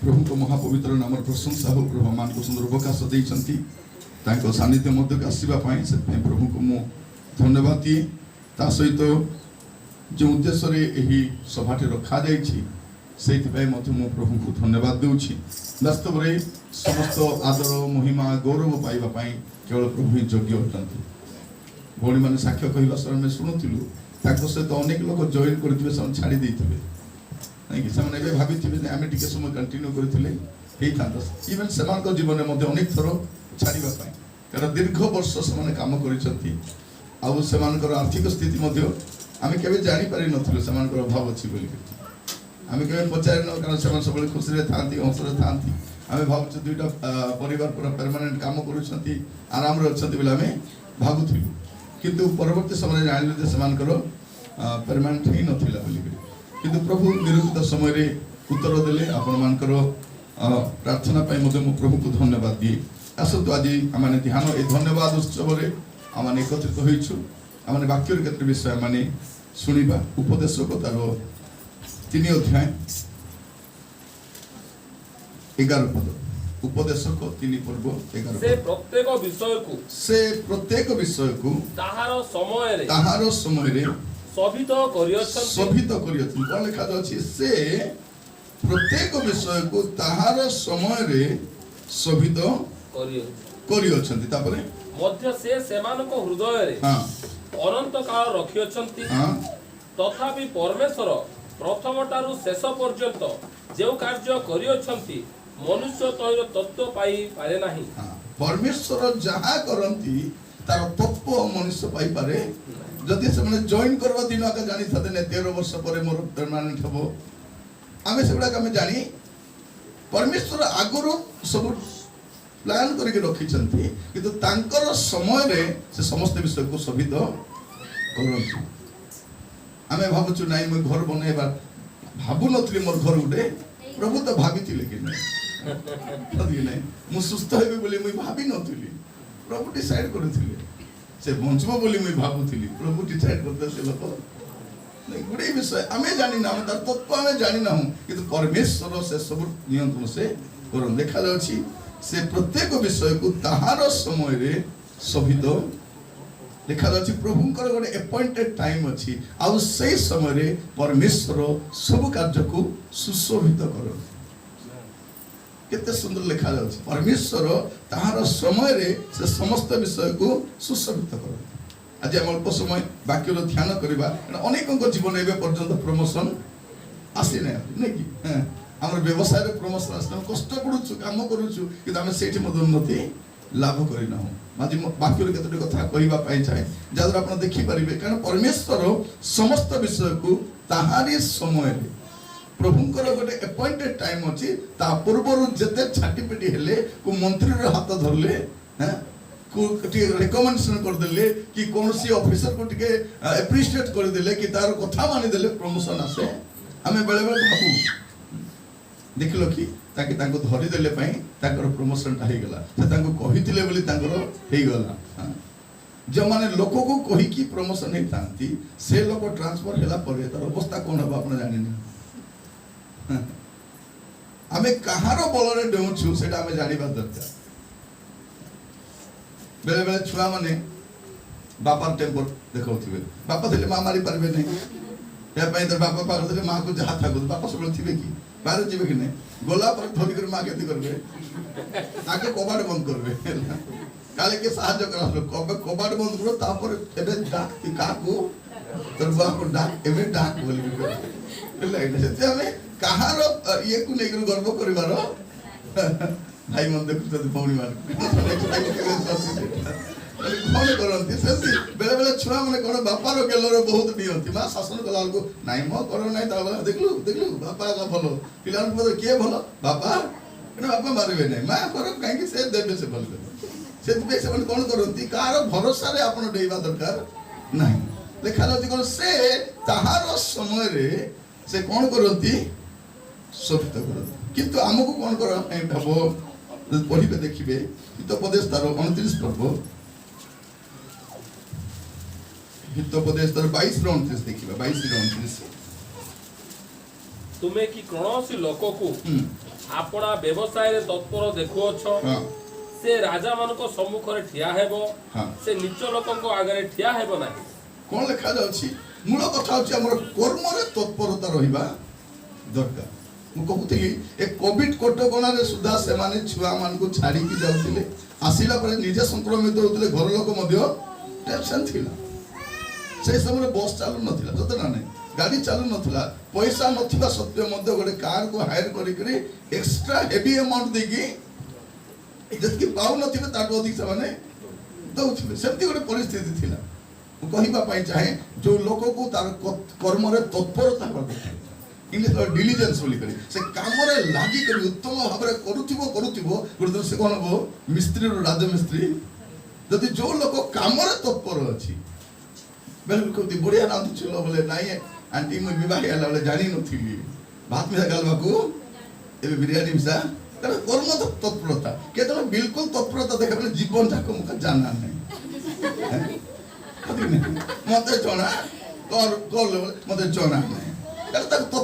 प्रभु को महापवित्र नाम प्रशंसा हो। प्रभु मान को सुंदर अवकाश देइछंती तांको सानिध्य मध्य आसीबा पाई से प्रभु को मु धन्यवाद दिए। ता सहित जो उद्देश्य रे एही सभाटे रखा जाइछि सेति मु प्रभु को धन्यवाद देउछि। वास्तव रे समस्त आदर महिमा गौरव पाइबा पाई केवल प्रभु ही योग्य होतंती। भौणी माने साक्ष्य कहवा सर में शुणुथिलु ताको सहित अनेक लोक जॉइन करथिबे सब छाड़ी देथिबे नहीं कि समान एबे भाबिथिबे जे आमे टिके समय कंटिन्यू करथिले हेई थांता इवन समान को जीवन में मध्ये अनेक थरो छाड़ीबा पाई कारण दीर्घ वर्ष समान काम करिसंती आ समान को आर्थिक स्थिति मध्ये आमे केबे जानि पारि नथिलु समान को अभाव अछि बोली आमे केबे पचार न कारण समान सबले खुशी रे थांती हंसरे थांती आमे भाबछु दुईटा परिवार पूरा परमानेंट काम करिसंती आराम रे अछंती बोली आमे भाबुथिलु किंतु परवर्ती समय जानिलु जे समान को परमानेंट ही नथिला बोली किंतु प्रभु निरुद्ध समय रे उत्तर देले आपण मानकर प्रार्थना पाई मु प्रभु को धन्यवाद दिए। आसतु आज आमाने ध्यान ए धन्यवाद उत्सव रे आमाने एकत्रित होइछु आमाने वाक्य केते विषय माने सुनिबा उपदेशक तार 3 अध्याय 11 पद उपदेशक 3 पर्व 11 से प्रत्येक विषय को ताहार समय रे सभित करियछन कोन लिखा अछि से प्रत्येक विषय को ताहार समय रे सभित करियछन तापरे मध्य से सेमान को हृदय रे अनंत काल रखियछंती तथापि परमेश्वर प्रथम टारु शेष पर्यंत जे कार्य करियछंती मनुष्य तैर तत्व पाई पारे नाही। परमेश्वर जहा करंती तार तत्व मनुष्य पाई पारे जदि से माने जॉइन करबा दिन आके जानि थाते ने 13 वर्ष परे मोर परमानेंट हबो आमे सेबडा का जानी परमेश्वर आगुरु सब प्लान करके रखी छंती किंतु तांकर समय रे से समस्त विषय को सभित करंती। आमे भाबुछु नाइ म घर बनेबा भाबु नथली मोर घर उडे प्रभु तो भाबिथिले कि नै मु सुस्थ हेबे बोली म भाबी नथली प्रभु डिसाइड करथिले से बंचबो बोली मुई भाबुथिली प्रभु डिसाइड करते से लोक नहीं गुडे विषय आमे जानि ना तार तत्व आमे जानि ना किंतु परमेश्वर से सब नियंत्रण से करन देखा जाउछि से प्रत्येक विषय को ताहार समय रे सभित देखा जाउछि प्रभुंकर गोटे अपॉइंटेड टाइम अछि आ सही समय रे परमेश्वर सब कार्य को सुशोभित करन केते सुंदर लिखा जाउछि परमेश्वर ताहार समय रे से समस्त विषय को सुशोभित करन। आज हम अल्प समय वाक्य रो ध्यान करबा अनेकक जीवन एबे पर्यंत प्रमोशन आसी नै कि हमर व्यवसाय रे प्रमोशन आसना कष्ट पडुछु काम करूछु कि हम सेठी मद उन्नति लाभ करि ना हो आज वाक्य रे केते कथा कहबा पाई चाहे जादर आपण देखि परिबे कारण परमेश्वर समस्त विषय को ताहारी समय रे प्रभुंकर गोटे अपॉइंटेड टाइम अछि ता पूर्वरु जते छाटीपिटी हेले को मंत्री रे हाथ धरले हैं को टी रिकमेंडेशन कर देले कि कोनसी ऑफिसर को टिके एप्रिशिएट कर देले कि तार कथा मानि देले प्रमोशन आसे हमें बेले बेले भाबू देखलो कि ताकि ताको धरि देले पई ताकर प्रमोशन ता हे गेला से ताको कहिथिले बोली ताकर हे गेला जो माने लोक को कहि कि प्रमोशन हे थांती से लोक ट्रांसफर हेला परे तार अवस्था कोन हबा आपण जानि नै आमे कहारो बलरे डेउछु सेटा आमे जानिबा दरकार। बेले बेले छुआ माने बापा टेम्पर देखौथिबे बापा देले मां मारी परबे नै या पई तर बापा पार देले मां को जहा था बापा सब थिबे कि बाहर जिबे कि नै गोला पर धोरी कर मां केति करबे आके कबाड़ बंद करबे काले के सहायता करा कबे कबाड़ बंद करो तापर एबे डाक ती काकू तर बाप डाक एबे डाक बोलबे ले से हमें कहार ये को नहीं गर्व करिवार भाई मन देखु भौणी मान कोन करंती से बेले बेले छुआ माने कोन बापार गेलर बहुत नियंती मा शासन कला को नाही म करो नाही ता देखलु बापा का भलो पिलान को के भलो बापा एने बापा मारबे नाही मा करो काहे कि से देबे से भलो से पे से कोन करंती कार भरोसा रे आपण देबा दरकार नाही लेखा लजी कोन से ताहार समय रे से कोन करंती सभित करंती किंतु हमको कोन करा भाबो पढ़िबे देखिबे हितोपदेश तार 29 पर्व हितोपदेश तार 22 रे 29 देखिबा 22 रे 29 ତୁମେ କି କୌଣସି ଲୋକକୁ ଆପଣା ବ୍ୟବସାୟରେ ତତ୍ପର ଦେଖୁଅଛ, ସେ ରାଜାମାନଙ୍କ ସମ୍ମୁଖରେ ଠିଆ ହେବ, ସେ ନିଚ ଲୋକଙ୍କ ଆଗରେ ଠିଆ ହେବ ନାହିଁ। କଣ ଲେଖା ଯାଉଛି? ମୂଳ କଥା ହଉଛି ଆମର କର୍ମରେ ତତ୍ପରତା ରହିବା ଦରକାର। ମୁଁ କହୁଥିଲି ଏ କୋଭିଡ କଟକଣାରେ ସୁଦ୍ଧା ସେମାନେ ଛୁଆମାନଙ୍କୁ ଛାଡ଼ିକି ଯାଉଥିଲେ, ଆସିଲା ପରେ ନିଜେ ସଂକ୍ରମିତ ହେଉଥିଲେ, ଘର ଲୋକ ମଧ୍ୟ ଟେନସନ ଥିଲା। ସେଇ ସମୟରେ ବସ୍ ଚାଲୁ ନଥିଲା, ସତ ନା ନାହିଁ? ଗାଡ଼ି ଚାଲୁ ନଥିଲା, ପଇସା ନଥିବା ସତ୍ତ୍ୱେ ମଧ୍ୟ ଗୋଟେ କାରକୁ ହାୟର କରିକି ଏକ୍ସଟ୍ରା ହେଭି ଆମାଉଣ୍ଟ ଦେଇକି ଯେତିକି ପାଉନଥିବେ ତାଠୁ ଅଧିକ ସେମାନେ ଦଉଥିଲେ। ସେମିତି ଗୋଟେ ପରିସ୍ଥିତି ଥିଲା। ମୁଁ କହିବା ପାଇଁ ଚାହେଁ ଯୋଉ ଲୋକକୁ ତାର କର୍ମରେ ତତ୍ପରତା ହେବା ଦରକାର, ଇଂଲିଶ ଡିଲିଜେନ୍ସ ବୋଲି କରି ସେ କାମରେ ଲାଗିକରି ଉତ୍ତମ ଭାବରେ କରୁଥିବ ଗୋଟେ ସେ କଣ ହବ? ମିସ୍ତ୍ରୀରୁ ରାଜମିସ୍ତ୍ରୀ। ଯଦି ଯୋଉ ଲୋକ କାମରେ ତତ୍ପର ଅଛି, ବେଲେ ବଢିଆ ରାନ୍ଧୁଥିଲ ବୋଲେ ନାଇଁ ଆଣ୍ଟି ମୁଁ ବିବାହ ହେଲା ବେଳେ ଜାଣିନଥିଲି ଭାତ ମିଶା ଗାଲବାକୁ ଏବେ ବିରିୟାନୀ ମିଶା, ତାର କର୍ମ ତତ୍ପରତା। କେତେବେଳେ ବିଲକୁଲ ତତ୍ପରତା ଦେଖା ବେଲେ ଜୀବନ ଯାକ ମୁଖ ଜାନା ନାହିଁ, ମତେ ଜଣା ମତେ ଜଣା ନାହିଁ, ତାକୁ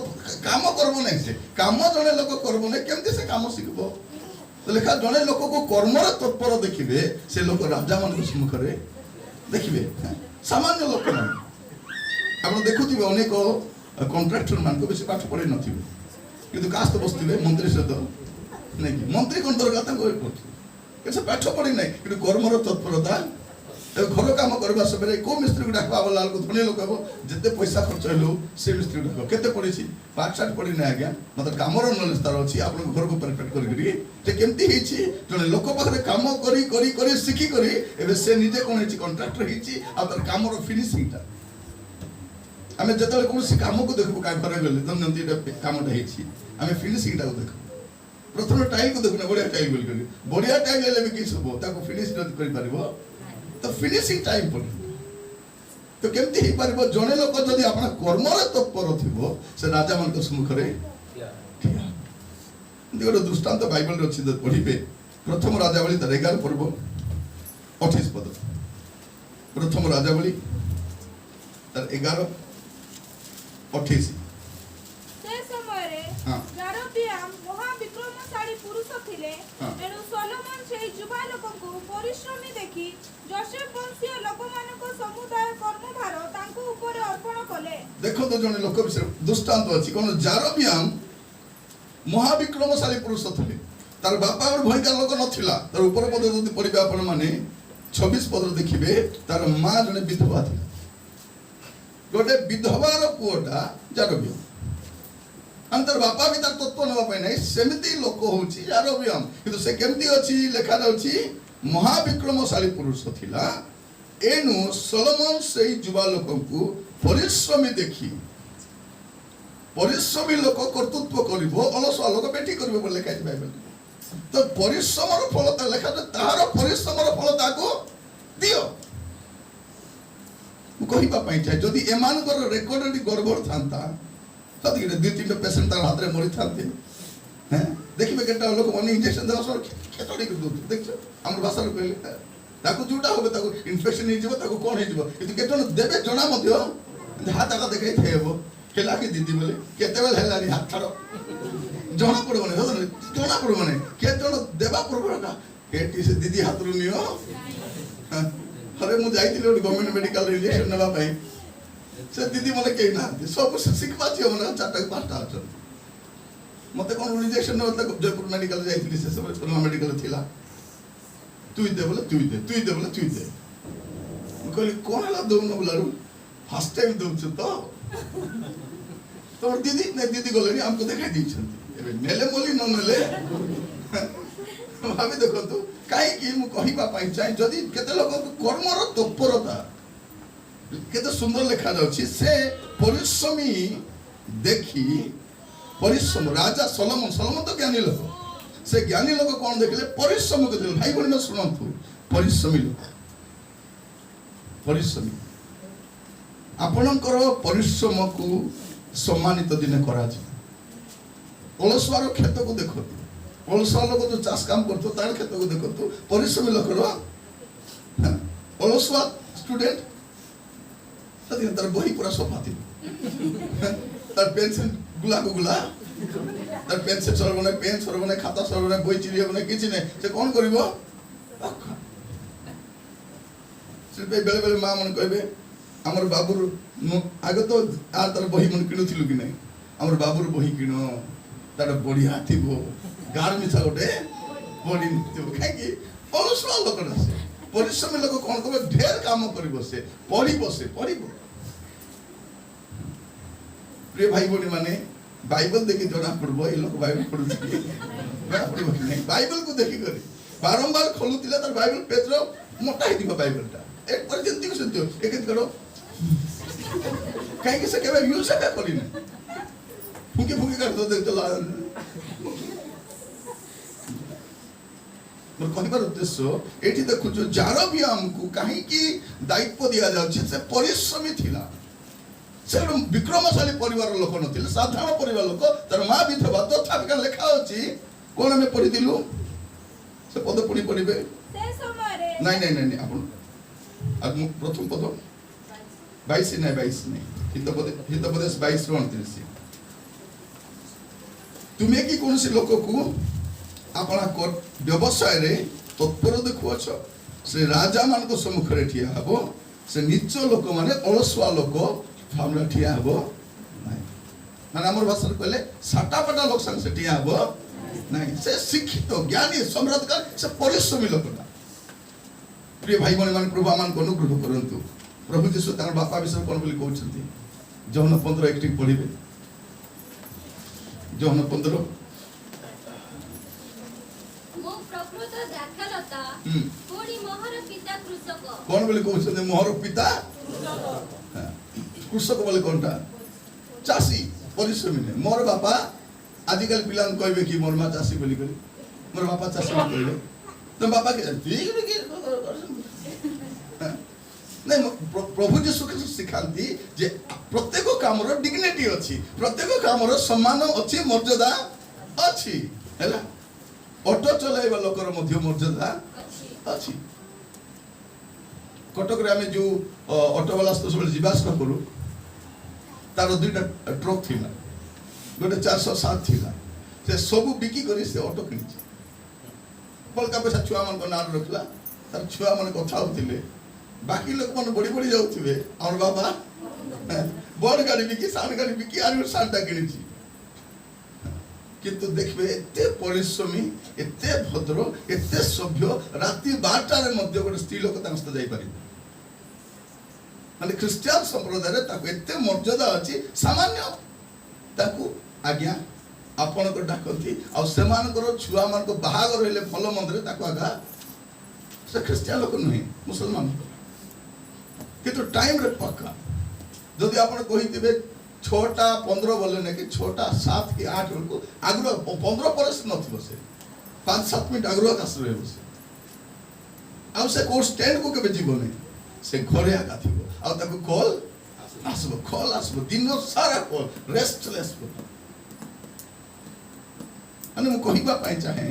କାମ କରବ ନାହିଁ। ସେ କାମ ଜଣେ ଲୋକ କରବ ନାହିଁ, କେମିତି ସେ କାମ ଶିଖିବ? ଲେଖା ଜଣେ ଲୋକକୁ କର୍ମରେ ତତ୍ପର ଦେଖିବେ, ସେ ଲୋକ ରାଜା ମାନଙ୍କ ସମ୍ମୁଖରେ ଦେଖିବେ, ସାମାନ୍ୟ ଲୋକ ନାହିଁ। ଆପଣ ଦେଖୁଥିବେ ଅନେକ କଣ୍ଟ୍ରାକ୍ଟର ମାନଙ୍କୁ ବେଶୀ ପାଠ ପଢି ନଥିବେ, କିନ୍ତୁ କାସ୍ତ ବସିଥିବେ ମନ୍ତ୍ରୀ ସହିତ, ନାଇଁ କି? ମନ୍ତ୍ରୀ କଣ ଦରକାର ତାଙ୍କୁ ସେ ପାଠ ପଢି ନାହିଁ, କିନ୍ତୁ କର୍ମର ତତ୍ପରତା। ଘର କାମ କରିବା ସମୟରେ କୋଉ ମିସ୍ତ୍ରୀକୁ ଡାକବା ବୋଲା ବେଳକୁ ଧନୀ ଲୋକ ହେବ, ଯେତେ ପଇସା ଖର୍ଚ୍ଚ ହେଲୁ ସେ ମିସ୍ତ୍ରୀ ଡାକ। କେତେ ପଢିଛି? ପାଠ ସାଠ ପଢି ନାହିଁ ଆଜ୍ଞା, ମତେ କାମର ନଲେଜ ତାର ଅଛି, ଆପଣଙ୍କ ଘରକୁ ପରଫେକ୍ଟ କରିକିରି ସେ କେମିତି ହେଇଛି? ଜଣେ ଲୋକ ପାଖରେ କାମ କରି କରି କରି ଶିଖିକରି ଏବେ ସେ ନିଜେ କଣ ହେଇଛି? କଣ୍ଟ୍ରାକ୍ଟର ହେଇଛି। ଆଉ ତାର କାମର ଫିନିସିଂଟା ଆମେ ଯେତେବେଳେ କୌଣସି କାମକୁ ଦେଖିବୁ, କାହା ଘରେ ଗଲେ ଧନ୍ୟନ୍ତି ଏଇଟା କାମଟା ହେଇଛି, ଆମେ ଫିନିସିଂଟାକୁ ଦେଖୁ। ପ୍ରଥମେ ଟାଇଲକୁ ଦେଖୁନା, ବଢିଆ ଟାଇଲ ବୋଲି କରି, ବଢିଆ ଟାଇଲ ହେଲେ ବି କିଛି ହବ, ତାକୁ ଫିନିଶ ଯଦି କରିପାରିବ ତ ଫିନିସିଂ ଟାଇମ୍ ପଡିବ। ତ କେମିତି ହେଇପାରିବ? ଜଣେ ଲୋକ ଯଦି ଆପଣ କର୍ମରେ ତତ୍ପର ଥିବ, ସେ ରାଜା ମାନଙ୍କ ସମ୍ମୁଖରେ ଠିଆ। ଏମିତି ଗୋଟେ ଦୃଷ୍ଟାନ୍ତ ବାଇବଲରେ ଅଛି, ପଢିବେ। ପ୍ରଥମ ରାଜାବଳୀ ତାର 11 ପର୍ବ 28 ପଦ। ପ୍ରଥମ ରାଜାବଳୀ ତାର 11:28। ସେ ସମୟରେ ଯାରୋବିଆମ ମହାବିକ୍ରମଶାଳୀ ପୁରୁଷ ଥିଲେ, ଏଣୁ ସଲୋମନ ସେହି ଯୁବା ଲୋକଙ୍କୁ ପରିଶ୍ରମୀ ଦେଖି ଯୋସେଫ ବଂଶୀୟ ଲୋକମାନଙ୍କ ସମୁଦାୟ କର୍ମଭାର ତାଙ୍କ ଉପରେ ଅର୍ପଣ କଲେ। ଦେଖନ୍ତୁ ଜଣେ ଲୋକ ବିଷୟରେ ଦୃଷ୍ଟାନ୍ତ ଅଛି କଣ? ଯାରୋବିଆମ ମହାବିକ୍ରମଶାଳୀ ପୁରୁଷ ଥିଲେ, ତାର ବାପା ଗୋଟେ ଭୟଙ୍କର ଲୋକ ନଥିଲା। ତାର ଉପର ପଦ ଯଦି ପଢିବେ ଆପଣ ମାନେ 26 ପଦରେ ଦେଖିବେ, ତାର ମା ଜଣେ ବିଧବା ଥିଲା। ଗୋଟେ ବିଧବାର ପୁଅଟା ଯାରୋବିଆମ, ତାର ବାପା ବି ତାର ତତ୍ତ୍ୱ ନେବା ପାଇଁ ନାହିଁ, ସେମିତି ଲୋକ ହଉଛି ଯାରୋବିଆମ। କିନ୍ତୁ ସେ କେମିତି ଅଛି? ଲେଖା ଯାଉଛି ମହାବିକ୍ରମଶାଳୀ ପୁରୁଷ ଥିଲା, ଏଣୁ ସଲୋମନ ସେଇ ଯୁବା ଲୋକଙ୍କୁ ପରିଶ୍ରମୀ ଦେଖି, ପରିଶ୍ରମୀ ଲୋକ କର୍ତ୍ତୃତ୍ୱ କରିବ, ଅଳସୁଆ ଲୋକ ବେଠି କରିବ ବୋଲି ଲେଖା ଅଛି ବାଇବେଲରେ। ତ ପରିଶ୍ରମର ଫଳ ଲେଖା, ତାହାର ପରିଶ୍ରମର ଫଳ ତାକୁ ଦିଅ। ମୁଁ କହିବା ପାଇଁ ଚାହେଁ, ଯଦି ଏମାନଙ୍କର ରେକର୍ଡ ଗଡ଼ବଡ଼ ଥାନ୍ତା, ସତିକି 2-3ଟା ପେସେଣ୍ଟ ତାର ହାତରେ ମରିଥାନ୍ତେ। ଦେଖିବେ କେତେ ଲୋକମାନେ ଇଞ୍ଜେକ୍ସନ ଦେବା ସମୟରେ ଖେତଡ଼ିକି ଦେଉଛନ୍ତି, ଦେଖିଛ? ଆମର ଭାଷାରେ କହିଲେ ତାକୁ ଯୋଉଟା হবে ତାକୁ ଇନଫେକ୍ସନ ହେଇଯିବ, ତାକୁ କଣ ହେଇଯିବ, କିନ୍ତୁ କେତେ ଜଣ ଦେବେ ଜଣା ମଧ୍ୟ ହାତ ଆକା ଦେଖାଇ ଖାଇବ ହେଲା କି ଦିଦି ବୋଲେ କେତେବେଳେ ହେଲାନି ହାତ ଛାଡ଼ ଜଣା ପଡ଼ିବନି, ଜଣା ପଡ଼ିବନି କେତେ ଜଣ ଦେବା ପୂର୍ବରୁ ଏଠି ସେ ଦିଦି ହାତରୁ ନିଅ। ଥରେ ମୁଁ ଯାଇଥିଲି ଗୋଟେ ଗଭର୍ଣ୍ଣମେଣ୍ଟ ମେଡିକାଲରେ ଇଞ୍ଜେକ୍ସନ ନେବା ପାଇଁ, ସେ ଦିଦି ମାନେ କେହି ନାହାନ୍ତି, ସବୁ ଶିଖିବା ଝିଅ ମାନେ 4-5ଟା ଅଛନ୍ତି। ମତେ କଣ ଇଞ୍ଜେକ୍ସନ ନେବା, ତାକୁ ଜୟପୁର ମେଡିକାଲ ଯାଇଥିଲି, ସେ ସମୟରେ ଖୋଲା ମେଡିକାଲ ଥିଲା। ତୁଇ ଦେ ବୋଲେ ତୁଇ ଦେ, ତୁଇ ଦେ ବୋଲେ ତୁଇ ଦେ। ମୁଁ କହିଲି କଣ ହେଲା ଦଉନ ବୋଲାରୁ, ଫାର୍ଷ୍ଟ ଟାଇମ ଦଉଛୁ ତ? ତମର ଦିଦି ନାଇଁ, ଦିଦି ଗଲେଣି, ଆମକୁ ଦେଖାଇ ଦେଇଛନ୍ତି, ଏବେ ନେଲେ ବୋଲି ନ ନେଲେ ଭାବି ଦେଖନ୍ତୁ। କାହିଁକି ମୁଁ କହିବା ପାଇଁ ଚାହେଁ, ଯଦି କେତେ ଲୋକଙ୍କ କର୍ମର ତତ୍ପରତା କେତେ ସୁନ୍ଦର ଲେଖା ଯାଉଛି, ସେ ପରିଶ୍ରମୀ ଦେଖି, ପରିଶ୍ରମ ରାଜା ସଲୋମନ ତ ଜ୍ଞାନୀ ଲୋକ, ସେ ଜ୍ଞାନୀ ଲୋକ କଣ ଦେଖିଲେ? ପରିଶ୍ରମ କରିଥିଲେ। ଭାଇ ଭଉଣୀ ଶୁଣନ୍ତୁ, ପରିଶ୍ରମୀ ଲୋକ, ପରିଶ୍ରମୀ, ଆପଣଙ୍କର ପରିଶ୍ରମକୁ ସମ୍ମାନିତ ଦିନେ କରାଯିବ। ଅଳସୁଆର କ୍ଷେତକୁ ଦେଖନ୍ତୁ, ଅଳସୁଆ ଲୋକ ଯୋଉ ଚାଷ କାମ କରୁଥିବ ତାର କ୍ଷେତକୁ ଦେଖନ୍ତୁ, ପରିଶ୍ରମୀ ଲୋକର ଅଳସୁଆ ଷ୍ଟୁଡେଣ୍ଟ ତାର ବହି ପୁରା ସଫା ଥିବ, ତାର ପେନ୍ସିଲ गुला गुला तार पेन से सरब ना पेन सरब ना खाता सरब ना बई चिरी ना किछि नै से कोन करिवो से बेले बेले मां मन कहबे हमर बाबूर आगे तो आ तार बही मन किनुथिलु कि नै हमर बाबूर बही किनो तार बढ़िया थिबो गार मिसा गोटे बडी थिबो काहे कि अलसुआ लोक से परिश्रमी लोक कोन करबे ढेर काम करिवो से पढिबो प्रिय भाई बहनी माने बाइबल देखि जଣା पड़बो ए लोक बाइबल पढु कि जଣା पड़बो कि नहीं बाइबल को देखि करी बारंबार खोलुतिला तार बाइबल पेज रो मोटा ही दिबो बाइबल टा एक पर जंती को सत्य एक करो काहे कि से केबे यूज से करी ना फुकी फुकी कर दो देख चला मोर कहबार उद्देश्य एठी देखु जो जार भी हमकु काहे कि दायित्व दिया जाउछ से परिश्रमी थिला से विक्रमशाली परिवार लोक नथिले साधारण परिवार लोक तर मां विधवा तथापि का लेखा अछि कोन में पढि दिलु से पद पुणी पढिबे से समय रे नहीं आपण आज प्रथम पद 22 नहीं हितोपदेश 22 रो 29 तुमे की कोनसी लोक को आपना व्यवसाय रे तत्पर देखुअछ से राजा मान को सम्मुख रे ठिया हबो से नीच लोक माने अलसुआ लोक हमरा ठिया हबो नहीं माने हमर भाषा कहले साटापटा लोक संग से ठिया हबो नहीं से शिक्षित ज्ञानी सम्राटकार से परिश्रमी लोकटा प्रिय भाई बहन मान प्रभु आमान को अनुग्रह करंतु प्रभु यीशु तार बापा विषय कोन बोली कहउछंती जौन 15 एक ठीक पढिबे जौन 15 मो प्रकृत दाखलता कोडी मोहर पिता कृषक कोन बोली कहउछंती मोहर पिता कृषक बोले कोनटा चासी परिश्रमी ने मोर बापा आजिकल पिला कहबे कि मोर मां चासी बोली करी मोर बापा चासी कहले तो बापा के ठीक नहीं प्रभु यीशु ख्रीष्ट सिखांती जे प्रत्येक काम रो डिग्निटी अछि प्रत्येक काम रो सम्मान अछि मर्यादा अछि हैला ऑटो चलाइबा लोकर मध्य मर्यादा अछि कटक रे हमें जो ऑटो वाला तो सब जिबास करू तार दुईटा ट्रक थिला गोटे 407 थिला से सब बिकी करी से ऑटो किनिछि बलका पैसा छुआ मन को नाम रखला तार छुआ मन कथा होतिले बाकी लोक मन बड़ी बड़ी जाउथिबे और बाबा बड़ गाड़ी बिकी सान गाड़ी बिकी आर सानटा किनिछि किंतु देखबे एते परिश्रमी एते भद्र एते सभ्य राति 12टा रे मध्य गोटे स्त्री लोक तांस्त जाई पारि माने क्रिश्चियन संप्रदाय रे ताको एते मर्यादा अछि सामान्य ताको आज्ञा आपण को डाकती आ सेमान को छुआ मान को बाहागर होले फल मंदिर ताको आगा से क्रिश्चियन लोक नहीं मुसलमान किंतु टाइम रे पक्का जदि आपण कहितिबे 6टा 15 बोले ने कि 6टा 7 कि 8 को आग्रह 15 परस नथिबो से 5-7 मिनिट आग्रह कास रहबो से आ से को स्टैंड को केबे जीवो नहीं से घरे आका थिबो आ ताको कॉल आसबो दिन सारा कॉल रेस्टलेस अने मु कहिबा पाई चाहे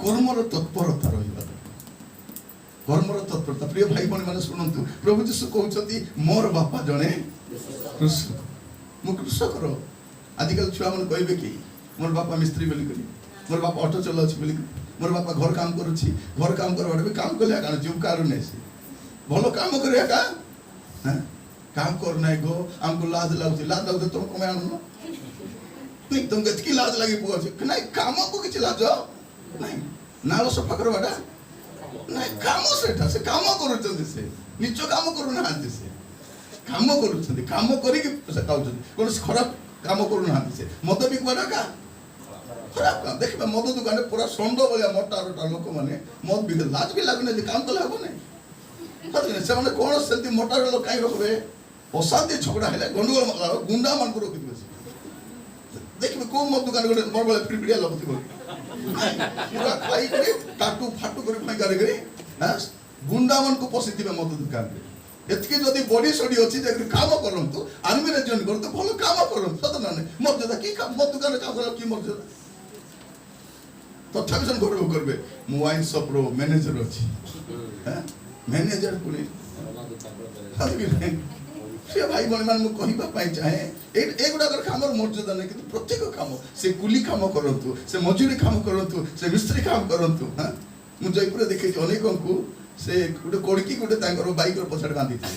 कर्मर तत्परता रहिबा कर्मर तत्परता प्रिय भाई बहन माने सुनंतु प्रभु यीशु कहउछथि मोर बापा जणे कृषक मु कृषक रो आजिकल छुआ मन कहबे कि मोर बापा मिस्त्री बोली करी मोर बापा ऑटो चलाउछ बोली मोर बापा घर काम करूछि घर काम करबार भी काम करले कान जीवकार नै से भलो काम करे का हां काम कर नै गो हमको लाज लागु तुम कमे आनु नहीं तुम गत की लाज लगी पुआ नहीं काम को किछ लाज नहीं नालो सफा करबाडा नहीं काम से काम करूछन से निच काम करू ना से काम करूछन काम करी कि से काउछन कोन खराब काम करू ना से मद बिकबाडा का खराब काम देखबे मद दुकान पूरा संड बलिया मोटा रोटा लोक माने मद बिक लाज भी लागने जे काम कले हबो नहीं सतने से माने कोन सेंती मोटा लोक काई रखबे अशांति झगड़ा हेले गंडगोल गुंडा मान को रोकि दिबे देखबे को मद दुकान गोटे मोर बले प्रिपिडिया लोक थिबो पूरा खाई करे टाटू फाटू करे फाई करे हां गुंडा मन को पसी दिबे मद दुकान रे एतकी जदी बॉडी सडी अछि जे काम करंतु आर्मी रे जॉइन करतो भलो काम करंतु सत ना मर्यादा की काम मद दुकान रे काम कर की मर्यादा तथापि सन घर करबे मु वाइन शॉप रो मैनेजर अछि हां मैनेजर कोनी हां से भाई बहन मान कहवाई चाहे एगुड़ाकर काम मर्यादा नहीं कि प्रत्येक काम से कुली काम करतु से मजूरी काम करतु से मिस्त्री काम करतु। हाँ मुझे जयपुर देखे अनेक को से गोटे कड़की गोटे बैक पछाड़ बांधी थे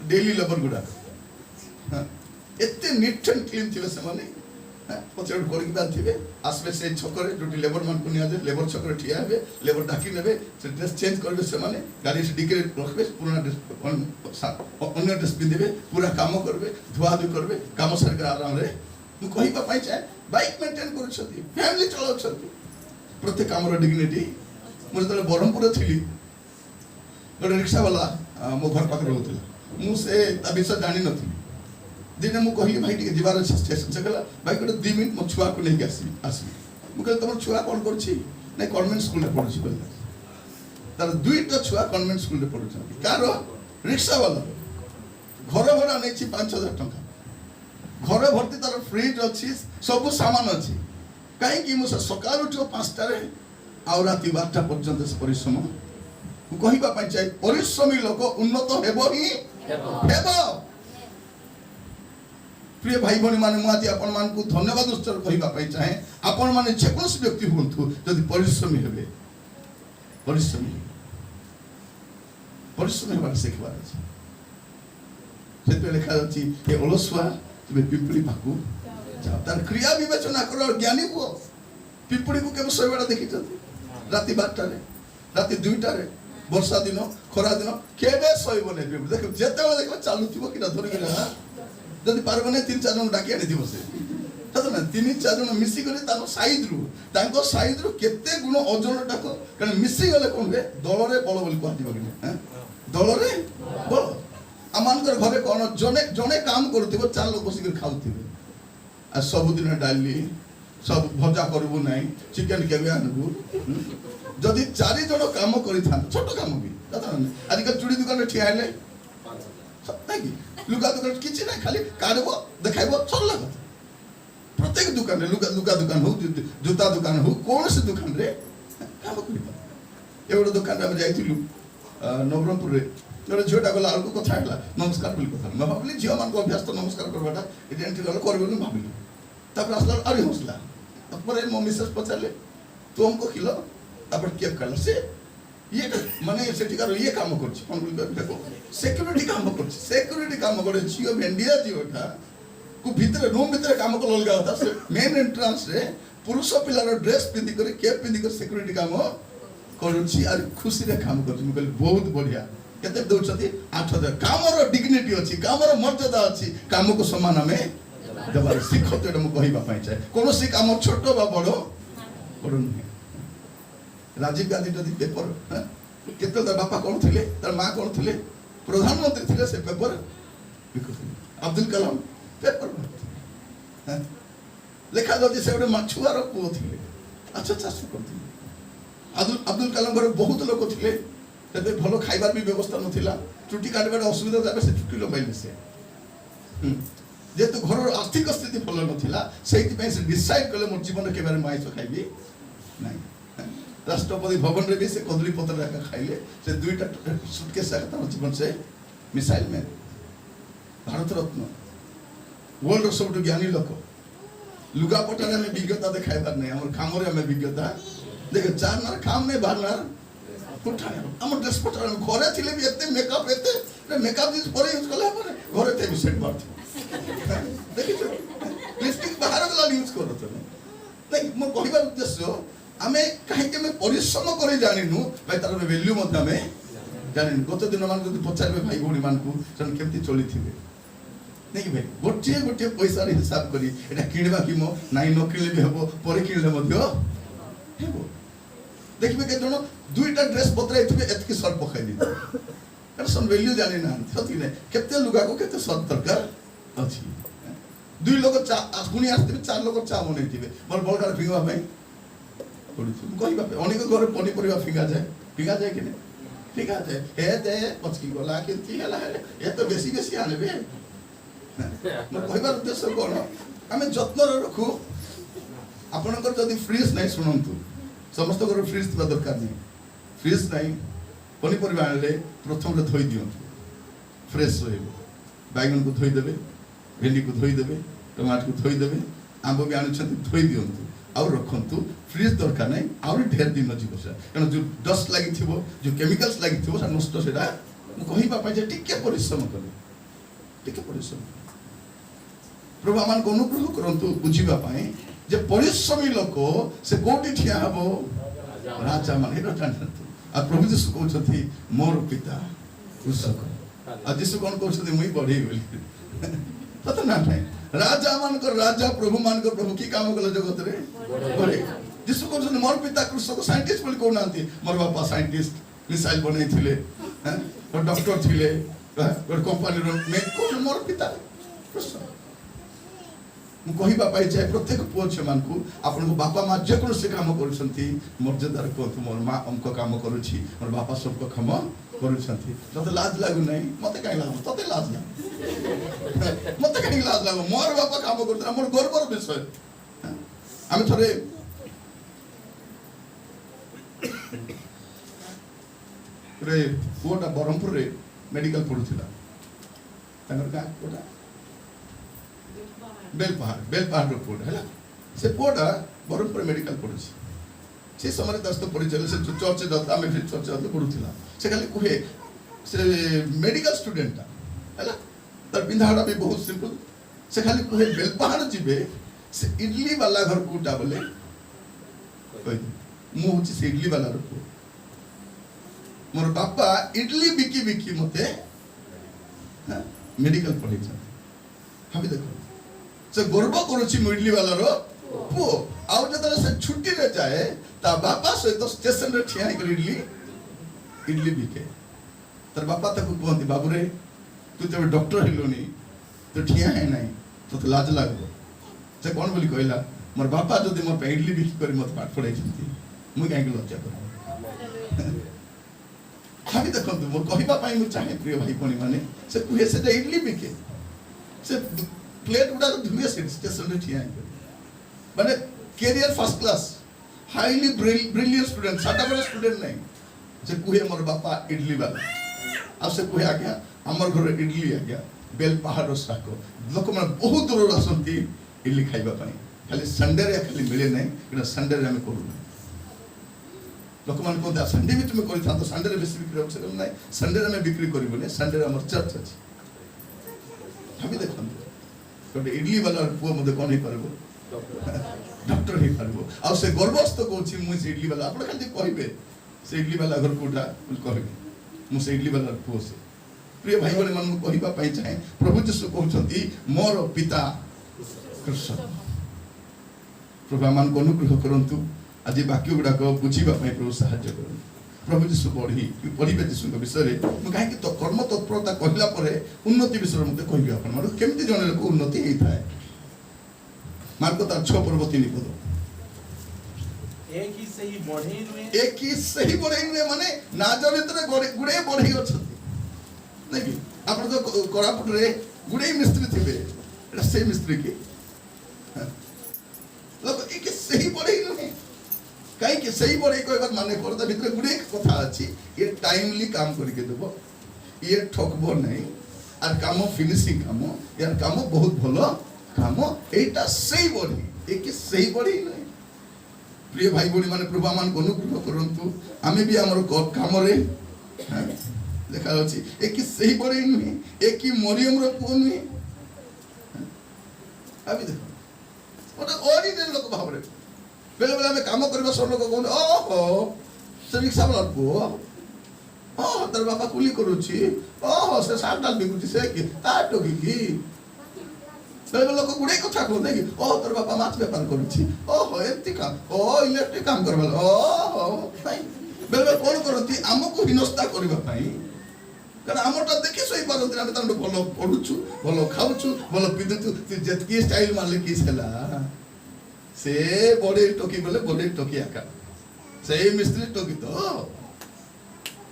डेली लेबर गुड़ा। हाँ एत नीट एंड क्लीन थे से पछाड़ कड़की बांधे आसवे से छक जो लेबर मान को नियाजे लेबर छक ठिया हे लेबर डाकी ने ड्रेस चेंज करेंगे से गाड़ी से डिग्री रखबे पुराना ड्रेस अन्य ड्रेस पिंधे पूरा काम करेंगे धुआ धुई करेंगे काम सारे आराम रे कहवाई चाहे बाइक मेंटेन कर फैमिली चलाऊ प्रत्येक काम डिग्निटी। मुझे जो ब्रह्मपुर थी गोटे रिक्शा वाला मो घर पाखे रोला मुझे विषय जानी नी दिने मुझे कहली भाई टे जीवार अच्छे स्टेशन से कहला भाई गोटे 2 मिनट मो छुआ को लेकिन आसबी मुझे तुम छुआ कौन कर कन्वेंट स्कूल में पढ़ुची कहला तार 2टा छुआ कन्वेंट स्कूल में पढ़ुं कार रिक्शा वाला घर भड़ा नहीं 5,000 टंका घर भर्ती तार फ्रिज अच्छी सब सामान अच्छी कहीं मुझे सकाल उठ 5टा आउ राति 12टा पर्यंत से परिश्रम कहवाई चाहे परिश्रमी लोक उन्नत हेब ही हेब। प्रिय भाई भनी माने मुझे आपण मान को धन्यवाद उत्सर कहवाई चाहे आपण माने जेकोसी व्यक्ति हूँ जदि परिश्रमी हेबे परिश्रमी परिश्रमी हेबार शिखबार अच्छे से लिखा जाच्छी ए अलसुआ तुम पिंपड़ी पाकू जाओ तार क्रिया विवेचना कर ज्ञानी हुआ पिंपड़ी को केवल शोबा देखी राति 12टारे राति 2टारे वर्षा दिन खरा दिन केवे शोब नहीं पिंपड़ी देख जिते देख चलुव कि धरिक जदि पार्ब नहीं 3-4 जन डाकी आनी से 3-4 जन मिसिक सैज रु केते गुण ओजन टाक कारण मिसी गले कौन हुए दल में बल बोली कह दल में बल आम घरे कौन जने जने काम करुव 4 लोग बसिक खाऊ आ सबुदिन डाली सब भजा करबू नहीं चिकेन केवे आनबू जदि 4 जन काम कर छोट काम भी आजिकल चूड़ी दुकान ठिया है कि लुगा दुकान किसी ना खाली काढ़ब देखाइब सरला कथा प्रत्येक दुकान लुगा दुकान हो जूता दुकान हो कौन से दुकान रे काम कर गोटे दुकान में जाइलु नवरंगपुर गोटे झीटा गला आलू कथा है नमस्कार बोली कथा मैं भाविली झील मान अभ्यास तो नमस्कार करवाटा ये एंट्री गला कर भाविली आसला अरे हौसला मो मिसेस पचारे तू हमको खिलो केक काला से ये माने सेठिकार ये काम कर सिक्यूरिटी काम कर सिक्यूरिटी काम कर झील भेंडिया झीलटा को भीतर रूम भीतर काम कल अलग होता से मेन एंट्रांस रे पुरुष पिलार ड्रेस पिंधि कर केप पिंधि कर सिक्यूरिटी काम करुच्ची और खुशी रे काम कर बहुत बढ़िया केते दौड़ती 8,000 कामर डिग्निटी अच्छी कामर मर्यादा अच्छी काम को सम्मान आम देवार शिख तो मुझे कहवाई चाहे कौन सी काम छोट बा बड़ बड़ नुहे। राजीव गांधी जदि पेपर केते बापा कौन थे तार माँ कौन थे प्रधानमंत्री थे से पेपर अब्दुल कलाम पेपर लिखा जाती से गोटे छुआर पुओ थे अच्छा चाष करते अब्दुल कलाम घर बहुत लोग थे तेज भल खाइबार भी व्यवस्था नाला चुटी काटबार असुविधा जाए से चुटी लंबाइले से जेहेतु घर आर्थिक स्थिति भल नाला से डिसाइड कले मोर जीवन के आइस खाइबी ना राष्ट्रपति भवन रे भी से कदली पत्र खाइले से 2टा सुटकेस जीवन से missile man Bharat Ratna world सब ज्ञानी लोक लुगापटार आम विज्ञता देखाइबार नहीं आम काम विज्ञता देख 4 नार काम नहीं 12 नार पुठा आम ड्रेस पटार घरे थे भी एत मेकअप एत मेकअप जिस पर यूज कला घरे थे भी सेट मार देखी लिपस्टिक बाहर गला यूज कर नहीं मोर कहबार उद्देश्य आमे कहीं परिश्रम कर जानिनु भाई तार वैल्यू जानिनु गत दिन मान पचारे भाई भौणी मान को केमती चली थे नहीं भाई गोटे गोटे पैसा हिसाब करी एटा किणवा कि मो नाई न किणले भी हबो पर किणले मध्य हेबो देखिबे के जण 2टा ड्रेस बतराई थिबे एतकी सर पखाई दी एटा सन वैल्यू जानि ना सती नै केते लुगा को केते सर दरकार अछि 2 लोग चा गुणी आस्ते 4 लोग चा बनै थिबे मोर बलकार फिंगवा भाई कहवा अनेक घर पनीपरिया फिंगा जाए कि नहीं फिंगा जाए हे दे पचकी गला केमती ये तो बेसी बेसी आने कहबार उद्देश्य कौन आम जत्न रखू आपणकर जदि फ्रिज नहीं शुणु समस्त घर फ्रिज थी दरकार नहीं फ्रिज नहीं पनीपरिया आने प्रथम धोई दिंतु फ्रेश रही बैगन को धोई देबे, भेंडी को धोई देबे, टमाटर को धोई देबे, आंब भी आनुछंती धोई दियंतु और रखंतु फ्रिज दरकार नहीं और ढेर दिन जीव से कारण जो डस्ट लगी थिबो जो केमिकल्स लगी थिबो सा नष्ट सेटा मु कहिबा पाइ जे टिके परिश्रम कले टिके परिश्रम प्रभु आमान को अनुग्रह करंतु बुझिबा पाइ जे परिश्रमी लोक से कोटी ठिया हबो राजा मान हेरो जानतु आ प्रभु यीशु कहउछथि मोर पिता कृषक आ यीशु कोन कहउछथि मुई बढ़ी बोली पता ना नहीं राजा मान को राजा प्रभु मान को प्रभु की काम कले जगत रे बड़े यीशु कहउछथि मोर पिता कृषक साइंटिस्ट बोली को नांती मोर बापा साइंटिस्ट मिसाइल बनै थिले हैं और डॉक्टर थिले और कंपनी रो में को मोर पिता कृषक मु कहिबा पाइ जे प्रत्येक पुओ छे मान को आपन को बापा मां जे कोन से काम करूछंती मर्यादार को मोर मां हमको काम करूछि मोर बापा सब को काम करूछंती तते लाज लागु नै मते काई लागु तते लाज ना मते काई लाज लागु मोर बापा काम करत मोर गर्वर विषय हम थोरे रे पुओटा बरहमपुर रे मेडिकल पढुथिला तंगर का कोटा बेलपहाड़ पुओटा है से पुओटा बरहमपुर मेडिकल पढ़ुछि से समय दस्त परिचय से चर्च जाता में फिर चर्च जाता पढ़ुथिला से खाली कुहे से मेडिकल स्टूडेंट है तर पिंधाड़ा भी बहुत सिंपल से खाली कुहे बेलपहाड़ जीवे से इडली वाला घर कोटा बोले मु होछि से इडली वाला रो मोर बापा इडली बिकी बिकी मते मेडिकल पढ़ै छ हम देखो से गर्व करूछि इडली वाला रो पो आउ जतले से छुट्टी रे जाए ता बापा सहित स्टेशन रे ठिया कर इडली बिके तर बापा तक कहंती बाबू रे तू तो डॉक्टर हेलोनी तो ठिया है नहीं तो लाज लागबो से कोन बोली कहला मोर बापा जदी मोर पे इडली बिकी करी मत पाठ पढ़ाई छथि मुई काहे के लज्जा कर हम देखंतु मोर कहिबा पाई मु चाहे प्रिय भाई कोनी माने से कुहे से इडली बिके से प्लेट उड़ा तो धुए से स्टेशन रे ठिया माने career first class highly brilliant student साटा बड़ा स्टूडेंट नहीं से कुहे मोर बापा इडली वाला अब से कुहे आ गया हमर घर इडली आ गया बेल पहाड़ साको लोक मन बहुत दूर आसंती इडली खाइबा पाई खाली संडे रे खाली मिले नहीं कि संडे रे हम करू लोक मन को संडे भी तुम करि था तो संडे रे बेसी बिक्री हो सकल नहीं संडे रे में बिक्री करबो ने संडे रे हमर चर्च अछि हम देखन तो इडली वाला पुओ मते कोन ही परबो डॉक्टर ही परबो आ से गर्वस्त कोछि मु से इडली वाला आपण खाली कहबे से इडली वाला घर कोठा कहबे मु से इडली वाला पुओ से प्रिय भाई बने मन कहिबा पई चाहे प्रभु यीशु कहउछंती मोर पिता कृष्ण प्रभु मान को अनुग्रह करंतु आज वाक्य गुडा को बुझिबा पई प्रभु सहायता करंतु प्रभु यीशु पढ़िबे यीशु विषय रे मु काहे कि तो कर्म तत्परता कहला परे उन्नति विषय मते कहबी आपण मारो केमति जने लोक उन्नति हेई थाए मार्को तार 6 पर्व 3 पद एक ही सही बढ़ई नुहे माने नाजरित रे गुडे बढ़ई अछथि नै कि आपण तो कोरापुट रे गुडे मिस्त्री थिबे एटा से मिस्त्री की लोक एक सही बढ़ई नुहे काई के सही बढ़ई कहबार माने करता भितर गुडे कथा अछि ये टाइमली काम करके देबो ये ठकबो नहीं आर काम फिनिशिंग काम यार काम बहुत भलो काम एटा सही बढ़ई एक सही बढ़ई नहीं प्रिय भाई बड़ी माने प्रभु मान को अनुग्रह करंतु आमे भी हमर काम रे देखा अछि एक सही बढ़ई नहीं एक मरियम रो पुओ नहीं अभी देखो ओटा ऑर्डिनरी लोक भाव रे बेले बेले हमें काम करबा सब लोग कोन ओहो से रिक्शा वाला पुओ ओह तर बापा कुली करूछि ओहो से साग डाल बिकुछि से कि ताटो की बेले लोक गुडे कथा को देखि ओह तर बापा माछ व्यापार करूछि ओहो एति काम ओ इलेक्ट्रिक काम करबा ओहो बेले बेले कोन करती हमको हिनस्ता करबा पई कारण हमटा देखि सही पारंती हम त भलो पढुछु भलो खाउछु भलो पिदुछु तू जतकी स्टाइल मारले की छला से बड़े टोकी बोले बड़े टोकी आका से मिस्त्री टोकी तो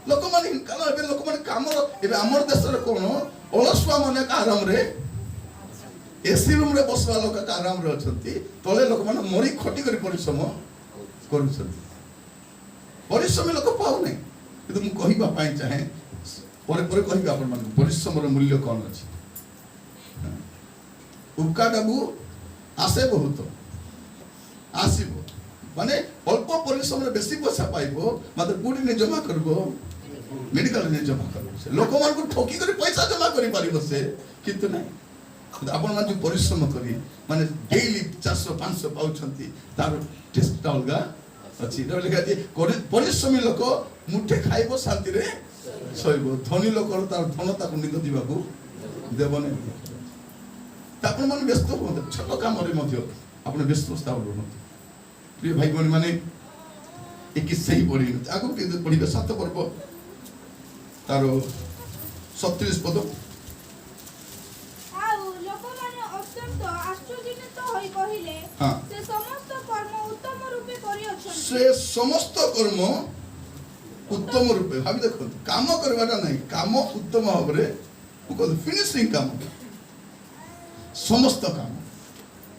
लोक माने काला बे लोक माने काम एबे हमर देश रे कोन अलसुआ माने का आराम रे एसी रूम रे बसवा लोक का आराम रे अछंती तले लोक माने मरी खटी करी परिश्रम करूछंती परिश्रम लोक पाउ नै किंतु मु कहिबा पाई चाहे परे परे कहिबा आपन मान परिश्रम रो मूल्य कोन अछि उकाटाबू आसे बहुत आसीबो माने अल्प परिश्रम रे बेसी पैसा पाइबो मात्र कोडी ने जमा करबो मेडिकल ने जमा करबो से लोक मान को ठोकी करी पैसा जमा करी परिबो से किंतु नहीं आपण मान जो परिश्रम करी माने डेली 400 500 पाउछंती तार टेस्ट अलगा अछि लेखा जे परिश्रमी लोक मुठे खाइबो शांति रे सइबो धनी लोक तार धनता को निद दिबाकू देबने आपण मान व्यस्त हो छोट काम रे मध्य आपण व्यस्त स्थाव हो प्रिय भाई बहन माने एक सही पढ़ी आगो के पढ़िबे 7 पर्व तार 37 पद आउ लोकमाने अत्यंत आश्चर्यजनित होई कहिले से समस्त कर्म उत्तम रूपे करि अछन से समस्त कर्म उत्तम रूपे भाबी देखो काम करवाटा नहीं काम उत्तम भाबरे को फिनिशिंग काम समस्त काम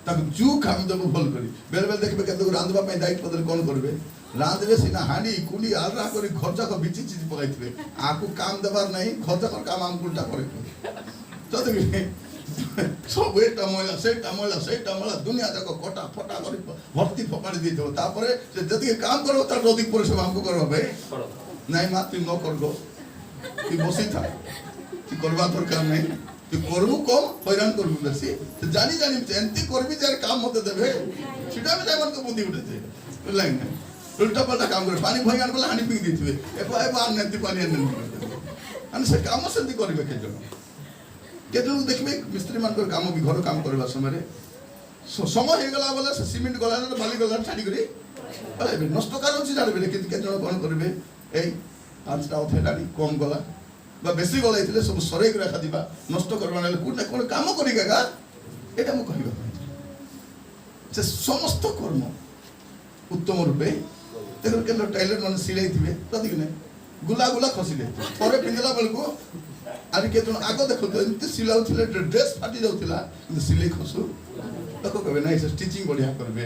ताको जो काम देबो भल करी बेले बेले देखबे केतो रांधबा पय दायित्व पदले कोन करबे रांधले सिना हांडी कुली आलरा करी खर्चा को बिची चीज पकाइतबे आकु काम देबार नहीं खर्चा कर काम आम उल्टा करे तो देखबे सब एटा मोला सेटा मोला दुनिया जाको कोटा फटा करी भर्ती फकाड़ी देतो तापरे से जति काम करबो तार अधिक परिश्रम हमको करबो भाई नहीं मा तू न करगो तू बसी था तू करबा दरकार नहीं तू करबो कम हैरान करबो बेसी तो जानी एंती करबी जार काम मते देबे छिटा में जाय मन को बुद्धि उठेते लाइन उल्टा पल्टा काम करे पानी भई आन बला हानी पिक दिथिबे ए बार नेती पानी आन अन से काम सेंती करबे के जण के जो देखबे मिस्त्री मान कर काम भी घर काम करबा समय समय हे गला बोले से सीमेंट गला ना बाली गला छाडी करी अरे नष्ट कारण छी जाने के जण कोन करबे ए 5टा अथेलानी कम गला बा बेसी गला इतले सब सरे के रखा दिबा नष्ट करबा नै कोन कोन काम करी गागा एटा मु कहिबा से समस्त कर्म उत्तम रूपे देखो के टाइलर मन सिलाई थिबे तदिक नै गुला गुला खसिले थरे पिंजला बेल को आरि के जन आगो देखो तो इते सिलाउ थिले ड्रेस फाटी जाउथिला किंतु सिलाई खसु देखो कबे नै से स्टिचिंग बढ़िया करबे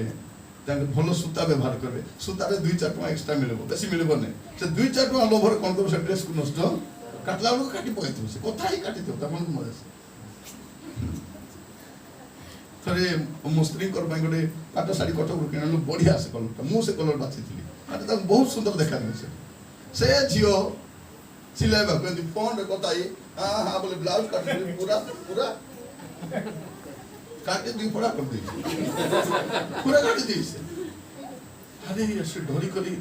ताके भलो सूता व्यवहार करबे सूता रे 2-4 टका एक्स्ट्रा मिलबो बेसी मिलबो नै से 2-4 टका लोभर कोन करबो से ड्रेस को नष्ट काटला लोग काटी पकाइतो से कोथा ही काटी तो तमन मजा से थरे मस्त्री कर पाई गोटे पाट साड़ी कटक किनलु बढ़िया से कलर मु से कलर बाछिथिली आटे त बहुत सुंदर देखा से झियो सिलाइबा कोन फोन रे कताई हां बोले ब्लाउज काट पूरा पूरा काटे दी पड़ा कर दी पूरा काट दी से अरे ये से ढोरी करी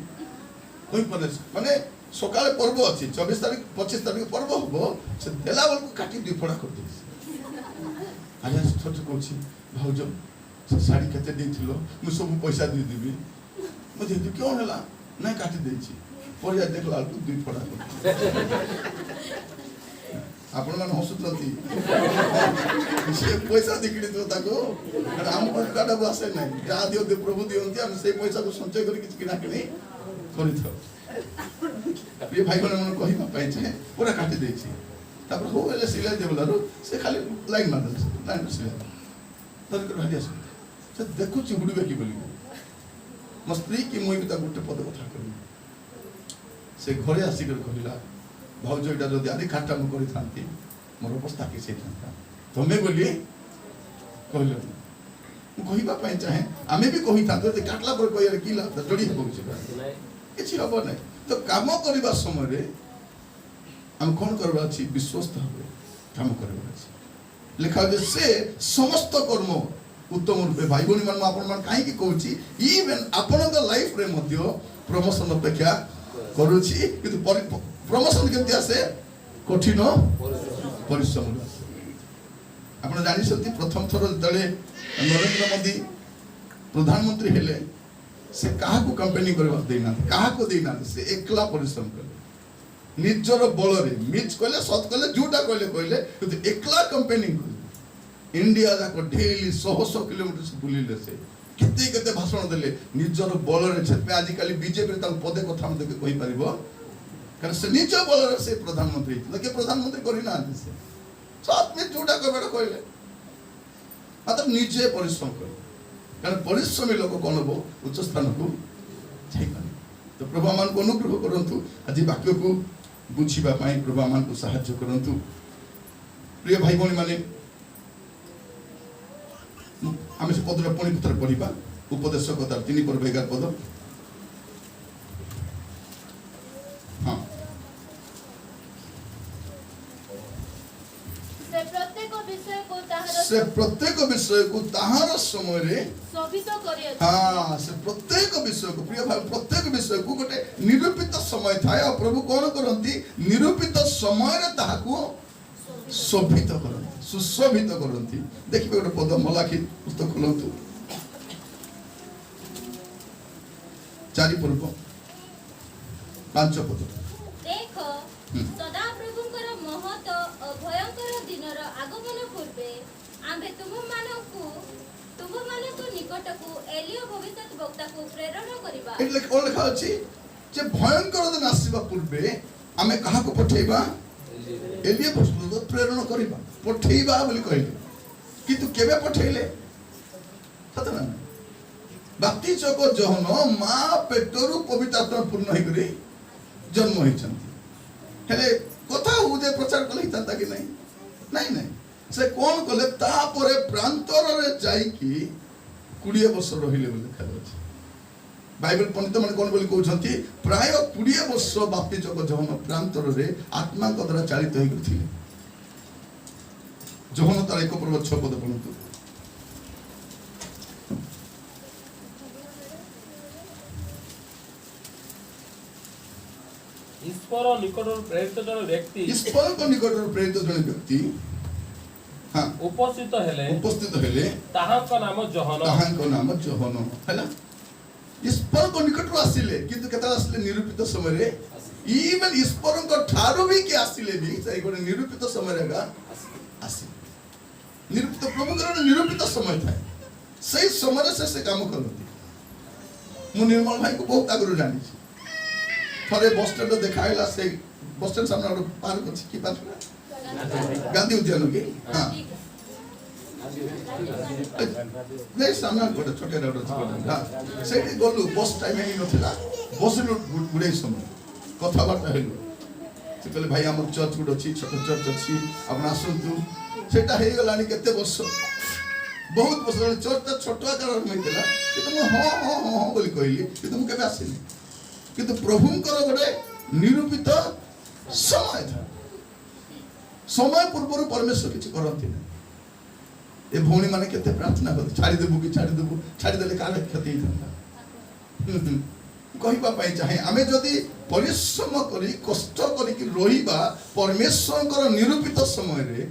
कोई पने माने सकाळे पर्व अछि 24 तारिख 25 तारिख पर्व हो से देला वाल को काटी दी पड़ा कर दी आया छोट कोछि भाउजो से साड़ी केते देथिलो मु सब पैसा दे देबी मुझे तू क्यों हला नहीं काटी देछि परिया देखला तू दी पड़ा आपण मन हसुतती से पैसा दिकड़ी तो ताको हम काटा बसे नहीं जा दियो दे प्रभु दियंती हम से पैसा को संचय करी किछ किना किनी करी थो ये भाई बने मन कहि पाइ छै पूरा काटी देछि तापर हो गेले सिलाई देबलारो से खाली लाइन मार दे लाइन सिलाई तब कर भाई आसे से देखु छि हुडबे की बोली म स्त्री की मोई बिता गुटे पद कथा करी से घरे आसी कर कहिला भाउज एटा जदि आदि खाटा म करि थांती मोर अवस्था के से थांता तमे बोली कहले मु कहिबा पय चाहे आमे भी कहि थांतो जे काटला पर कहिरे की लाभ जड़ी हो छै नहीं किछि हबो नै तो काम करबा समय रे हम कोन करबा छी विश्वस्त होबे काम करबा छी लिखा जे से समस्त कर्म उत्तम रूपे भाई बनी मन आपन मन काहे की कहूची इवन आपन द लाइफ रे मध्य प्रमोशन अपेक्षा करूची किंतु प्रमोशन केमति आसे कठिन परिश्रम आपण जानि सती प्रथम थर दले नरेंद्र मोदी प्रधानमंत्री हेले से काहा को कंपनी करबा देना काहा को देना से एकला परिश्रम करे निजर बल रे मिच कहले सत कहले झूठा कहले किंतु एकला कंपनी इंडिया जाको डेली 100 किलोमीटर से बुलिले से केते केते भाषण देले निजर बल रे छे आज काली बीजेपी ता पदे कथा हम देखे कहि परिबो कारण से निज बल रे से प्रधानमंत्री के प्रधानमंत्री करि ना से साथ में झूठा कहले मतलब निजे परिश्रम करे कारण परिश्रमी लोक कोन हो उच्च स्थान को जाई पारे तो प्रभु मान को अनुग्रह करंतु आज वाक्य को बुझिबा पई प्रभु मान को सहायता करंतु प्रिय भाई बहन माने आम से पद पुणी थोड़े पढ़ा उपदेशक तार 3 पर्व 11 पद। हाँ से प्रत्येक विषय को ताहार समय रे शोभित करियछि। हाँ से प्रत्येक विषय को प्रिय भाई प्रत्येक विषय को गोटे निरूपित समय थाए और प्रभु कौन करती निरूपित समय रे ताहाको शोभित करती सुशोभित करती। देखिए गोटे पद मलाखी पुस्तक खोलतु 4 पर्व 5 पद। देखो सदा प्रभुଙ୍କର महत भयंकर दिनर आगमन पूर्वे आम्भे तुमମାନଙ୍କୁ निकटକୁ एलियो भविष्यत वक्ताକୁ प्रेरण करिबा। એટલે કોણ ଲେଖା ଅଛି ଯେ ଭୟଙ୍କର ଦିନ ଆସିବା ପୂର୍ବେ ଆମେ କାହାକୁ ପଠେଇବା ଏଲିୟ ଭକ୍ତକୁ ପ୍ରେରଣ କରିବା ପଠେଇବା ବୋଲି କହିଲେ କିନ୍ତୁ କେବେ ପଠେଇଲେ ସତ ନା ବାପ୍ତିଜକ ଯୋହନ ମା ପେଟରୁ ପବିତ୍ର ଆତ୍ମା ପୂର୍ଣ୍ଣ ହେଇକରି ଜନ୍ମ ହେଇଛନ୍ତି ହେଲେ କଥା ହଉଦେ ପ୍ରଚାର କଲେ ହେଇଥାନ୍ତା କି ନାହିଁ ନାଇଁ ନାଇଁ ସେ କଣ କଲେ ତାପରେ ପ୍ରାନ୍ତରରେ ଯାଇକି 20 ବର୍ଷ ରହିଲେ ବୋଲି ଲେଖା ଅଛି। बाइबल पंडित मैंने कौन बोली कहते प्राय 20 वर्ष बाप्तिजक जोहन प्रांतर रे आत्मा द्वारा चालित होते जोहन तार 1 पर्व 6 पद पढ़ु। ईश्वर निकट प्रेरित जन व्यक्ति ईश्वर को निकट प्रेरित जन व्यक्ति हाँ उपस्थित हेले ताहाक नाम जोहन हैला ईश्वर को निकट आसिले किंतु केता आसिले निरूपित समय रे इवन ईश्वर को ठारो भी के आसिले भी सही गोटे निरूपित समय रेगा आसी निरूपित प्रभु कर निरूपित समय था सही समय से काम करती मु निर्मल भाई को बहुत आगु जानी थरे बस स्टैंड देखाइला से बस स्टैंड सामने और पार्क अछि की पार्क गांधी उद्यान के हां नहीं सामने गोटे छोटे रोड अछि हां सेठी गलु बस टाइम ही नथिला बस गुडे समय कथा बात हेलु से कहले भाई हमर चर्च गुड अछि छोट चर्च अछि आपण आसंतु सेटा हे गलानी केते वर्ष बहुत वर्ष चर्च छोट आकार में थिला किंतु हां हां हां बोली कहली किंतु मु केबे आसिनी किंतु प्रभुंकर गोटे निरूपित समय था समय पूर्व परमेश्वर किछि करंती नै ए भौणी माने केते प्रार्थना कर छाड़ी देबु छाड़ी देले काले क्षति होता कहिबा पाई चाहे आमे जदी परिश्रम करी कष्ट करी कि रहिबा परमेश्वरकर निरूपित समय रे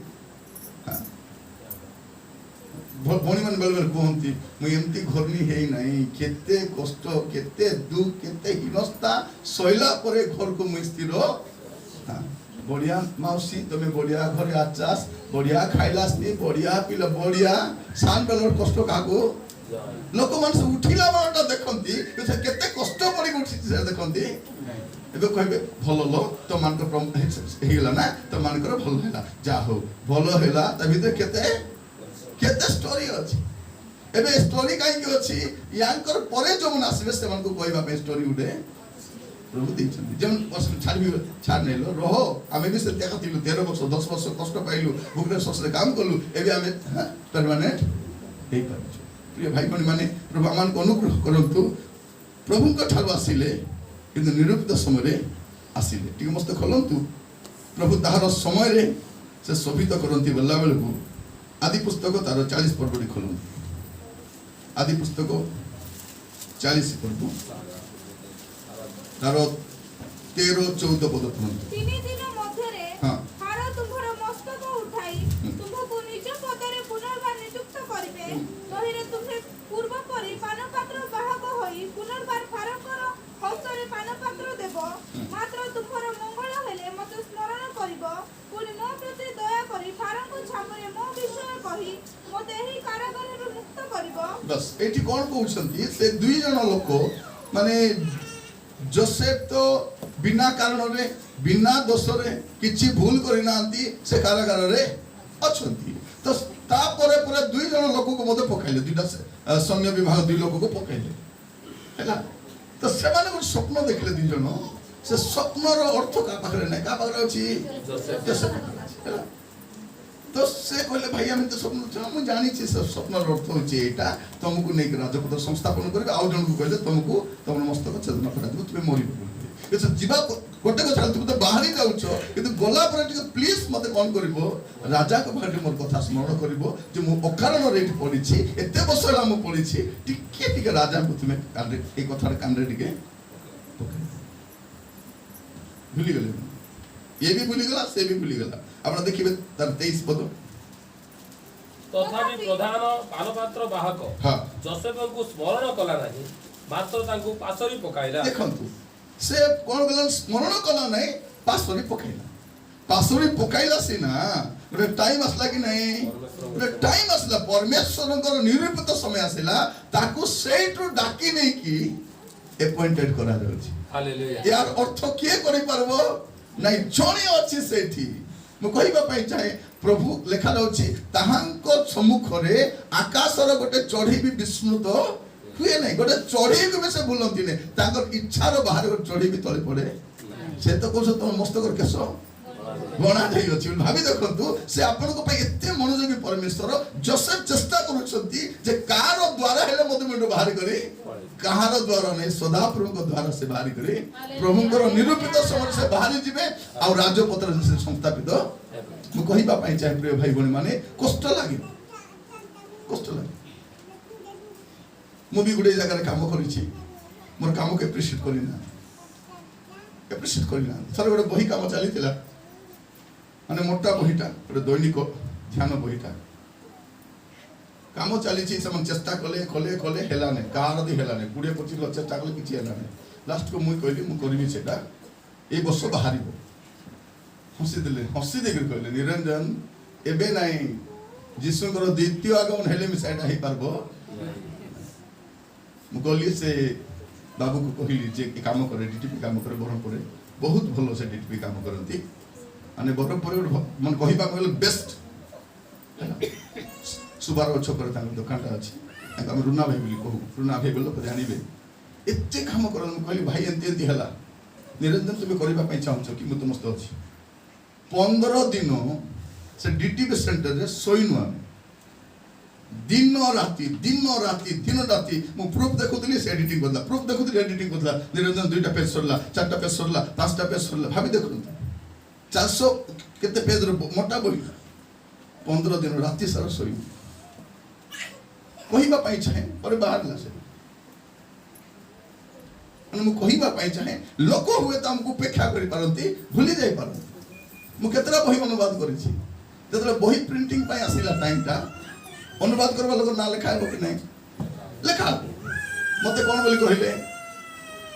भौणी मान बेल बेल कहंती मु एमती घरनी हेई नाही केते कष्ट केते दुख केते हिनस्ता सैला परे घर को मु स्थिर बढ़िया माउसी तुम बढ़िया घरे आचास बढ़िया खाइलासी बढ़िया पिल बढ़िया सान बेलर कष्ट काको लोक मान से उठिला बारटा देखंती से केते कष्ट पड़ी उठी से देखंती एबे कहबे भलो लो तो मान को हेला ना तो मान को भलो हेला जा हो भलो हेला त भीतर केते केते स्टोरी अछि एबे स्टोरी काई के अछि यांकर परे जो मन आसीबे से मान को कहबा पे स्टोरी उडे प्रभु देछन जेम छाड़ नेलो रहो आमे भी से देखा थिलु 13 वर्ष 10 वर्ष कष्ट पाइलु भुवनेश्वर से काम करलु एबे आमे परमानेंट हे करछु। प्रिय भाई बहन माने प्रभु आमान को अनुग्रह करंतु प्रभु को ठार आसिले किंतु निरूपित समय रे आसिले ठीक मस्त खोलंतु प्रभु ताहार समय रे से शोभित करंती बल्ला बेल को आदि पुस्तक तार 40 पर्वटी खोलंतु आदि पुस्तक 40 पर्व तारो 13-14 पद पढ़ंतु। 3 दिन मध्यरे हां हार तुमर मस्तक उठाई तुमको निज पदरे पुनर्बार नियुक्त करिवे तहिरे तुमे पूर्व परि पानपात्र बाहक होई पुनर्बार फारकर हस्तरे पानपात्र देव मात्र तुमर मंगल हेले मते स्मरण करिवो पुनि मो प्रति दया करी फारको छामरे मो विषय कहि मते एही कारागाररु मुक्त करिवो। बस एठी कोन कहउछंती से दुई जन लोक माने जोसेफ तो बिना कारण रे बिना दोष रे किछि भूल करि नांती से कारागार रे अछंती तो ता परे परे दुई जन लोक को मते पकाइले दुईटा सैन्य विभाग दुई लोक को पकाइले हैला तो से माने एक स्वप्न देखले दुई जन से स्वप्नर अर्थ का पाखरे नै का पाखरे अछि जोसेफ हैला तो से कहले भाई आम तो स्वप्न मुझे जानी स्वप्न अर्थ होता तुमको नहीं राजपद संस्थापन करेंगे आउ जन को कहले तुमको तुम मस्तक छेदन कर तुम्हें मर जीवा गोटे कथा तुम तो बाहरी जाऊच कि गला प्लीज मत कौन कर राजा को भाई मोर कथा स्मरण कर अकारण पढ़ी एत वर्ष है पढ़ी टिके राजा को तुम्हें ये कथार कान टे भूली गले ये भी भूलीगला से भी भूलीगला आप देखिए तार 23 पद तथापि प्रधान पानपात्र बाहक हाँ जोसेफ को स्मरण कला नहीं मात्र तांको पासरी पकाइला देखंतु से कोन गलन स्मरण कला नहीं पासरी पकाइला सिना गोटे टाइम आसला कि नहीं गोटे टाइम आसला परमेश्वर निरूपित समय आसला ताकू सेठु डाकी नहीं कि अपॉइंटेड करा जाउछि हालेलुया यार अर्थ किए करि परबो नहीं जणे अछि सेठी मु कहिबा पई चाहे प्रभु लेखा जाउछि ताहांको सम्मुख रे आकाशर गोटे चढ़ी भी विस्मृत हुए नहीं गोटे चढ़ी को भी से भूलती नहीं ताकर इच्छार बाहर गोटे चढ़ी भी तले पड़े से तो कौन तुम मस्तक केश बना जाई अछि भाबी देखंतु से आपन को पई एते मनोयोगी परमेश्वर जोसेफ चेष्टा करूछंती जे कार द्वारा हेले मते मुंड बाहर करे कहार द्वारा नहीं सदा प्रभु को द्वारा से बाहर करे प्रभु को निरूपित समय से बाहर जिवे आ राजपत्र से संस्थापित मु कहिबा पई चाहे प्रिय भाई बहन माने कष्ट लागे मु भी गुडे जगह काम करिछि मोर काम के एप्रिशिएट करिना सर गोटे बही काम चली माने मोटा बहीटा गोटे दैनिक ध्यान बहीटा काम चली चेष्टा कले कले कले हेलाने कार दी हेलाने 20-25 लाख चेष्टा कले किछि हेलाने लास्ट को मुई कहली मु करबी सेटा ए वर्ष बाहरिबो हसी देकर कहले निरंजन एबे नाही जीशुଙ୍କର द्वितीय आगमन हेले मी सेटा हे पारबो मु कहली से बाबू को कहली जे काम करे डीटीपी काम करे बरहमपुर बहुत भलो से डीटीपी काम करंती माने बरहमपुर मन कहिबा कहले बेस्ट सुबार छकर तांग दुकानटा अछि तांग हम रुना भाई बोली कहू रुना भाई बोलो जानिबे एते काम करन कहली भाई एंती हला निरंजन तुम करबा पई चाहू कि मु तुम मस्त अछि 15 दिन से डीटीपी सेंटर रे सोइनु दिन राती मु प्रूफ देखुतली से एडिटिंग करला प्रूफ देखुतली एडिटिंग करला निरंजन 2टा पेज सरला 4टा पेज सरला 5टा पेज सरला भाबी देखु 400 केते पेज रो मोटा बही 15 दिन राती सारा सोई कहिबा पई चाहे पर बाहर ला से मु कहिबा पई चाहे लोक हुए त हमकु उपेक्षा करि पारंती भूली जाई पारंती मु केतरा बही अनुवाद करिछि जेतरा बही प्रिंटिंग पई आसिला टाइमटा अनुवाद करबा लोक ना लिखा है कि नहीं लिखा मते कोन बोली कहिले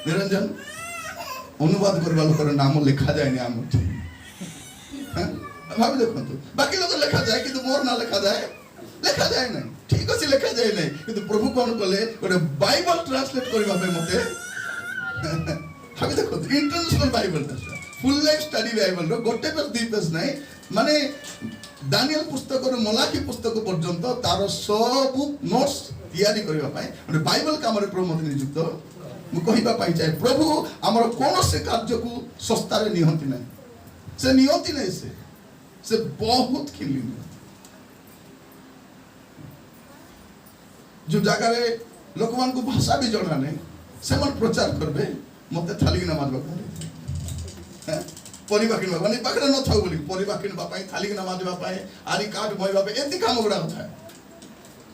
निरंजन अनुवाद करबा लोकर नाम लिखा जाय नि आम भाभी देखंतु बाकी लोक लिखा जाय कि मोर ना लिखा जाय नहीं ठीक अछि लिखा जाय नहीं किंतु प्रभु कोन कले गोटे बाइबल ट्रांसलेट करबा पे मते भाभी देखो international Bible full life study Bible रो गोटे पेज 2 पेज नहीं माने दानियल पुस्तक रो मलाकी पुस्तक पर्यंत तार सब नोट्स तैयारी करबा पई गोटे बाइबल काम रे प्रभु मते नियुक्त मु कहिबा पई चाहे प्रभु हमर कोन से कार्य को सस्ता रे निहंती नहीं से निहंती नहीं से बहुत खिली जो जगह रे लोकमान को भाषा भी जणा नहीं से मन प्रचार करबे मते थाली की नमाज बक परिबा किनबा माने पाखरे न थाउ बोली परिबा किनबा पई थाली की नमाज बा पई आरी काट मोइबा पे एति काम गुडा होता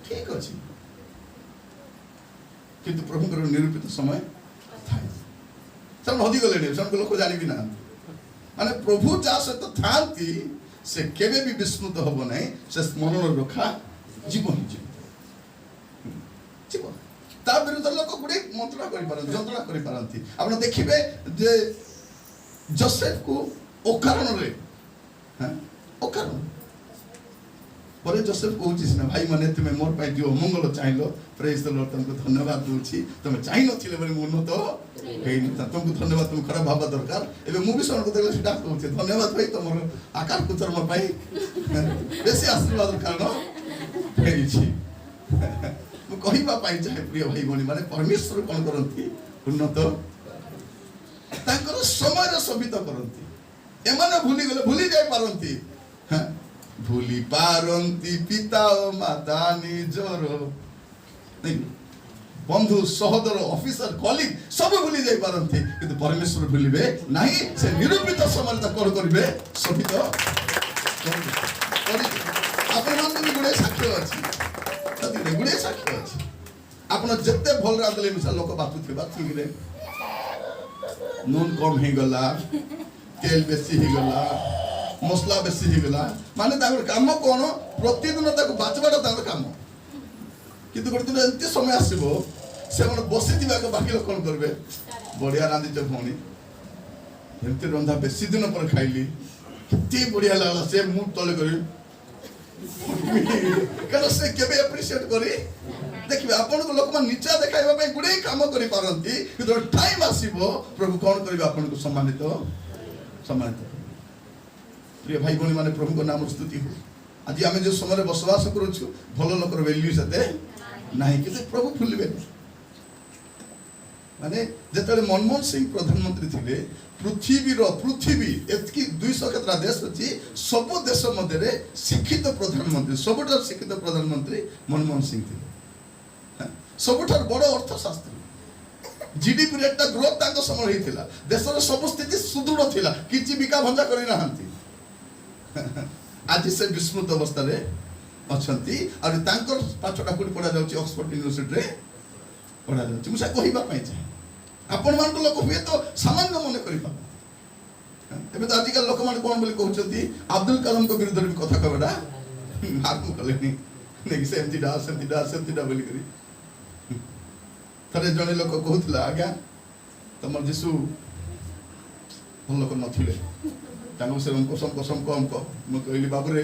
ठीक अछि किंतु प्रभु कर निरूपित समय थाए सब हदी गले सब लोक जानि बिना माने प्रभु जा से तो थांती से केबे भी विस्मृत हबो नै से स्मरण रखा जीवन जीवन ता विरुद्ध लोक गुडे मंत्रणा करि पारन जंत्रणा करि पारंती आपण देखिबे जे जोसेफ को अकारण रे अकारण परे जोसेफ कहूची ना भाई माने तुमे मोर पाई दियो मंगल चाहिलो प्रेज द लॉर्ड तुमको धन्यवाद दूची तुमे चाहि नथिले बले उन्नत हेइ न तुमको धन्यवाद तुम खराब भाबा दरकार एबे मु भी सण को देखले सेटा कहूची धन्यवाद भाई तमर आकार कुतर म पाई बेसी आशीर्वाद कारण हेइ छी मु कहिबा पाई चाहे प्रिय भाई बणी माने परमेश्वर कोन करंती उन्नत तांकर समय रे सबित करंती एमाने भूली गले भूली जाय पारंती भूली पारंती पिता ओ माता निजर नहीं बंधु सहोदर ऑफिसर कलीग सब भूली जाई पारंती किंतु परमेश्वर भूलिबे नहीं से निरूपित समय तक कर करिवे सभी तो आपण मान भी गुडे साक्ष्य अछि तति गुडे साक्ष्य अछि आपण जत्ते भल रांदले मिसा लोक बातुथिबा ठीक रे नून कम हे गला तेल बेसी हे गला मसला बेसी हे गला माने ताकर काम कोन प्रतिदिन ताको बाचबाटा ताकर काम किंतु गोटे दिन एते समय आसीबो से मन बसी दिबा को बाकी लोक कोन करबे बढ़िया रांदी छ भौणी एते रंधा बेसी दिन पर खाइली कितनी बढ़िया लागला से मुंह तले करी कारण से केबे एप्रिशिएट करी देखिबे आपन को लोक मन नीचा देखाइबा पई गुडे काम करि पारंती किंतु टाइम आसीबो प्रभु कोन करबे आपन को सम्मानित प्रिय भाई भौणी माने प्रभु को नाम स्तुति हो आज आमे जो समय बसवास करूछु भलो लोकर वैल्यू सते नाही कि प्रभु भूलिबे माने जेतले मनमोहन सिंह प्रधानमंत्री थिले पृथ्वी एतकी 200 केतरा देश अछि सब देश मध्य रे शिक्षित प्रधानमंत्री सबटा शिक्षित प्रधानमंत्री मनमोहन सिंह थिले सबटा बड़ अर्थशास्त्री जीडीपी रेट ग्रोथ ताको समय हिथिला देशर सब स्थिति सुदृढ़ थिला किछि बिका भंजा करि नाहंती आज से विस्मृत अवस्था रे अछंती और तांकर पाछटा कोडी पढा जाउची ऑक्सफोर्ड यूनिवर्सिटी रे पढा जाउची मुसा कहिबा पई छै आपण मान लोक हुए तो सामान्य मन करिबा एबे तो आजिकल लोक मान कोन बोली कहउचंती अब्दुल कलाम को विरुद्ध रे कथा कहबडा हारमु कलेनी नेकी सेमती डा बोली करी थरे जने लोक कहउतला आज्ञा तमर जीसु भल लोक नथिले तांको से कसम कम को म कहली बाबू रे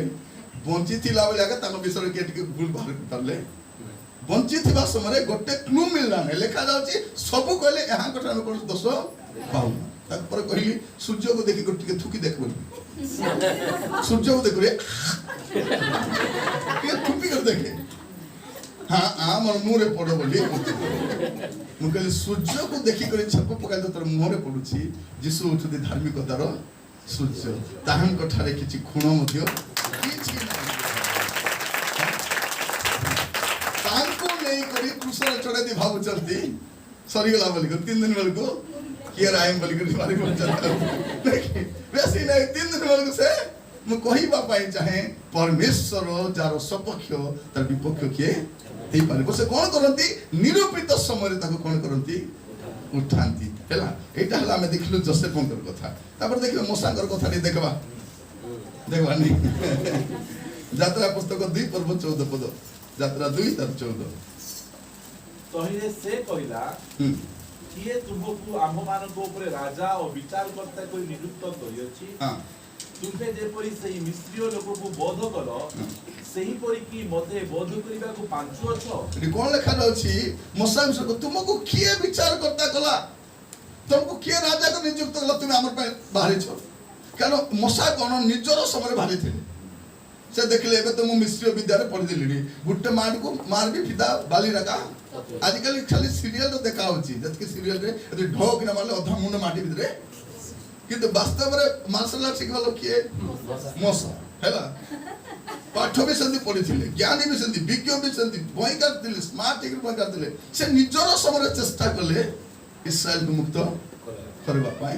बंची थिला बेले आगे तांको विषय के टिके भूल बाहर करले बंची थिबा समय गोटे क्लू मिलला ने लेखा जाउची सब कहले यहां कथा में कोन दोष पाऊ तपर कहली सूर्य को देखि टिके थुकी देखबो सूर्य को देख रे के थुकी कर देखे हां मोर मुंह रे पड़ो बोली म कहली सूर्य को देखि कर छप पकाय तो तोर मुंह रे पडुची जीसु उठुदी धार्मिकतार सूर्य ताहन कठारे किछि खुण मध्य किछि तांको नहीं करी कुशल चढ़े दी भाव चलती सरी गला बोली 3 दिन बेल को कियर आइम बोली कर मारी बोल चलता वैसे नहीं 3 दिन बेल को से म कहिबा पाई चाहे परमेश्वर जार सपक्ष तार विपक्ष के देई पारे से कोन करंती निरूपित समय रे ताको कोन करंती उठांती हैला एटा हला हम देखलु जोसेफंकर कथा तापर देखिबा मोसांकर कथा नि देखबा नहीं यात्रा पुस्तक 2 पर्व 14 पद यात्रा 2 तर 14 तहिरे से कहिला किए तुमको आम मानक ऊपर राजा और विचार करता कोई नियुक्त करियछि हां तुमे जेपरि सही मिस्त्रीय लोक को बोध कलो सही परि की मते बोध करिबा को पांचु अछो एटी कोन लेखा रहछि मोसांस को तुमको किए विचार करता कला तुमको किए राजा को नियुक्त कला तुम हमर पे बाहरी छ कारण मोसा कोन निजरो समय बाहरी थिले से देखले एबे तो मु मिस्त्रीय विद्या रे पढि दिलिनी गुट्टे मार भी फिदा बाली रखा आजकल खाली सीरियल तो देखा होची जत के सीरियल रे एते ढोक न मारले अधा मुंड माटी भितरे किंतु वास्तव रे मार्शल आर्ट शिखवा लोक किए मोसा हैला पाठ भी संधि पढ़ी थिले ज्ञानी भी संधि विज्ञ भी संधि बय करथिले स्मार्ट टिक बय करथिले से निजरो समय चेष्टा करले इस्राएल को मुक्त करबा पाई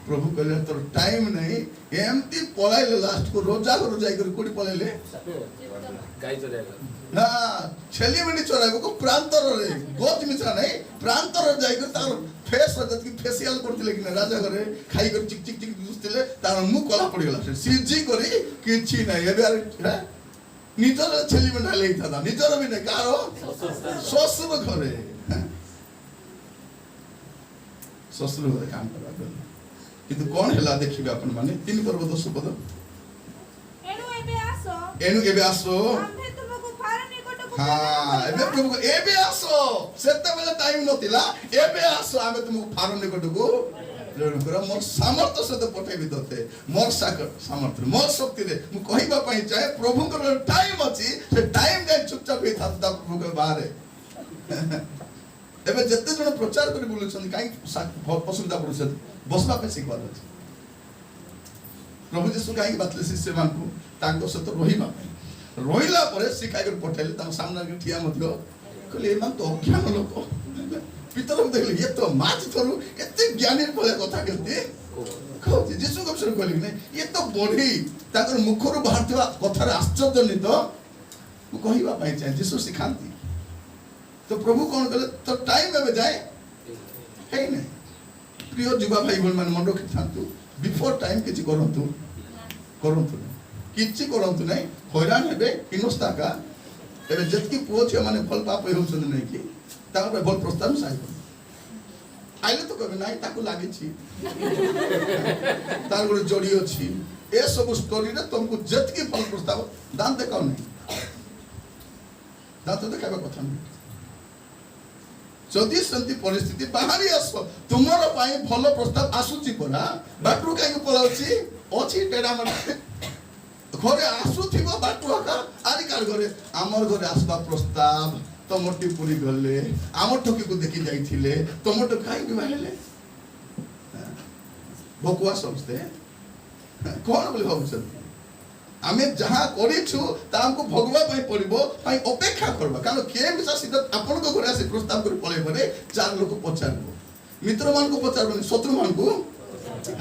प्रभु कहले तोर टाइम नहीं एमती पलाइले लास्ट को रोजा कर कोडी पलाइले गाय चरेगा ना छेली मिनी चराइबो को प्रांतर रे गोत मिछा नहीं प्रांतर जाई कर तार फेस जत की फेशियल करथिले कि राजा घरे खाई कर चिक चिक चिक दुसथिले तार मुंह कला पड़ी गला से सीजी करी किछि नहीं एबे निजर छेली में डाले था निजर भी नहीं कारो ससुर घरे ससुर घरे काम करबा किंतु कौन हैला देखिबे अपन माने 3 पर्व 10 पद एनु एबे आसो आम्भे तुमको फार निकट को हां एबे प्रभु एबे आसो सेते बेले टाइम नथिला एबे आसो आमे तुमको फार निकट को लेणुकर मोर सामर्थ्य से तो पठेबी तते मोर सामर्थ्य मोर शक्ति रे मु कहिबा पई चाहे प्रभु को टाइम अछि से टाइम जे चुपचाप हे था प्रभु के बाहर एबे जत्ते जण प्रचार करि बोलुछन काई असुविधा पडुछन बसबा पे सिखबा अछि प्रभु जीशु कहीं बातले शिष्य मानकु तांको सहित रहिबा पई रहिला परे से काई कर पठेले तांको सामने ठिया मध्य कहले एमान तो अज्ञान लोक पितर को देखले ये तो माछ थरु एते ज्ञानी बोले कथा कहते कहते जीशु को विषय कहले नहीं ये तो बढी ताकर मुखरो बाहरथिबा कथार आश्चर्यजनित मु कहिबा पई चाहे जीशु सिखांती तो प्रभु कौन कहले तो टाइम एबे जाए है नहीं प्रिय युवा भाई बहन मान मन रखि थांतु बिफोर टाइम किछि करंतु किछि करंतु नहीं हैरान हेबे हिनस्ता का एबे जतकी पुओ छे माने फल पाप होउछन नहीं कि तापर भल प्रस्ताव साइ आइले तो कबे नाही ताकू लागि छी तार गुड जोड़ी अछि ए सब स्टोरी रे तुमको जतकी फल प्रस्ताव दान देखाओ नहीं दान तो देखाबे कथा नहीं जदि सेंती परिस्थिति बाहरी आस तुमर पाई भल प्रस्ताव आसुची परा बाटरू काई पलाउची अछि टेडा मन घरे आसुथिबो बाटू आका आरी कार घरे हमर घरे आसबा प्रस्ताव तमटी पुरी गले आम ठकी को देखि जाइथिले तमट काई कि बाहेले भकुआ समझते कोन बोले भाबुछन आमे जहाँ करिछु ता हमको भगवा पई पड़िबो पई अपेक्षा करबा कारण के मिसा सीधा आपन को घरे आसी प्रस्ताव कर पळे परे चार लोक पचारबो मित्र मान को पचारबो शत्रु मान को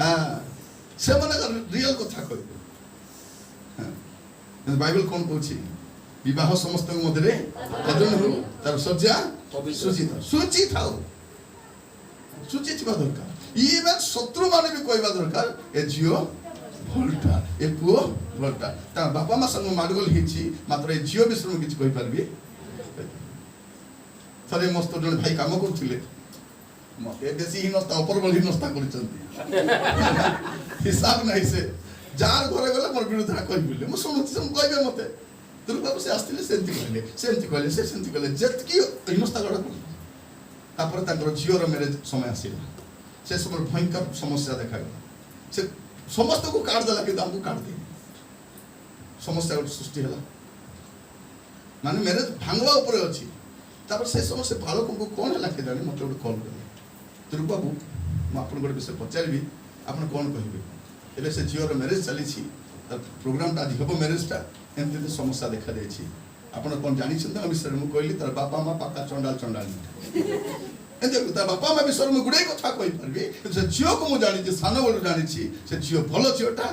हां से माने रियल कथा कहबो हां बाइबल कोन कहछि विवाह समस्त मध्यरे अदन हो तार सज्जा सूची थाओ सूची थिबा दरकार इबे शत्रु माने भी कहबा दरकार ए जियो भलटा ए पुओ भलटा ता बापा मा संग माडगोल हिची मात्र ए जियो विषय में किछ कहि परबी थरे मस्त जन भाई काम करथिले मते बेसी हिनस्ता ऊपर बल हिनस्ता करिसंती हिसाब नाही से जार घरे गेला मोर विरुद्ध कहि बिले मु सुनुछि हम कहबे मते दुर्गा से आस्तिले सेंती कहले जतकी हिनस्ता गड तापर ताकर जियो रो मैरिज समय आसीला से समय भयंकर समस्या देखा गला से समस्त को काट देला कि हमको काट दे समस्या सृष्टि होला माने मैरिज भांगवा ऊपर अछि तापर से समस्या बालक को कोन होला के जाने मते कॉल कर दुर्गा बाबू म आपन गोटे विषय पचारबी आपन कोन कहिबे एबे से जियो रो मैरिज चली छी प्रोग्राम ता हबो मैरिज ता एमते समस्या देखा दे छी आपन कोन जानि छन ना विषय मु कहली तार बापा मा पाका चंडाल एते ता बापा मा विषय मु गुडे कथा कहि परबी से जियो को मु जानि जे सानो बड़ जानि छी से जियो भलो जियोटा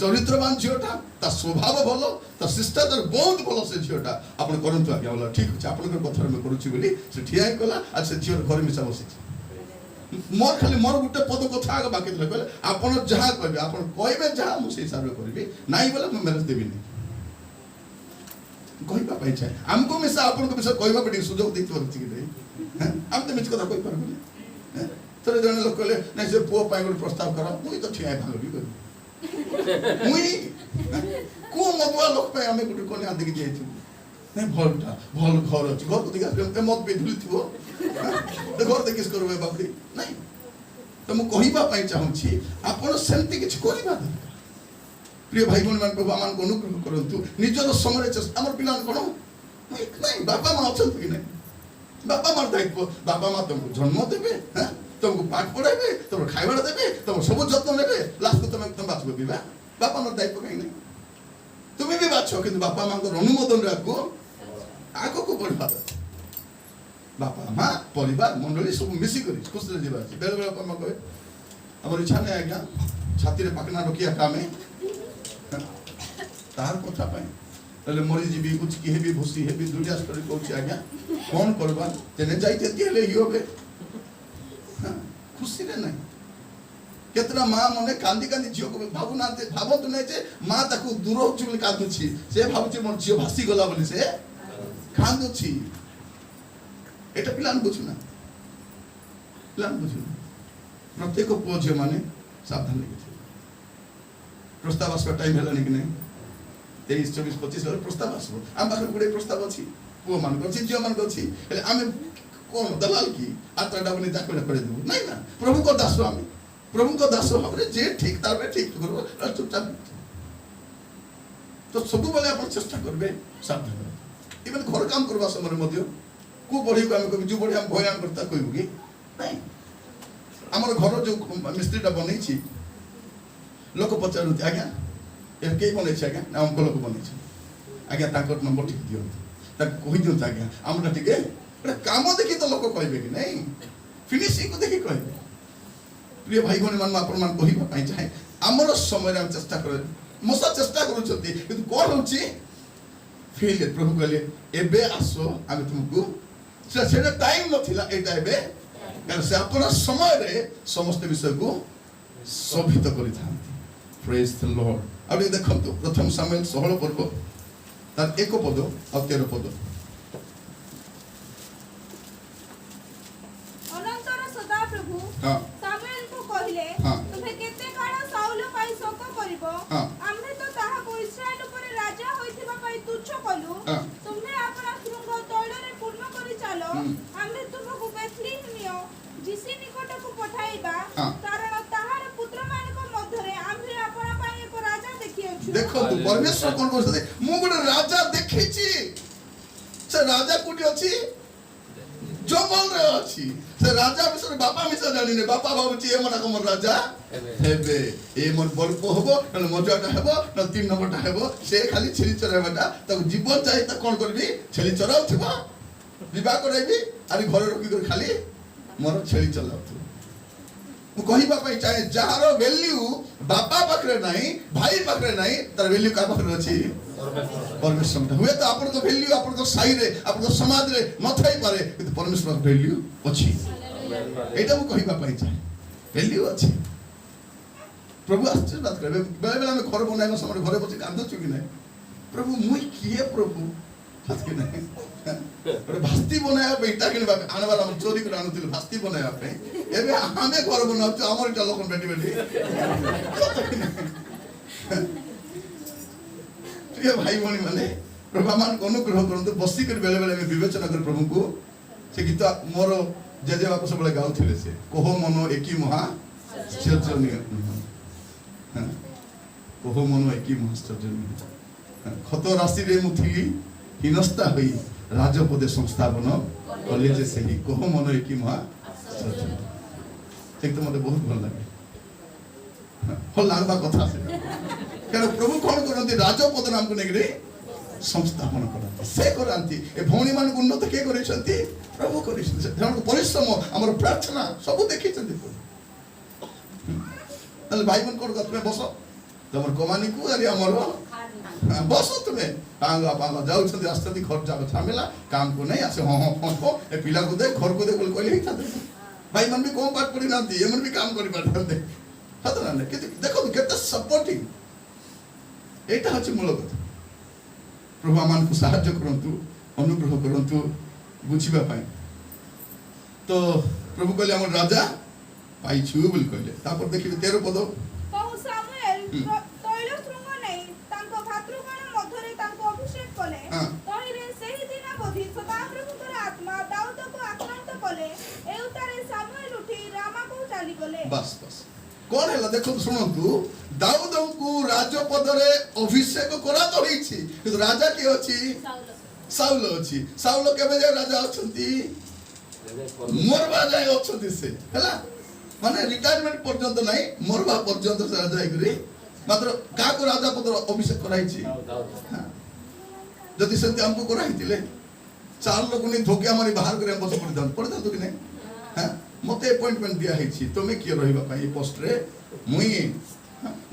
चरित्रवान जियोटा ता स्वभाव भलो ता शिष्टाचार बहुत भलो से जियोटा आपन करंतु आज्ञा बोला ठीक छै आपन कथा में करूची बोली से ठिया कला आ से जियो घर मिसा बसी मोर खाली मोर गुटे पद कथा आगे बाकी थले कहले आपन जहा कहबे आपन कहबे जहा मु से हिसाब रे करबी नाही बोले म मैरिज देबी नहीं कहबा पाइ छै हमको मिसा आपन को विषय कहबा पड़ी सुजोग दैतो अछि कि नहीं हम तो मिछ कथा कहि परबो तोरे जने लोक कहले नहीं से पुओ पाइ गोटे प्रस्ताव करा मुई तो ठिया भागबी कर मुई को मबुआ लोक पे हमें गुटे कोने आदि के जाइछु नहीं भलटा भल घर अछि घर को दिगा मत बेधुली थिबो तो घर देखिस करबे बाबडी नहीं तो मु कहिबा पाइ चाहू छी आपन सेंति किछ करिबा प्रिय भाई बहन मान प्रभु मान को अनुग्रह करंतु निजर समय हमर पिला कोन नहीं बाबा मा अछन कि नहीं बाबा मार दायित्व बाबा मा तुमको जन्म देबे हैं तुमको पाठ पढ़ाइबे तुम खाइबा देबे तुम सब जत्न नेबे लास्ट तुम बाचबे बिबा बाबा मार दायित्व कहीं नहीं तुम भी बाछो किंतु बापा मा को अनुमोदन राखो आगो को बढ़वा बापा मा परिवार मंडली सब मिसी करी खुश रे जीवा बेल बेल बापा मा कहे हमर इच्छा नहीं आज्ञा छाती रे पकना रखिया कामे तार कथा पाई तले मरी जीवी कुछ की हेबी भूसी हेबी दुनिया स्टोरी कहूची आज्ञा कौन करबा तेने जाइते दिले हियो बे खुशी रे नहीं केतना मां मने कांदी कांदी जियो को भाबु नाते भाबत नै जे मां ताकू दूर होची बोली कांदुची से भाबुची मोर जियो भासी गला बोली से कांदुची एटा पिलान बुझु ना पिलान बुझु प्रत्येक पुओ झियो माने सावधान लेके प्रस्ताव आसवा टाइम हैला कि नहीं 23 24 25 वाला प्रस्ताव आसबो हम बाखर गुडे प्रस्ताव अछि पुओ मान को अछि जियो मान को अछि हेले आमे कोन दलाल की आत्रा बने जाकड़ा करे देबो नहीं ना प्रभु को दास आमे प्रभु को दास हमरे जे ठीक तार ठीक करबो चुपचाप तो सब बेले अपन चेष्टा करबे सावधान इवन घर काम करबा समय मध्य को बढ़ी को हम जो बढ़ी हम भयन करता कहबो कि नहीं हमर घर जो मिस्त्रीटा बनै छी लोक पचारती आज्ञा ए के बनै छै आज्ञा ना हमको लोक बनै छै आज्ञा ताकर नंबर ठीक दियो ताक कहि दियो आज्ञा हमरा ठीक है काम देखि तो लोक कहबे कि नहीं फिनिशिंग को देखि कहबे प्रिय भाई भनी मान आपण मान कहिबा पई चाहे हमर समय हम चेष्टा कर मोसा चेष्टा करू छथि किंतु कोन होछि फेल प्रभु कहले एबे आसो आमे तुमको से टाइम नथिला एटा एबे कारण से अपन समय रे समस्त विषय को शोभित करि थांती प्रेज द लॉर्ड अब देखंतु प्रथम सामुएल 16 पर्व तार 1 पद और 13 पद अनंतर सदाप्रभु हां सामुएल को कहिले हाँ। तुमे केते काळ साउल पाई शोक करिवो हाँ। आम्हे तो ताहा को इस्राएल ऊपर राजा होइथिबा पाई तुच्छ कलु हाँ। तुमे आपना श्रृंग तैलरे पूर्ण करि चालो हम्म। आम्हे तुमको बेथलीहमियो जिसी निकट को पठाइबा हाँ। कारण ताहार पुत्र मानक मध्यरे आम्हे आपना पाई एक राजा देखियोछु देखो तू परमेश्वर कोन कहते मु गोटे राजा देखिछि से राजा कोठी अछि जंगल रे अछि से राजा विषय बापा मिसा जानि ने बापा भाबुछि ए मना हमर राजा हेबे ए मन बल्प होबो न मजाटा हेबो न 3 नंबरटा हेबो से खाली छेली चराबाटा तब जीवन चाहि त कोन करबी छेली चराउ थिबो विवाह करैबी आरि घर रखि कर खाली मोर छेली चलाउ थिबो मु कहिबा पई चाहे जहारो वैल्यू बापा पाखरे नाही भाई पाखरे नाही तार वैल्यू का पाखरे अछि परमेश्वर हुए तो आपण तो वैल्यू आपण तो साई रे आपण तो समाज रे न थाई पारे किंतु परमेश्वर वैल्यू अछि एटा मु कहिबा पई चाहे वैल्यू अछि प्रभु आशीर्वाद करे बेले बेले हम घर बनाइबा समय घरे बसी कांदो छु कि नहीं प्रभु मुई किए प्रभु हाथ के नहीं अरे भास्ती बनाया बेटा के बाप आने वाला हम चोरी कर आनुतिल भास्ती बनाया पे एबे हमें घर बनाउ छु हमर इटा लोकन बेटी बेटी प्रिय भाई भनी माने प्रभु मान को अनुग्रह करंतु बसी कर बेले बेले में विवेचना कर प्रभु को से गीत मोर जेजे बाप सब गाउ थिले से कोहो मनो एकी महा आश्चर्यनीय कोहो मनो एकी महा आश्चर्यनीय खत राशि रे मुथिली हिनस्ता होई राजपदे संस्थापन कले जे सही कोहो मनो एकी महा आश्चर्यनीय ठीक तो मते बहुत भल लागे भल लागबा कथा से कारण प्रभु कोन करंती राजपद नाम को नेगरे संस्थापन करंती से करंती ए भौणी मान उन्नत के करिसंती प्रभु करिसंती जन परिश्रम हमर प्रार्थना सब देखिसंती तले भाई मन कोन गतमे बसो तमर कमानी को अरे हमर बसो तुमे पांगा पांगा जाउ छथि आस्तति खर्चा को छामेला काम को नहीं आसे हो हो ए पिला को दे घर को दे बोल कहले हिता भाई मन भी कोन पाठ पड़ी नांती एमन भी काम करि पारते हतो ना के देखो केते सपोर्टिंग एटा हछि मूल कथा प्रभु मान को सहायता करंतु अनुग्रह करंतु बुझिबा पाई तो प्रभु कहले हमर राजा पाई छु बोल कहले तापर देखिबे 13 पद कहू सामुएल तैल श्रृंग नै तांको भातृगण मध्यरे तांको अभिषेक कले तहिरे सेही दिन बोधि सदाप्रभुकर आत्मा दाऊद को आक्रांत कले एउतारे सामुएल उठी रामा को चाली गले बस बस कोन हैला देखो सुनंतु दाऊद को राजपद रे अभिषेक करा तो होईछि किंतु राजा के अछि साउल अछि साउल केबे जे राजा अछंती मोरबा जाय अछंती से हैला माने रिटायरमेंट पर्यंत नाही मोरबा पर्यंत से राजा हेकरी मात्र का को राजा पद अभिषेक कराइछि जति संते हमको कराइतिले चार लोग ने धोकिया मारी बाहर करे बस पड़ जात कि नहीं हां मते अपॉइंटमेंट दिया हेछि तुमे के रहिबा पई पोस्ट रे मुई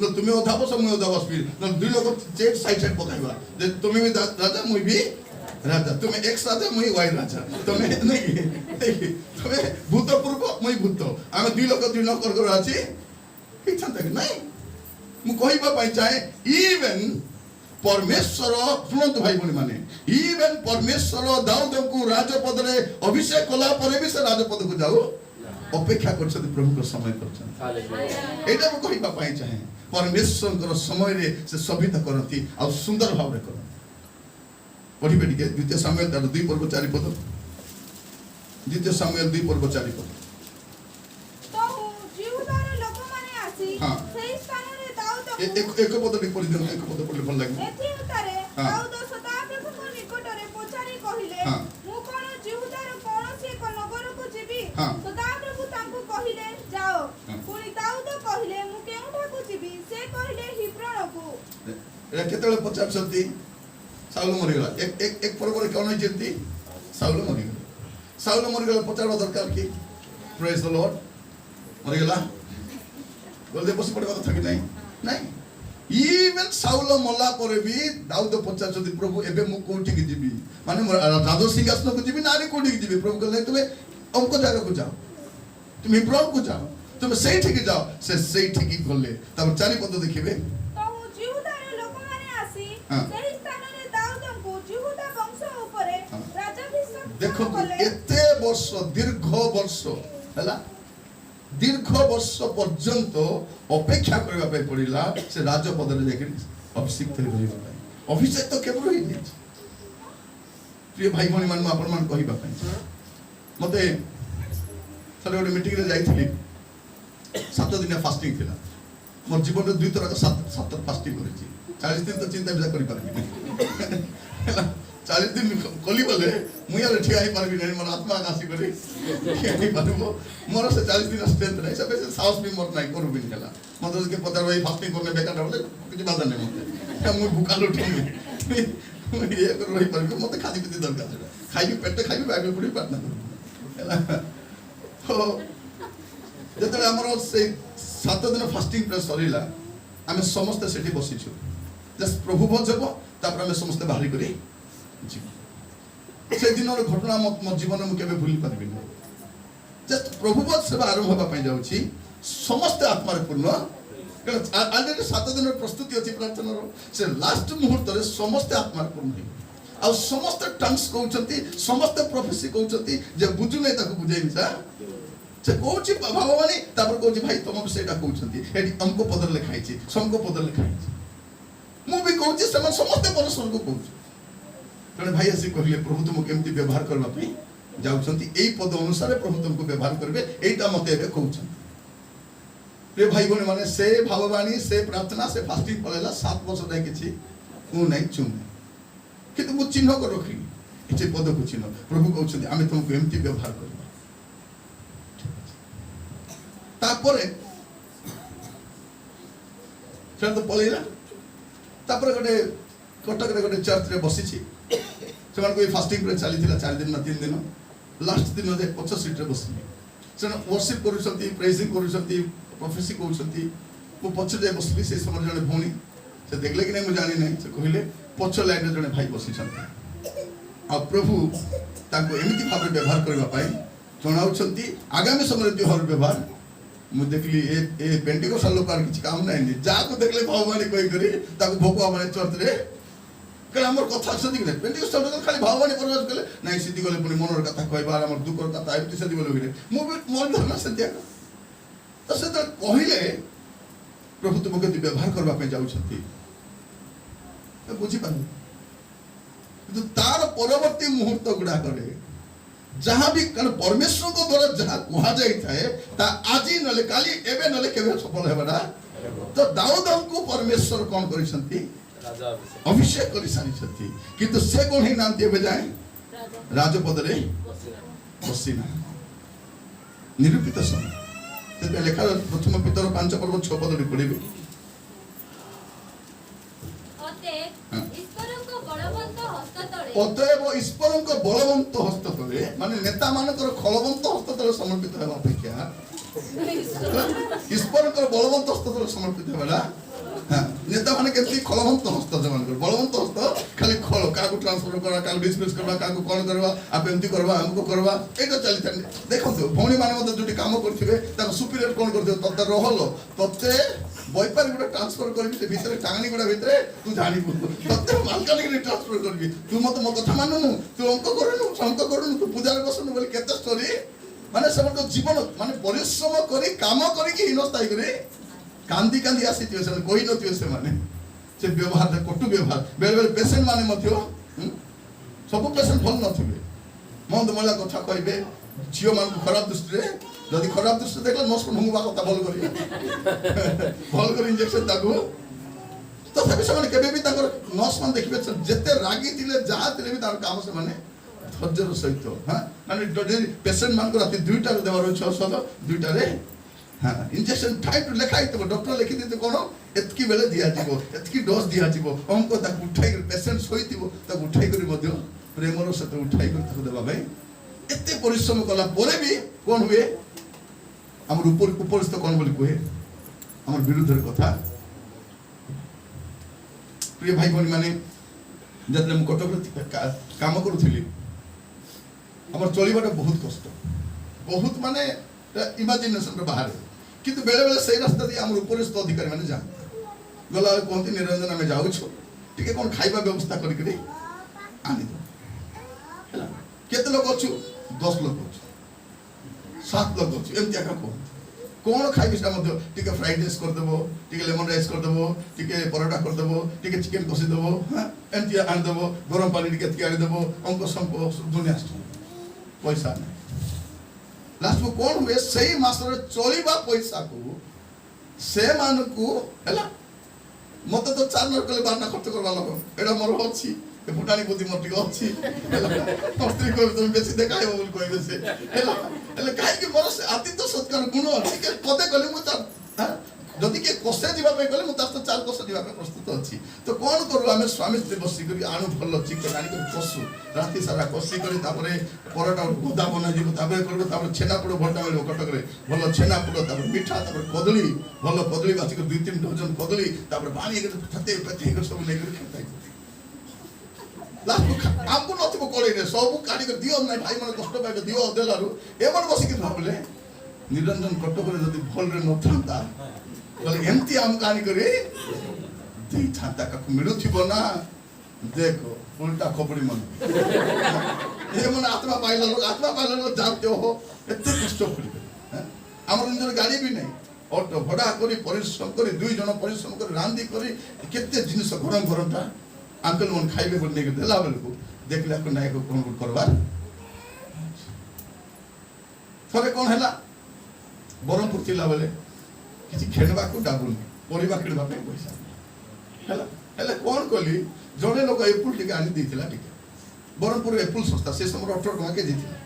न तुमे ओधा बस मुई ओधा बस न दुई लोग चेट साइड साइड पकाइबा जे तुमे भी राजा मुई भी राजा तुमे एक साथे मुई वाई राजा तुमे नहीं तुमे भूतपूर्व मुई भूत आमे दुई लोग कर अछि कि छंता कि नहीं मु कहिबा पई चाहे इवन परमेश्वर सुनंतु भाई भनी माने इवन परमेश्वर दाऊद को राजपद रे अभिषेक कला परे भी से राजपद को जाऊ अपेक्षा करछथि प्रभु को समय करछन हालेलुया एटा को कहिबा पई चाहे परमेश्वर कर समय रे से सभित करंती आ सुंदर भाव रे करंती पढ़िबे के द्वितीय सामुएल 2 पर्व 4 पद द्वितीय सामुएल 2 पर्व 4 पद तो जीवदार लोक माने आसी सेही स्थान रे दाऊद एक पद टिप्पणी देन एक पद पढ़ले भल लागे एथि उतारे दाऊद सदाप्रभु को निकट रे पचारी कहिले मु कोन जीवदार कोनोसी एक नगर को जीबी सदाप्रभु तांको कहिले जाओ पुनी दाऊद कहिले मु केउठा को जीबी से ଏଟା କେତେବେଳେ ପଚାରୁଛନ୍ତି ସାଉଲ ମରିଗଲା ଏକ ପର୍ବରେ କଣ ହେଇଛନ୍ତି ସାଉଲ ମରିଗଲା ପଚାରବା ଦରକାର କି ପ୍ରେଜ୍ ଦ ଲର୍ଡ ମରିଗଲା ଗଲେ ବସି ପଡ଼ିବା କଥା କି ନାଇଁ ଇଭେନ୍ ସାଉଲ ମଲା ପରେ ବି ଦାଉଦ ପଚାରୁଛନ୍ତି ପ୍ରଭୁ ଏବେ ମୁଁ କୋଉଠିକି ଯିବି ମାନେ ରାଜ ସିଂହାସନକୁ ଯିବି ନା କୋଉଠିକି ଯିବି ପ୍ରଭୁ କହିଲେ ତୁମେ ଅମୁକ ଜାଗାକୁ ଯାଅ ତୁମେ ହିବ୍ରୋନକୁ ଯାଅ ତୁମେ ସେଇଠିକି ଯାଅ ସେ ସେଇଠିକି ଗଲେ ତାପରେ ଚାରିପଦ ଦେଖିବେ ଜିହୁଦାର ଲୋକମାନେ ଆସି ସେହି ସ୍ଥାନରେ ଦାଉଦଙ୍କୁ ଜିହୁଦା ବଂଶ ଉପରେ ରାଜାଭିଷେକ ଦେଖନ୍ତୁ କଲେ। ଏତେ ବର୍ଷ ଦୀର୍ଘ ବର୍ଷ ହେଲା ଦୀର୍ଘ ବର୍ଷ ପର୍ଯ୍ୟନ୍ତ ଅପେକ୍ଷା କରିବା ପାଇଁ ପଡ଼ିଲା ସେ ରାଜପଦରେ ଯାଇକି ଅଭିଷେକ କରିବା ପାଇଁ ଅଭିଷେକ ତ କେବଳ ହେଇଯାଇଛି ପ୍ରିୟ ଭାଇ ଭଉଣୀ ମାନେ ମୁଁ ଆପଣମାନଙ୍କୁ କହିବା ପାଇଁ ମତେ ଥରେ ଗୋଟେ ମିଟିଂରେ ଯାଇଥିଲି 7 ଦିନିଆ ଫାଷ୍ଟିଂ ଥିଲା ମୋର ଜୀବନରେ 2 ଥର 7 ଫାଷ୍ଟିଂ କରିଛି 40 ଦିନ ତ ଚିନ୍ତା ବିଚାର କରିପାରିବିନି ହେଲା 40 ଦିନ କଲି ବୋଲେ ମୁଁ ୟାର ଠିଆ ହେଇପାରିବି ନାହିଁ ମୋର ଆତ୍ମା ଆସିକରି ଠିଆ ହେଇପାରିବ ମୋର ସେ 40 ଦିନ ଷ୍ଟ୍ରେନ୍ଥ ନାହିଁ ସେ ସାହସ ବି ମୋର ନାହିଁ କରିବିନି ହେଲା ମତେ ଯଦି ପଚାର ଭାଇ ଫାଷ୍ଟିଂ କଲେ ବେକାର ବୋଲେ କିଛି ବାଧା ନାହିଁ ମତେ ମୁଁ ଭୁକା ଲୁଟିବି ମୁଁ ଇଏ କରି ରହିପାରିବି ମତେ ଖାଲି ପିତି ଦରକାର ସେଟା ଖାଇବି ପେଟେ ଖାଇବି ବାଇବେଲ ପଢ଼ିବି ପ୍ରାର୍ଥନା କରିବି ହେଲା ଯେତେବେଳେ ଆମର ସେ 7 ଦିନ ଫାଷ୍ଟିଂ ପୁରା ସରିଲା ଆମେ ସମସ୍ତେ ସେଠି ବସିଛୁ ଜଷ୍ଟ ପ୍ରଭୁ ଭଜବ ତାପରେ ଆମେ ସମସ୍ତେ ବାହାରି କରି ଯିବୁ ସେ ଦିନର ଘଟଣା ମୋ ଜୀବନରେ ମୁଁ କେବେ ଭୁଲି ପାରିବିନି ଜଷ୍ଟ ପ୍ରଭୁ ସେବା ଆରମ୍ଭ ହେବା ପାଇଁ ଯାଉଛି ସମସ୍ତେ ଆତ୍ମାରେ ପୂର୍ଣ୍ଣ already 7 ଦିନର ପ୍ରସ୍ତୁତି ଅଛି ପ୍ରାର୍ଥନାର ସେ ଲାଷ୍ଟ ମୁହୂର୍ତ୍ତରେ ସମସ୍ତେ ଆତ୍ମାରେ ପୂର୍ଣ୍ଣ ହେବେ ଆଉ ସମସ୍ତେ ଟଙ୍ଗ୍ସ କହୁଛନ୍ତି ସମସ୍ତେ ପ୍ରଫେସି କହୁଛନ୍ତି ଯେ ବୁଝୁ ନାହିଁ ତାକୁ ବୁଝେଇବି ସାର୍ ସେ କହୁଛି ଭଗବାନୀ ତାପରେ କହୁଛି ଭାଇ ତମକୁ ସେଇଟା କହୁଛନ୍ତି ଏଠି ଅମକ ପଦରେ ଲେଖା ହେଇଛି ସମକ ପଦରେ ଲେଖା ହେଇଛି ମୁଁ ବି କହୁଛି ସେମାନେ ସମସ୍ତେ ପରସ୍ପରକୁ କହୁଛୁ ଜଣେ ଭାଇ ଆସି କହିଲେ ପ୍ରଭୁ ତୁମକୁ କେମିତି ବ୍ୟବହାର କରିବା ପାଇଁ ଯାଉଛନ୍ତି ଏଇ ପଦ ଅନୁସାରେ ପ୍ରଭୁ ତୁମକୁ ବ୍ୟବହାର କରିବେ ଏଇଟା ମତେ ଏବେ କହୁଛନ୍ତି ପ୍ରିୟ ଭାଇ ଭଉଣୀ ମାନେ ସେ ଭାବବାଣୀ ସେ ପ୍ରାର୍ଥନା ସେ ଫାଷ୍ଟିଂ ପଳେଇଲା 7 ବର୍ଷ ଯାଏ କିଛି ମୁଁ ନାହିଁ ଚୁଁ ନାହିଁ କିନ୍ତୁ ମୁଁ ଚିହ୍ନ କରି ରଖିଲି ଏଠି ପଦକୁ ଚିହ୍ନ ପ୍ରଭୁ କହୁଛନ୍ତି ଆମେ ତୁମକୁ ଏମିତି ବ୍ୟବହାର କରିବା ତାପରେ ସେଟା ତ ପଳେଇଲା ତାପରେ ଗୋଟେ କଟକରେ ଗୋଟେ ଚର୍ଚ୍ଚରେ ବସିଛି ସେମାନଙ୍କୁ ଏଇ ଫାଷ୍ଟିଂ ପରେ ଚାଲିଥିଲା 4 ଦିନ ନା 3 ଦିନ ଲାଷ୍ଟ ଦିନ ଯେ ପଛ ସିଟ୍ରେ ବସିଲି ସେମାନେ ୱର୍ସିପ୍ କରୁଛନ୍ତି ପ୍ରେଜିଂ କରୁଛନ୍ତି ପ୍ରଫେସି କହୁଛନ୍ତି ମୁଁ ପଛରେ ଯାଇ ବସିଲି ସେଇ ସମୟରେ ଜଣେ ଭଉଣୀ ସେ ଦେଖିଲେ କି ନାହିଁ ମୁଁ ଜାଣି ନାହିଁ ସେ କହିଲେ ପଛ ଲାଇନରେ ଜଣେ ଭାଇ ବସିଛନ୍ତି ଆଉ ପ୍ରଭୁ ତାଙ୍କୁ ଏମିତି ଭାବରେ ବ୍ୟବହାର କରିବା ପାଇଁ ଜଣାଉଛନ୍ତି ଆଗାମୀ ସମୟରେ ଦେହର ବ୍ୟବହାର ମୁଁ ଦେଖିଲି ଏ ପେଣ୍ଟିକୋଷ୍ଟାଲ ଲୋକ ଆଉ କିଛି କାମ ନାହିଁ ଯାହାକୁ ଦେଖିଲେ ଭଗବାନୀ କହିକରି ତାକୁ ଭୋକ ମାନେ ଚର୍ଚ୍ଚରେ କାରଣ ଆମର କଥା ଅଛନ୍ତି କି ନାହିଁ ପେଣ୍ଟିକୋଷ୍ଟାଲ ଲୋକ ଖାଲି ଭଗବାନୀ ପ୍ରବେଶ କଲେ ନାଇଁ ସେଠି ଗଲେ ପୁଣି ମନର କଥା କହିବା ଆମର ଦୁଃଖର କଥା ଏମିତି ସେଠି ଗଲେ କହିଲେ ମୁଁ ବି ମୋର ଧାରଣା ସେମିତି ତ ସେତେବେଳେ କହିଲେ ପ୍ରଭୁ ତୁମକୁ କେମିତି ବ୍ୟବହାର କରିବା ପାଇଁ ଯାଉଛନ୍ତି ବୁଝିପାରିଲି କିନ୍ତୁ ତାର ପରବର୍ତ୍ତୀ ମୁହୂର୍ତ୍ତ ଗୁଡାକରେ ଯାହା ବି କାରଣ ପରମେଶ୍ୱରଙ୍କ ଦ୍ୱାରା ଯାହା କୁହାଯାଇଥାଏ ତା ଆଜି ନହେଲେ କାଲି ଏବେ ନହେଲେ କେବେ ସଫଳ ହେବାଟା ତ ଦାଉଦଙ୍କୁ ପରମେଶ୍ୱର କ'ଣ କରିଛନ୍ତି ଅଭିଷେକ କରି ସାରିଛନ୍ତି କିନ୍ତୁ ସେ କ'ଣ ହେଇନାହାନ୍ତି ଏବେ ଯାଏ ରାଜପଦରେ ବସିନା ନିରୂପିତ ସମୟ ସେଥିପାଇଁ ଲେଖା ପ୍ରଥମ ପିତର 5 ପର୍ବ 6 ପଦରେ ପଢିବେ ଅତଏବ ଈଶ୍ୱରଙ୍କ ବଳବନ୍ତ ହସ୍ତ ତଳେ ମାନେ ନେତା ମାନଙ୍କର ଖଳବନ୍ତ ହସ୍ତ ତଳେ ସମର୍ପିତ ହେବା ଅପେକ୍ଷା ଈଶ୍ୱରଙ୍କର ବଳବନ୍ତ ହସ୍ତ ତଳେ ସମର୍ପିତ ହେବା ନେତା ମାନେ କେମିତି ଖଳବନ୍ତ ହସ୍ତ ସେମାନଙ୍କର ବଳବନ୍ତ ହସ୍ତ ଖାଲି ଖଳ କାହାକୁ ଟ୍ରାନ୍ସଫର କରିବା କାହାକୁ ଡିସମିସ୍ କରିବା କାହାକୁ କ'ଣ କରିବା ଆଉ ଏମିତି କରିବା ଆମକୁ କରିବା ଏଇଟା ଚାଲିଥାଏ ଦେଖନ୍ତୁ ଭଉଣୀ ମାନେ ମଧ୍ୟ ଯୋଉଠି କାମ କରିଥିବେ ତାଙ୍କ ସୁପିରିୟର କ'ଣ କରିଥିବେ ତତେ ରହଲ ତତେ ବୈପାରୀ ଗୁଡ଼ା ଟ୍ରାନ୍ସଫର କରିବି ସେ ଭିତରେ ଟାଙ୍ଗଣି ଗୁଡ଼ା ଭିତରେ ତୁ ଜାଣିବୁ ତତେ ମାଲକାନଗିରି ଟ୍ରାନ୍ସଫର କରିବି ତୁ ମତେ ମୋ କଥା ମାନୁନୁ ତୁ ଅଙ୍କ କରୁନୁ ତୁ ପୂଜାରେ ବସୁନୁ ବୋଲି କେତେ ଷ୍ଟୋରି ମାନେ ସେମାନଙ୍କ ଜୀବନ ମାନେ ପରିଶ୍ରମ କରି କାମ କରିକି ହୀନସ୍ଥାୟୀ କରି କାନ୍ଦି କାନ୍ଦି ଆସିଥିବେ ସେମାନେ କହିନଥିବେ ସେମାନେ ସେ ବ୍ୟବହାର କଟୁ ବ୍ୟବହାର ବେଳେ ବେଳେ ପେସେଣ୍ଟ ମାନେ ମଧ୍ୟ ସବୁ ପେସେଣ୍ଟ ଭଲ ନଥିବେ ମନ୍ଦ ମହିଳା କଥା କହିବେ ଝିଅ ମାନଙ୍କୁ ଖରାପ ଦୃଷ୍ଟିରେ ଯଦି ଖରାପ ଦୃଷ୍ଟି ଦେଖିଲେ ନର୍ସ ଢୁଙ୍ଗିବା କଥା ଭଲ କରି ଇଞ୍ଜେକ୍ସନ ତାକୁ ତଥାପି ସେମାନେ କେବେ ବି ତାଙ୍କର ନର୍ସ ମାନେ ଦେଖିବେ ଯେତେ ରାଗି ଥିଲେ ଯାହା ଥିଲେ ବି ତାର କାମ ସେମାନେ ଧୈର୍ଯ୍ୟର ସହିତ ମାନେ ପେସେଣ୍ଟ ମାନଙ୍କୁ ରାତି 2ଟାରେ ଦେବାର ଅଛି ଔଷଧ 2ଟାରେ हाँ इंजेक्शन टाइम लेखा ही डॉक्टर लिखि देते कौन एतकी बेले दिया जीवो एतकी डोज दिया जीवो हमको ताकू उठाई पेशेंट सोईतिबो ताकू उठाई करी मध्य प्रेमर सहित उठाई कर ताकू देबा भाई एते परिश्रम कला परे भी कौन हुए हमर ऊपर उपरस्थ कौन बोली कहे हमर विरुद्धर कथा प्रिय भाई बहन माने जतले हम कटक काम करूथिली हमर चलिबाटा बहुत कष्ट बहुत माने इमेजिनेशन बाहर किंतु बेले बेले सही रास्ता दिए हमर उपरस्थ अधिकारी माने जान गला कहते निरंजन आम जाऊँ टे कौन खाइबा व्यवस्था करी आनी दो केते लोग अच्छु 10 लोग अच्छु 7 लोग अच्छु एमती आका कहते कौन खाइबी टे फ्राइड राइस करदेव टे लेमन राइस करदेव टे परोटा करदेव टे चिकेन कषिदेव हाँ एमती आनीदेव गरम पानी टे आनीदेव अंक संक दुनिया पैसा नहीं लास्ट में कौन हुए सही मासर चलवा पैसा को से मानकू हैला मत तो 4 नर कले 12 खर्च करवा लोग एडा मोर अछि ए फुटानी बुद्धि मोर टिक अछि हैला स्त्री को तुम बेसी देखाय बोल कहबे से हैला हैला काहे कि मोर अति तो सत्कार गुण अछि के पदे गले मु हां जदि के कोसे जीवा पे गले मु तास तो 4 कोसे जीवा पे प्रस्तुत अछि तो कौन करू हमें स्वामी स्त्री बसी करी आनु भल चिकन आनी कर पशु राती सारा कसी करी तापरे परोटा गुदा बना जीव तापरे करबो तापरे छेना पुडो भटा मिलो कटक रे भल छेना पुडो तापरे मिठा तापरे कदली भल कदली बासी कर 2-3 डजन कदली तापरे पानी के फते फते कर सब ले कर खाई लास्ट हमको नथिबो कोले रे सब काडी कर दियो नै भाई मन कष्ट पाए दियो देलारु एमन बसी के भाबले निरंजन कटक रे जदि भल रे न थांता बोले एमती आम कहानी करे दी छाता का मिलु थिबो ना देखो उल्टा खबड़ी मन ये मन आत्मा पाइला लोग जानते हो एते कष्ट पड़ी हमर निजर गाड़ी भी नहीं ऑटो भड़ा करी परिश्रम करी 2 जन परिश्रम करी रांदी करी केते जिनिस गरम गरमटा अंकल मन खाइबे बोल नेके देला बेल को देखला को नाय को कोन करबार थरे कोन हैला बरमपुर थिला बेले किसी खेलवा को डाबुल परिवा खेलवा पे पैसा हैला हैला कोन कोली जने लोग एप्पल टिके आनी देथिला टिके बरमपुर एप्पल सस्ता से समय 18 टका के देथिला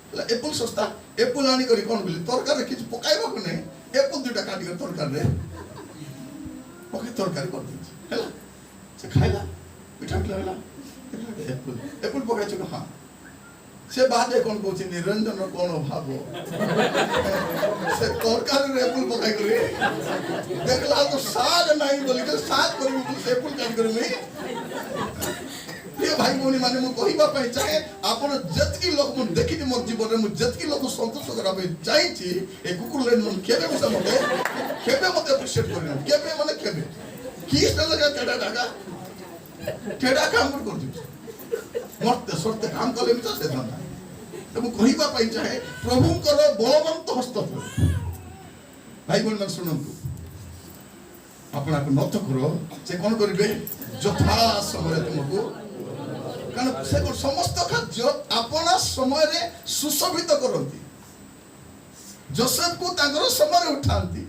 हैला एप्पल सस्ता एप्पल आनी करी कोन बोली तरकारी किछ पकाइबा को नै एप्पल 2टा काटी कर तरकारी रे पके तरकारी कर दी हैला से खाइला मिठा लागला एप्पल पकाइ छ हां से बादे कोन कोछि निरंजन कोन भाबो से तरकारी रे एप्पल पकाइ करे देखला तो साग नहीं बोली के साग करू से एप्पल काट करू मी ये भाई मोनी माने मु कहिबा पई चाहे आपण जतकी लोक मु देखि मोर जीवन रे मु जतकी लोक संतोष कराबे चाहि छी ए कुकुर लेन मन केबे मते अप्रिशिएट करना केबे माने केबे की लगा केडा काम कर दी मरते सोते काम कले भी से धंदा तो मु कहिबा पई चाहे प्रभु कर बलवंत हस्त भाई बोल मन सुनंतु अपना को नत करो से कोन करिवे यथा समय तुमको कारण से समस्त कार्य अपना समय रे सुशोभित करंती जोसेफ को तांकर समय रे उठांती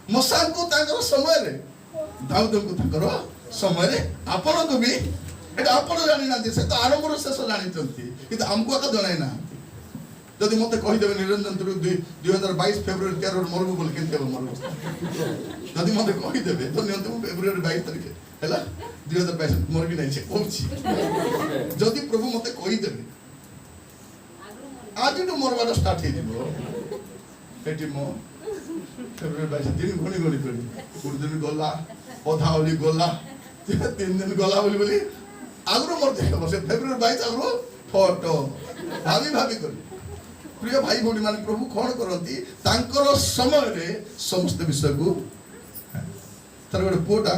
मूसा को तांकर समय रे दाऊद को तांकर समय रे आपण को भी एटा आपण जानि ना से तो आरंभ रो शेष जानि चंती किंतु हमको का जणाई ना जदि मते कहि देबे निरंजन तुरु 2022 फेब्रुआरी 13 मरबो बोल केते मरबो जदि मते कहि देबे तो नियंत फेब्रुआरी 22 तारिख हैला 2022 मरबी नै छै कहूची जदि प्रभु मते कहि देबे आज तो मरवाटा स्टार्ट हे दिबो एटी मो फेब्रुआरी 22 दिन घणी घणी करी गुड दिन गला पधावली गला 3 दिन गला बोली आगरो मर देखबो से फेब्रुआरी 22 आगरो फोटो भाभी करी प्रिय भाई भौणी मान प्रभु कौन करती तांकर समय रे समस्त विषय को तार गोटे पुओटा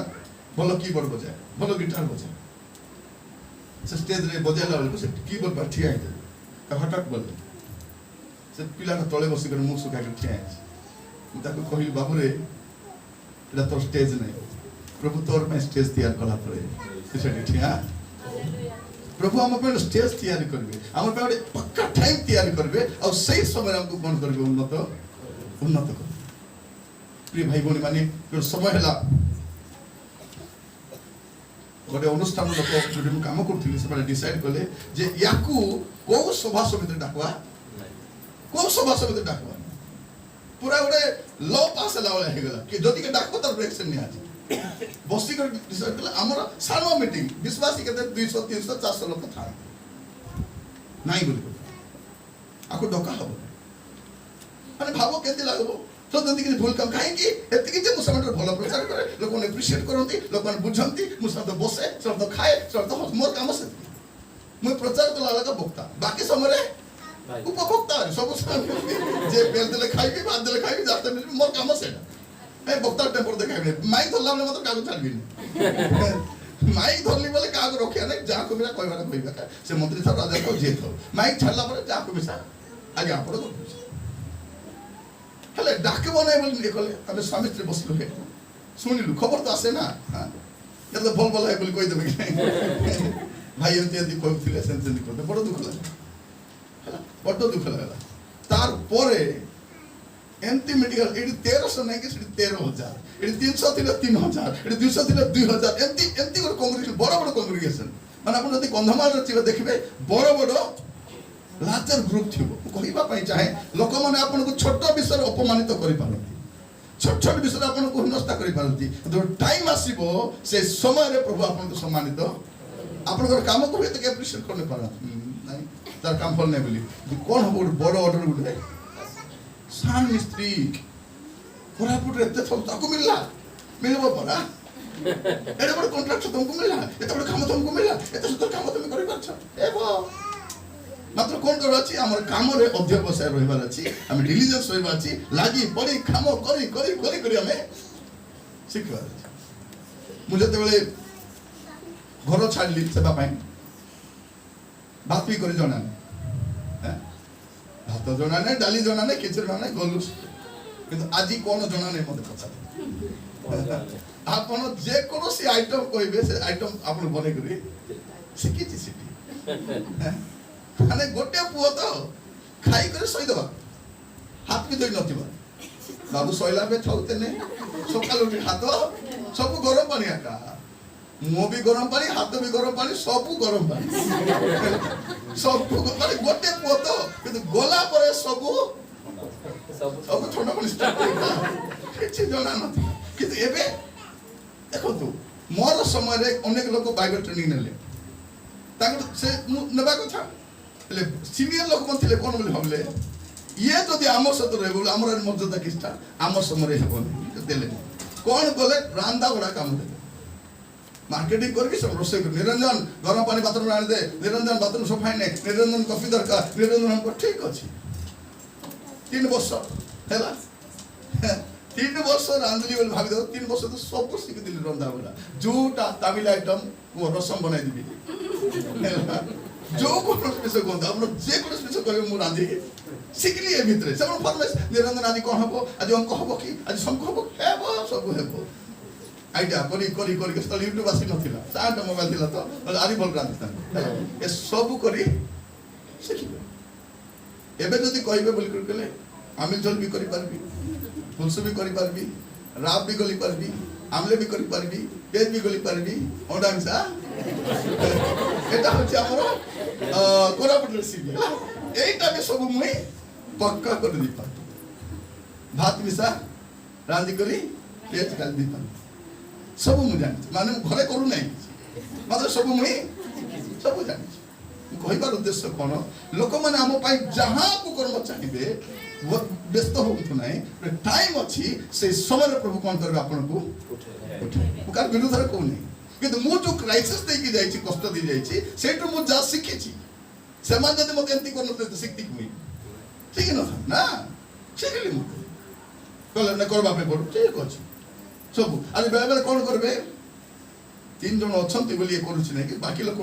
भल कीबोर्ड बजाए भल गिटार बजाए से स्टेज रे बजाइला बेलको से कीबोर्ड पर ठिया है हठात बोले से पिला का तले बसी कर मुंह सुखा के ठिया है मु ताको कहिल बाबू रे एटा तो स्टेज नै प्रभु तोर पे स्टेज तैयार कला पड़े से ठिया प्रभु हम पे स्टेज तैयार करबे हम पे ଗୋଟେ पक्का टाइम तैयार करबे और सही समय हमको कोन करबे उन्नत कर प्रिय भाई बोनी माने जो समय हला गोटे अनुष्ठान लोक जो काम करथिले से माने डिसाइड करले जे याकू को सभा समिति डाकवा को सभा समिति डाकवा पूरा गोटे लॉ पास होला वाला हेगला कि जदि के डाको तर ब्रेक्शन नहीं आज बसी कर डिसाइड कला हमर सानो मीटिंग विश्वासी केते 200 300 400 लोक था नाही बोली आको डका हबो माने भाबो केते लागबो तो जदि कि भूल काम काहे कि एति कि जे मुसलमान भलो प्रचार करे लोक ने एप्रिशिएट करंती लोक ने बुझंती मुसलमान तो बसे सब तो खाए सब तो मोर काम से मैं प्रचार कला लगा भोक्ता बाकी समय उपभोक्ता सब जे बेल देले खाइबी भात देले खाइबी जाते मोर काम से ए भोक्ता टेम्पर देखाइबे माइक धरला मतलब कागज छाड़बी माइक धरली बोले कागज रखिया नहीं जा को मेरा कहबा कहबा से मंत्री साहब राजा को जे थो माइक छाड़ला पर जा को मिसा आगे आपण को हेले डाके बनाय बोली कहले हम स्वामी स्त्री बसलु हे सुनिलु खबर तो आसे ना हां ये तो बोल है बोली कहि देबे भाई एंती कहथिले सेंती कहते बड़ दुख लागला बड़ दुख लागला तार परे एंती मेडिकल एडी 1300 नहीं कि 13000 एडी 300 थिले 3000 एडी 200 थिले 2000 एंती एंती को कांग्रेगेशन बड़ बड़ कांग्रेगेशन माने आपण जदी कंधमाल रचिबे देखबे बड़ बड़ लाचर ग्रुप थिबो कहिबा पई चाहे लोक माने आपण को छोट विषय अपमानित करि पारंती छोट छोट विषय आपण को हिनस्ता करि पारंती जो टाइम आसीबो से समय रे प्रभु आपण को सम्मानित आपण को काम को हेते एप्रिशिएट करने पारा नहीं तार काम फल नहीं बोली कोन हो बड़ ऑर्डर बोले सान मिस्त्री कोरापुट रे ते ताको मिलबो परा एडे बड़ कॉन्ट्रैक्ट तुमको मिलला एते बड़ काम तुमको मिलला एते सुंदर काम तुम करि पाछो एबो मात्र कोन कर अछि हमर काम रे अध्यवसाय रहिबार अछि हम डिलिजेंस रहिबा अछि लागी पड़ी काम करी हमें सिखबार अछि मु जते बेले घर छाड़ली सेवा पाई बात भी करी जणा हैं भात जणा नै डाली जणा नै खिचड़ी जणा नै गलुस किंतु आजि कोन जणा नै मते पछा आपण जे कोनोसी आइटम कहबे से आइटम आपण बने करी सिखिछि सिखि माने गोटे पुओ तो खाई करे सोई दबा हाथ भी धोई नथिबा बाबू सोइला पे थौते ने सकाल उठी हाथ सब गरम पानी आका मो भी गरम पानी हाथ भी गरम पानी सब गरम पानी सब माने गोटे पुओ तो किंतु गोला परे सब ठंडा पानी स्टार्ट किछि जणा नथि किंतु एबे देखो तू मोर समय रे अनेक लोक बाइक ट्रेनिंग नेले ताको से नेबा कथा ले सीनियर लोक मन थिले कोन बोली भाबले ये जदि आमर सत रहबो हमर मर्यादा किस्ता आमर समय हेबो देले कोन बोले रांदा बड़ा काम दे मार्केटिंग करके सब रोसे निरंजन गरम पानी बाथरूम आने दे निरंजन बाथरूम सफाई ने निरंजन कॉफी दरकार निरंजन हमको ठीक अछि 3 वर्ष हैला 3 वर्ष रांदली बोल भाबी दो 3 वर्ष तो सब कुछ सीख दिली रंदा बड़ा जोटा तमिल आइटम वो रसम बनाई दिबी हैला जो कोनो विषय कोन हमर जे कोनो विषय कहबे मु रांदी सिखली ए भितरे सब फॉर्मेस निरंजन आदि कोन हबो आज हम कहबो कि आज सब कहबो हेबो सब हेबो आइडिया करी स्थल यूट्यूब आसी नथिला साट मोबाइल थिला तो आरी बोल रांदी ए सब करी सिखिबे एबे जदी कहबे बोल करले आमिल जल भी करि पारबी फुलसु भी करि पारबी राब भी गली पारबी आमले भी करि पारबी पेज भी गली पारबी ओडा मिसा এটা হচ্ছে আমরা কোরাপুট রেসিপি এইটাকে সব মুই পক্কা করে দিতাম ভাত মিশা রাঁধি করি পেঁয়াজ কাল দিতাম সব মু জানি মানে ঘরে করু নাই মাত্র সব মুই সব জানি কহিবার উদ্দেশ্য কোন লোক মানে আম পাই যাহা কু কর্ম চাহিবে ব্যস্ত হউতু নাই টাইম ଅଛି সেই সময় প্রভু কোন করবে আপনাকু উঠাই কার বিরুদ্ধে কোন নাই কিন্তু মু जो क्राइसिस देकी जाईची कष्ट दी जाईची सेटु मु जा सिखिची समान जदि मते एंती करन तो सिखती कुई ठीक न ना सिखली मु कहले न करबा पे पड़ो ठीक अछि सब आरे बेले बेले कोन करबे 3 जण अछंती बोली करूची नै कि बाकी लोक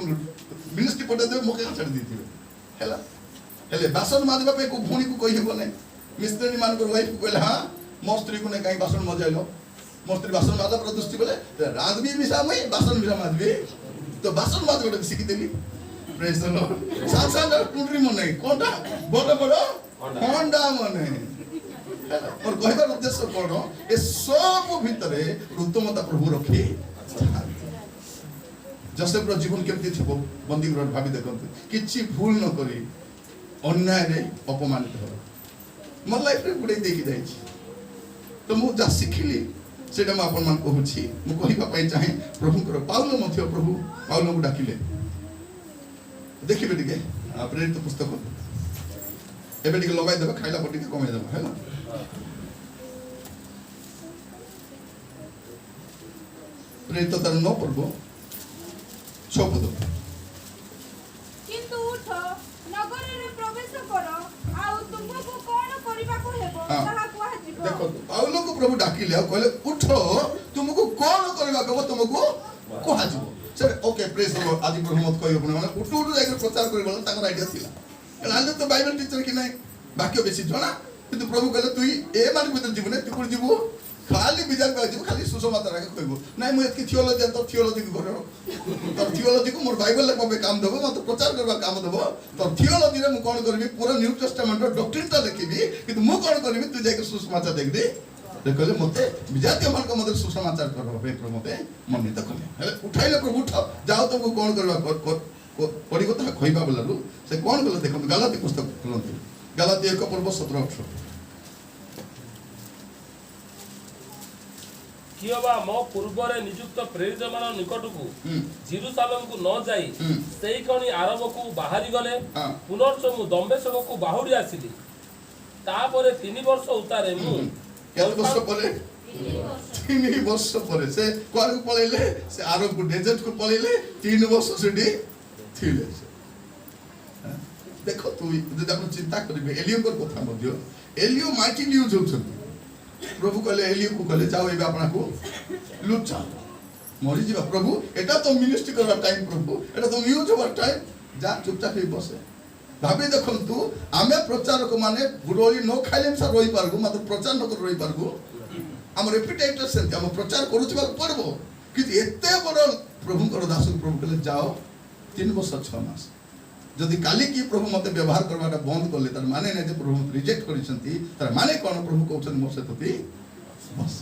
मिनिस्ट्री पटे देबे मोके छाडी दिथिबे हैला हेले बासन माजबा पे को भूणी को कहि हेबो नै मिस्त्री मान को वाइफ को कहले हां मो स्त्री को नै काई बासन मजाइलो मोस्त्री बासन माजा प्रदुष्टि बोले राजबी मिसा मई बासन मिसा माजबी तो बासन माज गोटे सिखि देली प्रेज द लॉर्ड सासा टुंडरी मन नै कोंडा बड़ बड़ होंडा मन और कहबार उद्देश्य कोन ए सब भितरे उत्तमता प्रभु रखी जोसेफ रो जीवन केमति थिबो बंदी गृह भाबी देखंतु किछि भूल न करी अन्याय रे अपमानित हो मोर लाइफ रे गुडे देखि जाई तो मु जा सिखिली सेटा म आपन मान कहूछि मु कहिबा पई चाहे प्रभु कर पाउलो मध्य प्रभु पाउलो को डाकिले देखिबे टिके प्रेरित पुस्तक एबे टिके लगाई देबा खाइला पटी के कमे देबा हैला प्रेरित तर न पड़बो शब्द किंतु उठ नगर रे प्रवेश करो आ तुमको कोन करिबा को हेबो ताहा कुआ जिवो देखो पाउलो को प्रभु डाकिले आ कहले उठो तुमको कोन करबा को तुमको कोहा जिवो sir okay praise the Lord आदि प्रभु मत कहियो पुणे माने उठो जाके प्रचार करबो ताकर आईडिया थिला एला तो बाइबल टीचर कि नहीं वाक्य बेसी जणा किंतु प्रभु कहले तुई ए मान भीतर जीवन तू कुड़ जीवो खाली बिजार का जीव खाली सुसमाचार के कहबो नाही मु एतकी थियोलॉजी तो थियोलॉजी को करो तो थियोलॉजी को मोर बाइबल ले पे काम देबो मत प्रचार करबा काम देबो तो थियोलॉजी रे मु कोन करबी पूरा न्यू टेस्टामेंट रो डॉक्ट्रिन ता लिखिबी किंतु मु कोन करबी तू जाके सुसमाचार देख दे कहले मते विजातीय मान को मते सुसमाचार करबो पे प्रभु मते मन्नी तो कहले हेले उठाइले प्रभु उठ जाओ तुमको कोन करबा पडिगो ता खइबा बोललु से कोन गले देखो गलाती पुस्तक खोलंती गलाती 1:17-18 कियोबा मो पूर्वरे नियुक्त प्रेरित मान निकट को जेरूशलेम को न जाई सेई कणी आरब को बाहरी गले पुनर्च मु दम्बेशक को बाहुडी आसिली तापरे 3 वर्ष उतारे मु केल वर्ष परे 3 वर्ष परे से कोन को पळेले से आरब को डेजर्ट को पळेले 3 वर्ष सेडी थिले देखो तू जब आपण चिंता करबे एलियो को कथा मध्य एलियो माइटी न्यूज होछन प्रभु कहले एलियो को कहले जाओ एबे आपना को लुचा मरि जीवा प्रभु एटा तो मिनिस्ट्री करबा टाइम प्रभु एटा तो न्यूज होबा टाइम जा चुपचाप ही बसे भाबे देखंतु आमे प्रचारक माने गुडोली न खाइले सा रोई पारगु मात्र प्रचार न कर रोई पारगु हम रेपुटेट से हम प्रचार करूछबा पड़बो कि एते बड़ प्रभु कर दास प्रभु कहले जाओ 3 वर्ष 6 मास जदि काली की प्रभु मते व्यवहार करवाटा बंद करले तार माने नै जे प्रभु मते रिजेक्ट करिसंती तार माने कोन प्रभु कहउछन मोर से तती बस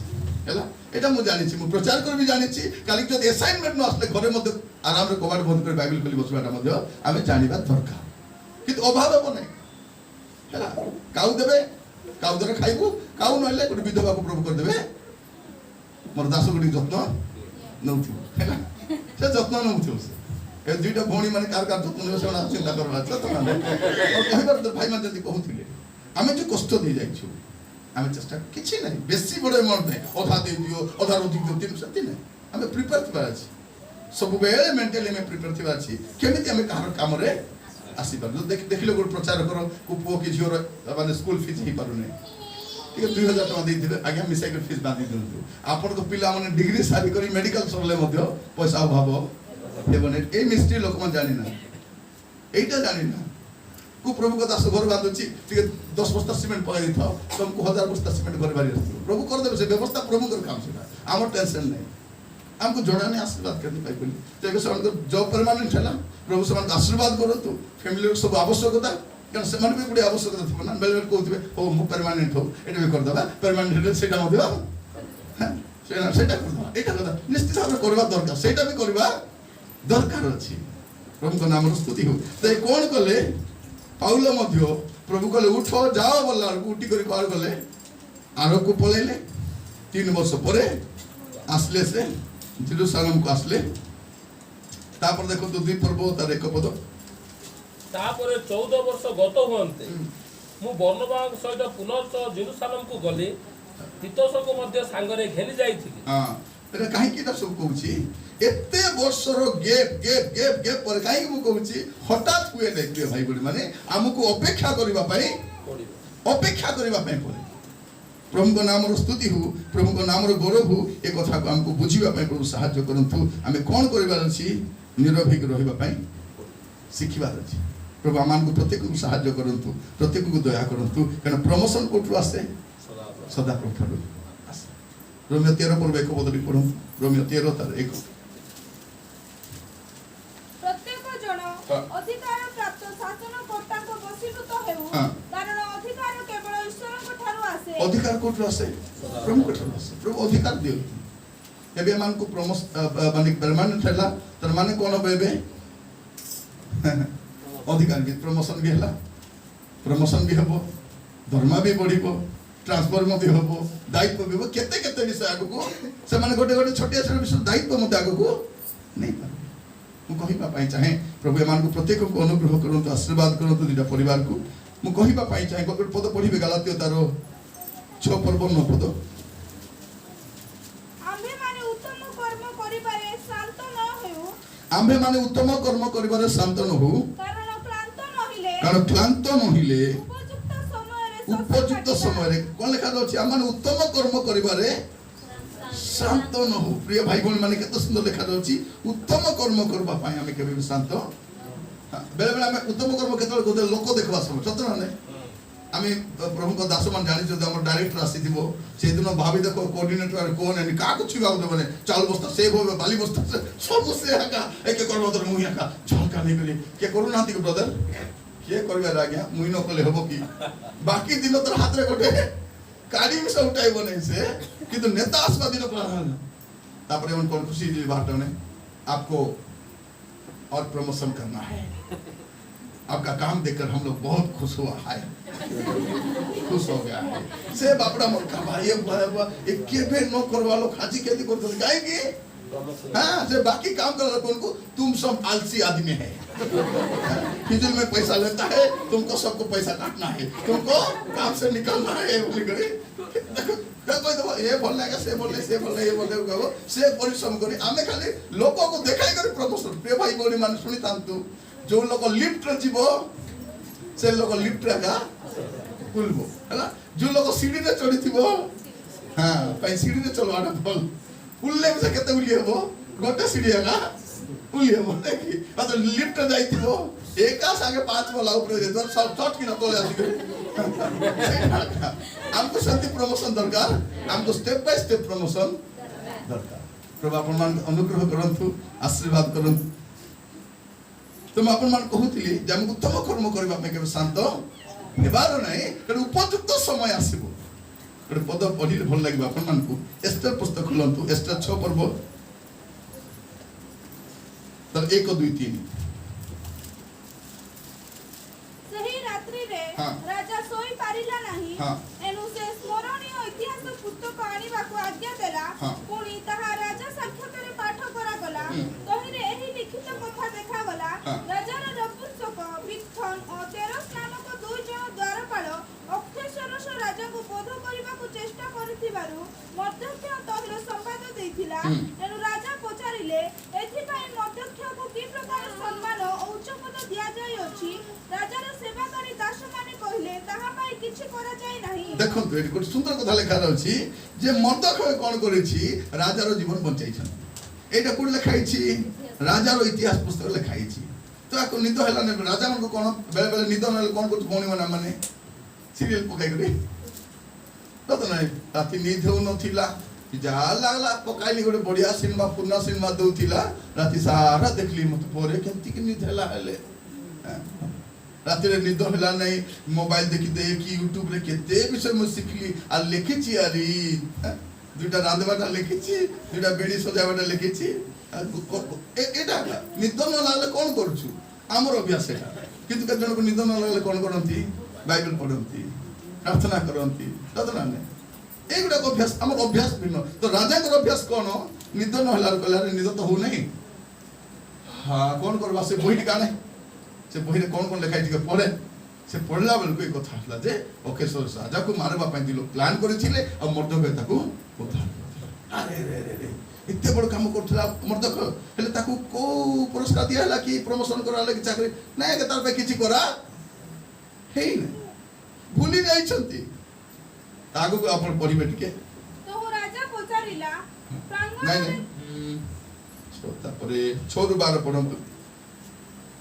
हैला एटा मु जानि छी मु प्रचार कर भी जानि छी काली जदि असाइनमेंट न आसले घरे मते आराम रे कबाड़ बंद कर बाइबल खोली बसबाटा मते आमे जानिबा दरकार किंतु अभाव हो नै हैला काउ देबे काउ दरे खाइबु काउ नले गुड विधवा को प्रभु कर देबे मोर दास गुडी जत्न नउथि हैला से जत्न नउथि ए दुईटा भौणी माने कार कार जत्न नेबे सेना चिंता करबा छ त माने और कहिबार तो भाई मान जदी कहउथिले आमे जे कष्ट दे जाइछु आमे चेष्टा किछि नै बेसी बडे मन नै अधा दे दियो अधा रोटी दियो तीन सती नै आमे प्रिपेयर थिबा अछि सब बेले मेंटली में प्रिपेयर थिबा अछि केमिति आमे कार काम रे आसी पार देखिलो गुड प्रचार करो को पो कि झियो माने स्कूल फीस ही पारु नै ठीक 2000 टका दे दिबे आगे मिसाइकल फीस बांधी दियो आपन को पिला माने डिग्री सारी करी मेडिकल सरले मध्य पैसा अभाव हेबने ए मिस्ट्री लोक मन जानि ना एटा जानि ना को प्रभु को दास घर बांधुची ठीक 10 बस्ता सीमेंट पकाई दिथो तुमको 1000 बस्ता सीमेंट घर बारी आसी प्रभु कर देबे से व्यवस्था प्रभु कर काम सेटा हमर टेंशन नै हमको जोड़ाने आशीर्वाद करनी पाई बोली तो एबे समान जॉब परमानेंट हैला प्रभु समान आशीर्वाद करतु फैमिली सब आवश्यकता कारण से मन भी गुडी आवश्यकता थिबो ना बेले कहउथिबे ओ मु परमानेंट हो एटा भी कर दबा परमानेंट सेटा मदियो हां सेटा कर दबा एटा कथा निश्चित भाव करबा दरकार सेटा भी करबा दरकार अछि प्रभु को नाम स्तुति हो तो कोन कले पाउलो मध्य प्रभु कले उठो जाओ बोला उठी करी पार गले आरो को पळेले 3 वर्ष परे आसले से जेरूशलेम को आसले तापर देखो तो 2 पर्व तार एक पद तापर 14 वर्ष गत होनते मु बर्नबाक सहित पुनर्च जेरूशलेम को गले तीतोस को मध्य सांगरे घेनी जाईथिली हां एटा काहे की सब कहूची एते वर्षर गैप पर काहे की मु कहूची हठात हुए नै प्रिय भाई बडी माने हमको अपेक्षा करबा पई पड़े प्रभु को नाम स्तुति हो प्रभु को नाम गौरव हो ए कथा को हमको बुझिबा पई प्रभु सहायता करंतु आमे कोन करबार अछि निरभीक रहिबा पई सिखिबार अछि प्रभु आमान को प्रत्येक को सहायता करंतु प्रत्येक को दया करंतु कारण प्रमोशन कोठु आसे सदा प्रभु आसे रोमियो 13 पर एक पद पढो रोमियो 13 तार 1 प्रत्येक जन अधिकार प्राप्त शासनकर्ता को वशीभूत हेउ कारण अधिकार केवल ईश्वर को ठारो आसे अधिकार कोठु आसे प्रभु को ठारो आसे प्रभु अधिकार दियो एबे मान को प्रमोस माने परमानेंट हैला तर माने कोन बेबे अधिकार भी प्रमोशन भी हला प्रमोशन भी हबो दरमा भी बढ़िबो ट्रांसफर मते होबो दायित्व भी केते केते विषय आगु से माने गोटे गोटे छोटिया छोटिया विषय दायित्व मते आगु नहीं पारे मु कहिबा पई चाहे प्रभु एमान को प्रत्येक को अनुग्रह करंतु आशीर्वाद करंतु दिटा परिवार को मु कहिबा पई चाहे गोटे पद पढिबे गलातियो तारो 6 पर्व 9 पद आम्भे माने उत्तम कर्म करिबारे शांत न हेउ आम्भे माने उत्तम कर्म करिबारे शांत न हो कारण क्लांत नहिले उपयुक्त समय रे कोन लेखा अछि आमान उत्तम कर्म करिबारे शांत न हो प्रिय भाई बहन माने केते सुंदर लेखा अछि उत्तम कर्म करबा पई हमें केबे भी शांत बेले बेले हमें उत्तम कर्म केतल गोदे लोक देखबा सब सत्र ने आमी प्रभु को दास मान जानि जो हमर डायरेक्टर आसी दिबो से दिन भाभी देखो कोऑर्डिनेटर कोन एनी का कुछ गाउ देबने चावल बस्ता सेव होबे बाली बस्ता सब से हका एक कर्म तर मुहिया का झलका नहीं करी के करू नाती को ब्रदर के करबे आज्ञा मुई न कले हबो की बाकी दिन तर हाथ रे गोटे काडी में सब उठाइबो नहीं से किंतु नेता आसवा दिन प्राण तापरे उन कोन खुशी दी बात ने आपको और प्रमोशन करना है आपका काम देखकर हम लोग बहुत खुश हुआ है खुश हो गया है से बापड़ा मोर का भाई ये केबे न करवा लो खाजी खेती करते गाय की हां से बाकी काम कर लो उनको तुम सब आलसी आदमी है फिजूल में पैसा लेता है तुमको सबको पैसा काटना है तुमको काम से निकलना है बोली गई कोई तो ये बोलने का से बोलने ये बोलने को से परिश्रम करी आमे खाली लोगों को देखाई करी प्रमोशन प्रिय भाई बोली मान सुनी तांतु जो लोग लिफ्ट रे जीवो से लोग लिफ्ट रे का कुलबो हैला जो लोग सीढ़ी रे चढ़ी थिबो हां पई सीढ़ी रे चलवाना बोल उल्ले में से केते उली हेबो गोटे सीढ़ी है ना उली हेबो देखि आ तो लिफ्ट रे जाइथिबो एका संगे 5 वाला ऊपर जे दर सब शॉट की न तोले आसी हमको शांति प्रमोशन दरकार हमको स्टेप बाय स्टेप प्रमोशन दरकार प्रभु आपन मान अनुग्रह करंतु आशीर्वाद करंतु तुम अपन मान कहूतिली जे हम उत्तम कर्म करबा में के शांत हेबार नै कर उपयुक्त समय आसीबो कर पद पढिले भल लागबा अपन मान को एस्टर पुस्तक खुलंतु एस्टर 6 पर्व तर 1 2 3 सही रात्रि रे राजा सोई पारिला नाही एनु से स्मरणीय इतिहास पुस्तक आनिबा को आज्ञा देला पुनी तहा राजा साक्षात रे पाठ करा गला तहिरे एही लिखित कथा देखा गला राजार रपुंसक विक्षण और तेरस नामक दुई जण द्वारपाल अक्षयशरस राजा को बोध करिबा को चेष्टा करिथिबारु मध्यक्ष तहिर संवाद देथिला एनु राजा पचारिले एथि पई मध्यक्ष को की प्रकार सम्मान और उच्च पद दिया जाय अछि राजार सेवाकारी दास माने कहिले ताहा पई किछि करा जाय नाही देखो एडी को सुंदर कथा लेखा रहछि जे मध्यक्ष कोन करिछि राजार जीवन बंचाइछन एटा कोन लेखाइछि राजार इतिहास पुस्तक लेखाइछि तो आको निद हैला ने राजा मन को कोन बेले बेले निद न कोन को भौणी मना माने सीरियल पकाई करी तो नहीं राति निद हो नथिला जा लागला पकाइली गोटे बढ़िया सिनेमा पुरना सिनेमा दउथिला राति सारा देखली मत पोरे केंती कि निद हैला हेले राति रे निद हैला नहीं मोबाइल देखि दे कि यूट्यूब रे केते विषय म सिखली आ लिखिछि आरी दुटा रांधबाटा लिखिछि दुटा बेडी सजाबाटा लिखिछि एटा निद न लागले कोन करछु हमर अभ्यास एटा किंतु के जन को निद न लागले कोन करंती बाइबल पढंती प्रार्थना करंती तदना ने एगुडा को अभ्यास हमर अभ्यास भिन्न तो राजा को अभ्यास कोन निद न हलार कला रे निद तो हो नहीं हां कोन करबा से बही काने से बही रे कोन कोन लिखाइ के पढे से पढला बेल कोई कथा हला जे ओकेशोर राजा को मारबा पई दिलो प्लान करिथिले आ मर्दक ताकू उद्धार अरे रे रे रे इत्ते बड़ काम करथला मर्दक हेले ताकू को पुरस्कार दिया हला कि प्रमोशन कराले कि चाकरी नै के तार पे किछि करा हेई नै भूली जाई छंती तागु को अपन परिबे टिके तो राजा पचारिला प्रांगण नै छोटा परे छोरु 12 पढंतु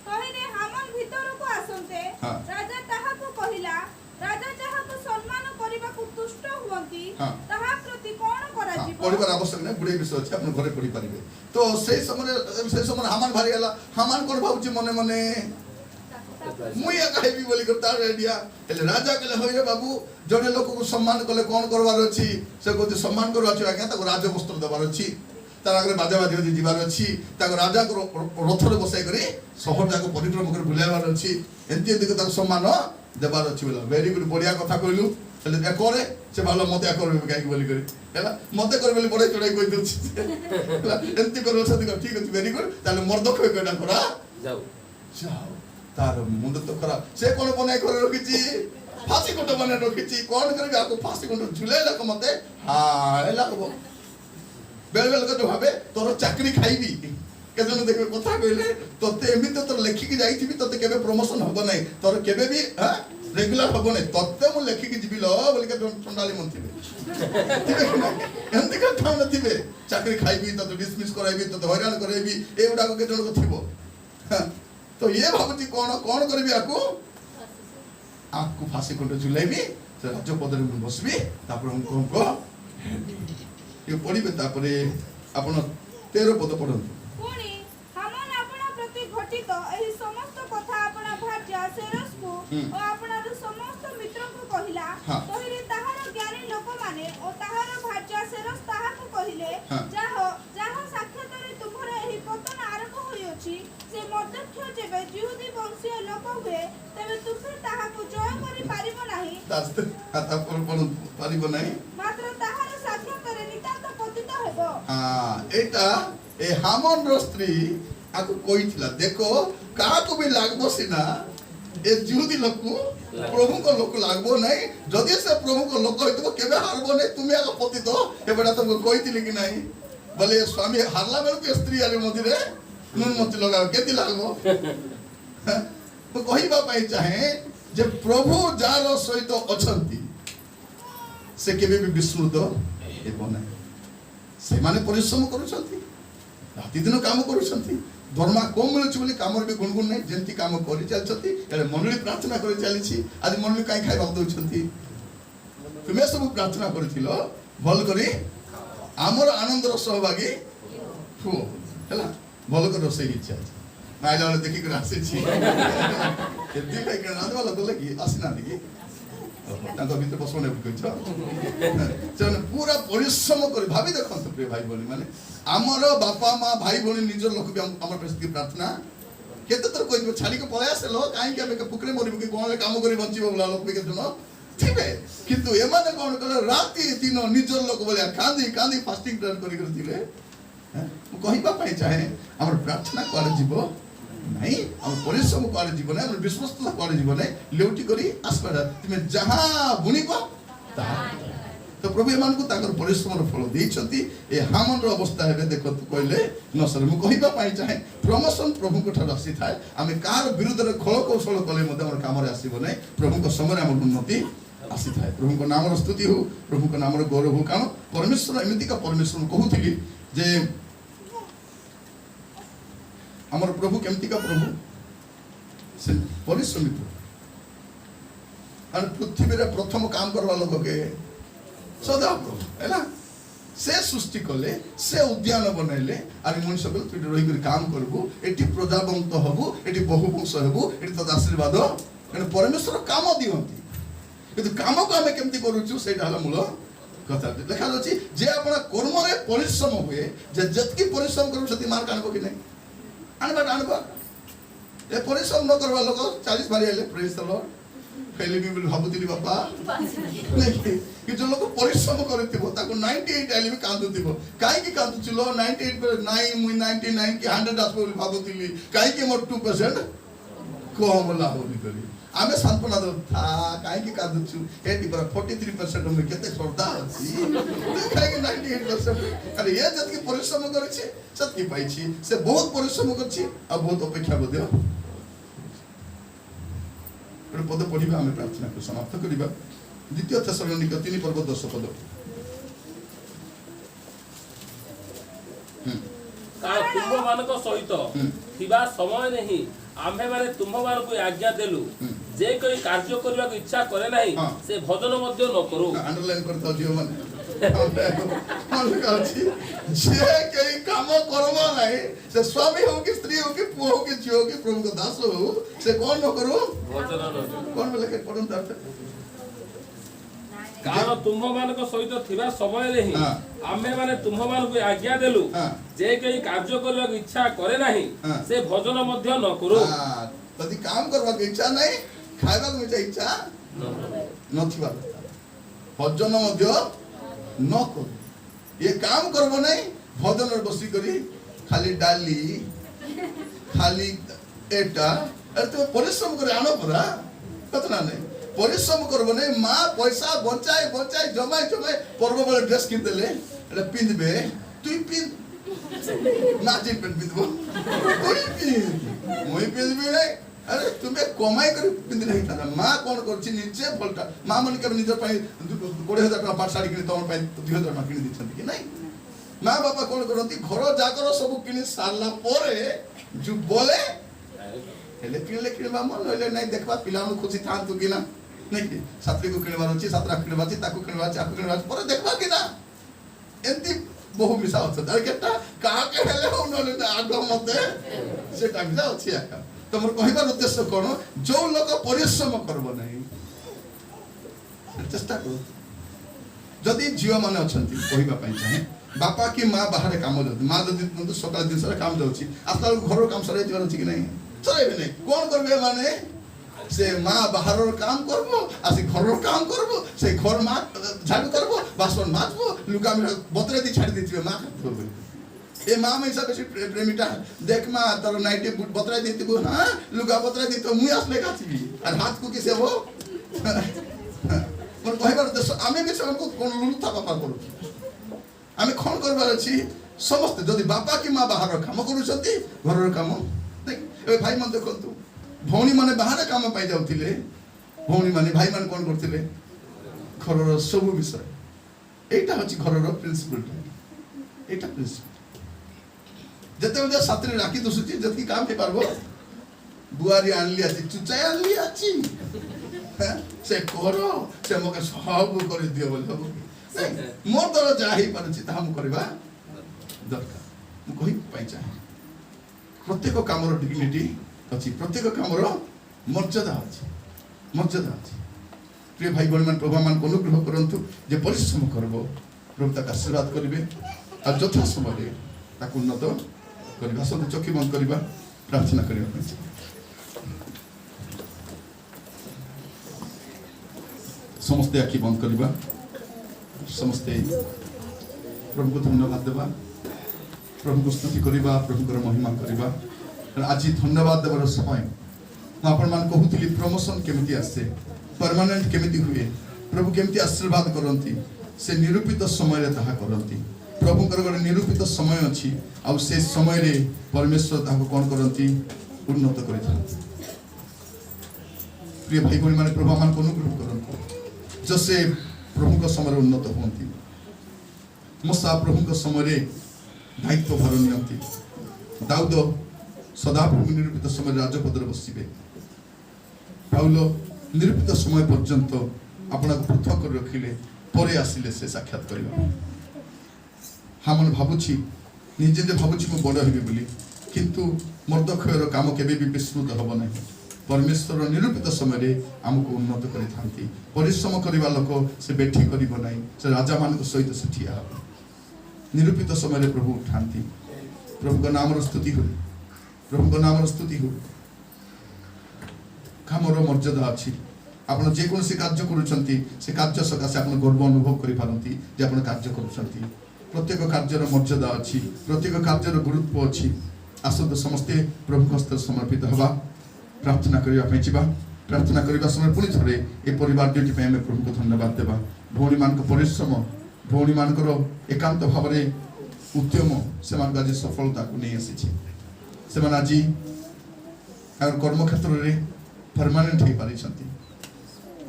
कहिने हामन भीतर को आसंते राजा ताहा को कहिला राजा जाहा को सम्मान करिबा को तुष्ट हुवंती ताहा प्रति कोन करा जीव परिवार आवश्यक नै बुढे विषय अछि अपन घरे पढि परिबे तो से समय हामान भारी हला हामान कोन भाउची मने मने मुया कहबी बोली करता रेडिया हेले राजा कहले होय रे बाबू जने लोक को सम्मान कले कोन करबार अछि से को सम्मान करबा अछि आज्ञा ताको राज वस्त्र देबार अछि तार आगे बाजा बाजी जीवार अछि ताको राजा को रथ रे बसाई करी शहर जाको परिक्रम कर बुलाइबार अछि एंती एंती ताको सम्मान देवार अच्छी बोला वेरी गुड बढ़िया कथा कहलु हेले करे से भालो मते करबे काई बोली करी हैला मते कर बोली बड़े चढ़ाई कहि दउछि हैला एंती करो सदी कर ठीक अछि वेरी गुड ताले मर्द कहि कइना करा जाऊ जाओ तार मुंड तो खराब से कोन बनाई कर रखिछि फांसी कोट बने रखिछि कोन करबे आको फांसी कोट झुले लक मते हां हैला को बेल बेल को भाबे तोर चाकरी खाइबी केजन देखबे कथा कहले तते एमिते तो लेखि के जाईथिबी तते केबे प्रमोशन होबो नै तोर केबे भी हां रेगुलर होबो नै तते मु लेखि के जिबी लो बोली के टंडाली मन थिबे एंती का ठाम नथिबे चाकरी खाइबी तते डिसमिस कराइबी तते हैरान कराइबी एउडा को केजन को थिबो तो ये भाबुची कोन कोन करबी आकु फांसी कोट झुलाइबी से राज्य पद रे बसबी तापर हमको ये पढ़िबे तापर आपण 13 पद पढंतु पुणी हमन आपना प्रति घटित एही समस्त कथा आपना भाज्या सेरस को ओ आपनार समस्त मित्र को कहिला तहिरे ताहार ज्ञानी लोक माने ओ ताहार भाज्या सेरस ताहा को कहिले जाहो साक्षातरे तुमर एही पतन आरंभ होई अछि से मध्यक्ष जेबे जिहुदी वंशीय लोक हुए तबे तुमसे ताहा को जय करि पारिबो नाही दास्त खाता पर पारिबो नाही मात्र ताहार साक्षातरे नितांत पतित हेबो हां एटा ए हामन रो स्त्री आकु कहिथिला देखो काहा को भी लागबो सिना ए जिहुदी लोक प्रभु को लोक लागबो नाही जदि से प्रभु को लोक होइतो केबे हारबो नाही तुमे आको पतित एबडा तुमको कहिथिली कि नाही बोले स्वामी हारला बेल के स्त्री आले मदिरे नुन मति लगाओ केति लागबो तो कहिबा पाई चाहे जे प्रभु जार सहित अछंती से केबे भी विस्मृत हेबो नाही से माने परिश्रम करूछंती राति दिन काम करूछंती दरमा कम मिलुछ बोली काम भी गुणगुण नाही जेंती काम करि चलछंती एले मंडली प्रार्थना करि चलीछि आज मंडली काई खाइबा दउछंती तुमे सब प्रार्थना करिथिलो भल करी हमर आनंद रो सहभागी हो हैला भल कर रोसे इच्छा नाइला वाले देखि कर आसे छी केति भाई के नाद वाला बोले कि आसिना देखि ताको भीतर बसने कहछ जन पूरा परिश्रम कर भाबी देखंत प्रिय भाई बोली माने हमर बापा मां भाई बोली निजर लोक भी हमर प्रति प्रार्थना केते तर कोइ छाड़ी को पळे आसे लो काई के हमें पुकरे मोरी के कोन काम करी बंचिबो बोला लोक भी के जनो थिबे किंतु एमाने कोन कले राति दिन निजर लोक बोले कांदी कांदी फास्टिंग प्रेयर करी करथिले मु कहिबा पाई चाहे हमर प्रार्थना कर जीवो नहीं हम परिश्रम कर जीवो नहीं हम विश्वासता कर जीवो नहीं लेउटी करी आस्पदा तुमे जहां बुनिबो ताहा तो प्रभु एमान को ताकर परिश्रम फल देइछंती ए हामन रो अवस्था हेबे देखो तू कहले न सर मु कहिबा पाई चाहे प्रमोशन प्रभु को ठार आसी थाए आमे कार विरुद्ध रे खळ कौशल कले मते हमर काम रे आसीबो नहीं प्रभु को समय हमर उन्नति आसी थाए प्रभु को नाम रो स्तुति हो प्रभु को नाम रो गौरव हो कारण परमेश्वर एमिति का परमेश्वर कहूथिली जे हमर प्रभु केमति का प्रभु से परिश्रमित और पृथ्वी रे प्रथम काम करवा लोग के सदा प्रभु हैला से सृष्टि कले से उद्यान बनैले आर मनुष्य को तू रही कर काम करबो एठी प्रजावंत हबो एठी बहुवंश हबो एठी तद आशीर्वाद कारण परमेश्वर काम दियंती किंतु काम को हमें केमति करूछु सेटा हला मूल कथा देखा अछि जे अपना कर्म रे परिश्रम हुए जे जतकी परिश्रम करू सती मार कानबो कि नहीं आनबा ए परिश्रम न करबा लोक 40 बारी आले प्रेज द लॉर्ड पहले भी भाबुतिली बापा नहीं कि जो लोग परिश्रम करथिबो ताको 98 आले भी कांदुतिबो काई की कांदुचिलो 98 पर 9 मुई 99 की 100 आसबो भाबुतिली काई के मोर 2% कम ला होली करी आमे सांत्वना दो था काई की कांदुचु एटी पर 43% में केते श्रद्धा अछि काई के 98% अरे ये जत की परिश्रम करछि सत की पाइछि से बहुत परिश्रम करछि आ बहुत अपेक्षा बद्य पद पढ़िबा हमें प्रार्थना को समाप्त करिबा द्वितीय थेसलोनिक 3 पर्व 10 पद का तुम मानक सहित थिबा समय नहीं आम्हे माने तुम मानक आज्ञा देलु जे कोई कार्य करबा को इच्छा करे नाही से भजन मध्य न करू अंडरलाइन करता दियो माने हम कहछि जे कोई काम करबो नाही से स्वामी हो कि स्त्री हो कि पुओ हो कि जियो कि प्रभु को दास हो से कौन न करू भजन न कौन बोले के पढ़न दर्थ कारण तुम मानक सहित थिबा समय रे ही आम्हे माने तुम मानक आज्ञा देलु जे कोई कार्य करबा इच्छा करे नाही से भजन मध्य न करू यदि काम करबा के इच्छा नहीं खाइबा को मिठा इच्छा नथिबा दरकार भजन मध्य न कर ये काम करबो नहीं भजन रे बसी करी खाली डाली खाली एटा अरे तो परिश्रम करे आनो परा कतना नहीं परिश्रम करबो नहीं माँ पैसा बचाए बचाए जमाए जमाए पर्व बेले ड्रेस किन देले एटा पिंदबे तुई पिंद ना जे पिंदबो तुई पिंद मोई पिंदबे नहीं अरे तुम्हें कमाई कर पिंद नहीं था माँ कौन करछि निजे फलटा माँ मन के निज पाई 20,000 टका पाट साड़ी किनि तोन पाई 2,000 टका किनि दिछंती कि नहीं माँ बापा कौन करती घर जाकर सब किनि सारला परे जो बोले हेले किनले मन होले नहीं देखबा पिला खुशी थांतु कि ना नहीं सात्री को किनबार अछि सातरा किनबार अछि ताको किनबार अछि आको किनबार अछि पर देखबा कि ना एंती बहु मिसा होत अरे केटा का के हेले हो नले आगो मते सेटा मिसा अछि आका तमर कहिबार उद्देश्य कोन जो लोक परिश्रम करबो नहीं चेष्टा करो जदि जीव माने अछंती कहिबा पई चाहे बापा की माँ बाहर काम जाती माँ जब सकाल दिन सारा काम जाऊँगी आसला घर काम सर अच्छी कि नहीं सर नहीं कौन करबे माने से माँ बाहर काम करबो आसी घर काम करबो से घर माँ झाड़ू करबो बासन माजबो लुगा में बतरे दी छाड़ी देती माँ करबो ए माँ में सब प्रेमिटा देख माँ तर नाइटी बतरा देती वो हाँ लुगा बतरा देती तो मुई असले काची और हाथ को किसे वो पर कहीं बार दस आमे भी सब को कौन लुलु था पापा करो आमे कौन करबार अछि समस्त जदि बापा की माँ बाहर काम करूछंती घर काम देख ए भाई मन देखंतु भौणी माने बाहर काम पाई जाउथिले भौणी माने भाई माने कोन करथिले घरर सब विषय एटा होछि घरर प्रिंसिपल एटा प्रिंसिपल जते बजे सातरे राखी दोसुची जति काम हे पारबो बुआरी आनली अछि चुचाई आनली अछि से करो से मके सब कर दियो बोले मोर दर जाहि परछि ता हम करबा दरकार मु कहि पाइ चाहे प्रत्येक कामर डिग्निटी अछि प्रत्येक कामर मर्यादा अछि प्रिय भाई बहन मान प्रभु मान अनुग्रह करंतु जे परिश्रम करबो प्रभु तक आशीर्वाद करिवे आ यथा समय ताकु उन्नत करबा सब चोखी बंद करबा प्रार्थना करबा समस्ते आखि बंद करबा समस्ते प्रभु को धन्यवाद देवा प्रभु को स्तुति करबा प्रभु को महिमा करबा आज धन्यवाद देवर समय आपण मान कहूतिली प्रमोशन केमिति आसे परमानेंट केमिति हुए प्रभु केमिति आशीर्वाद करंती से निरूपित समय रे ताहा करंती प्रभु कर गोटे निरूपित समय अछि आ से समय रे परमेश्वर ताहा कोन करंती उन्नत करिथांती प्रिय भाई बहन माने प्रभु मान को अनुग्रह करंती जसे प्रभु को समय उन्नत होंती मूसा प्रभु को समय दायित्व भार नियंती दाऊद सदा प्रभु निरूपित समय राजपद बसिबे पाउल निरूपित समय पर्यंत अपना पृथक कर रखिले परे आसिले से साक्षात करबा हमन भाबुछि निजे जे भाबुछि मो बड़ हेबे बोली किंतु मर्दक्षयर काम केबे भी विस्मृत हबो नाही परमेश्वर निरूपित समय रे हमको उन्नत करि थांती परिश्रम करबा लोक से बेठी करिबो नाही से राजा मान को सहित से ठिया हबो निरूपित समय रे प्रभु उठांती प्रभु का नाम स्तुति हो प्रभु का नाम स्तुति हो कामर मर्यादा अछि आपण जे कोन से कार्य करूछंती से कार्य सकासे आपण गर्व अनुभव करि पारंती जे आपण कार्य करूछंती प्रत्येक कार्यर मर्यादा अछि प्रत्येक कार्यर गुरुत्व अछि आसद समस्ते प्रभु हस्त समर्पित हवा प्रार्थना करिया पैचिबा प्रार्थना करिबा समय पुनि थरे ए परिवार ड्यूटी पे हम प्रभु को धन्यवाद देबा भौणी मान को परिश्रम भौणी मान को एकांत भाव रे उद्यम से मान गाजी सफलता को नै आसी से मान आजी और कर्म क्षेत्र रे परमानेंट हे पारि छंती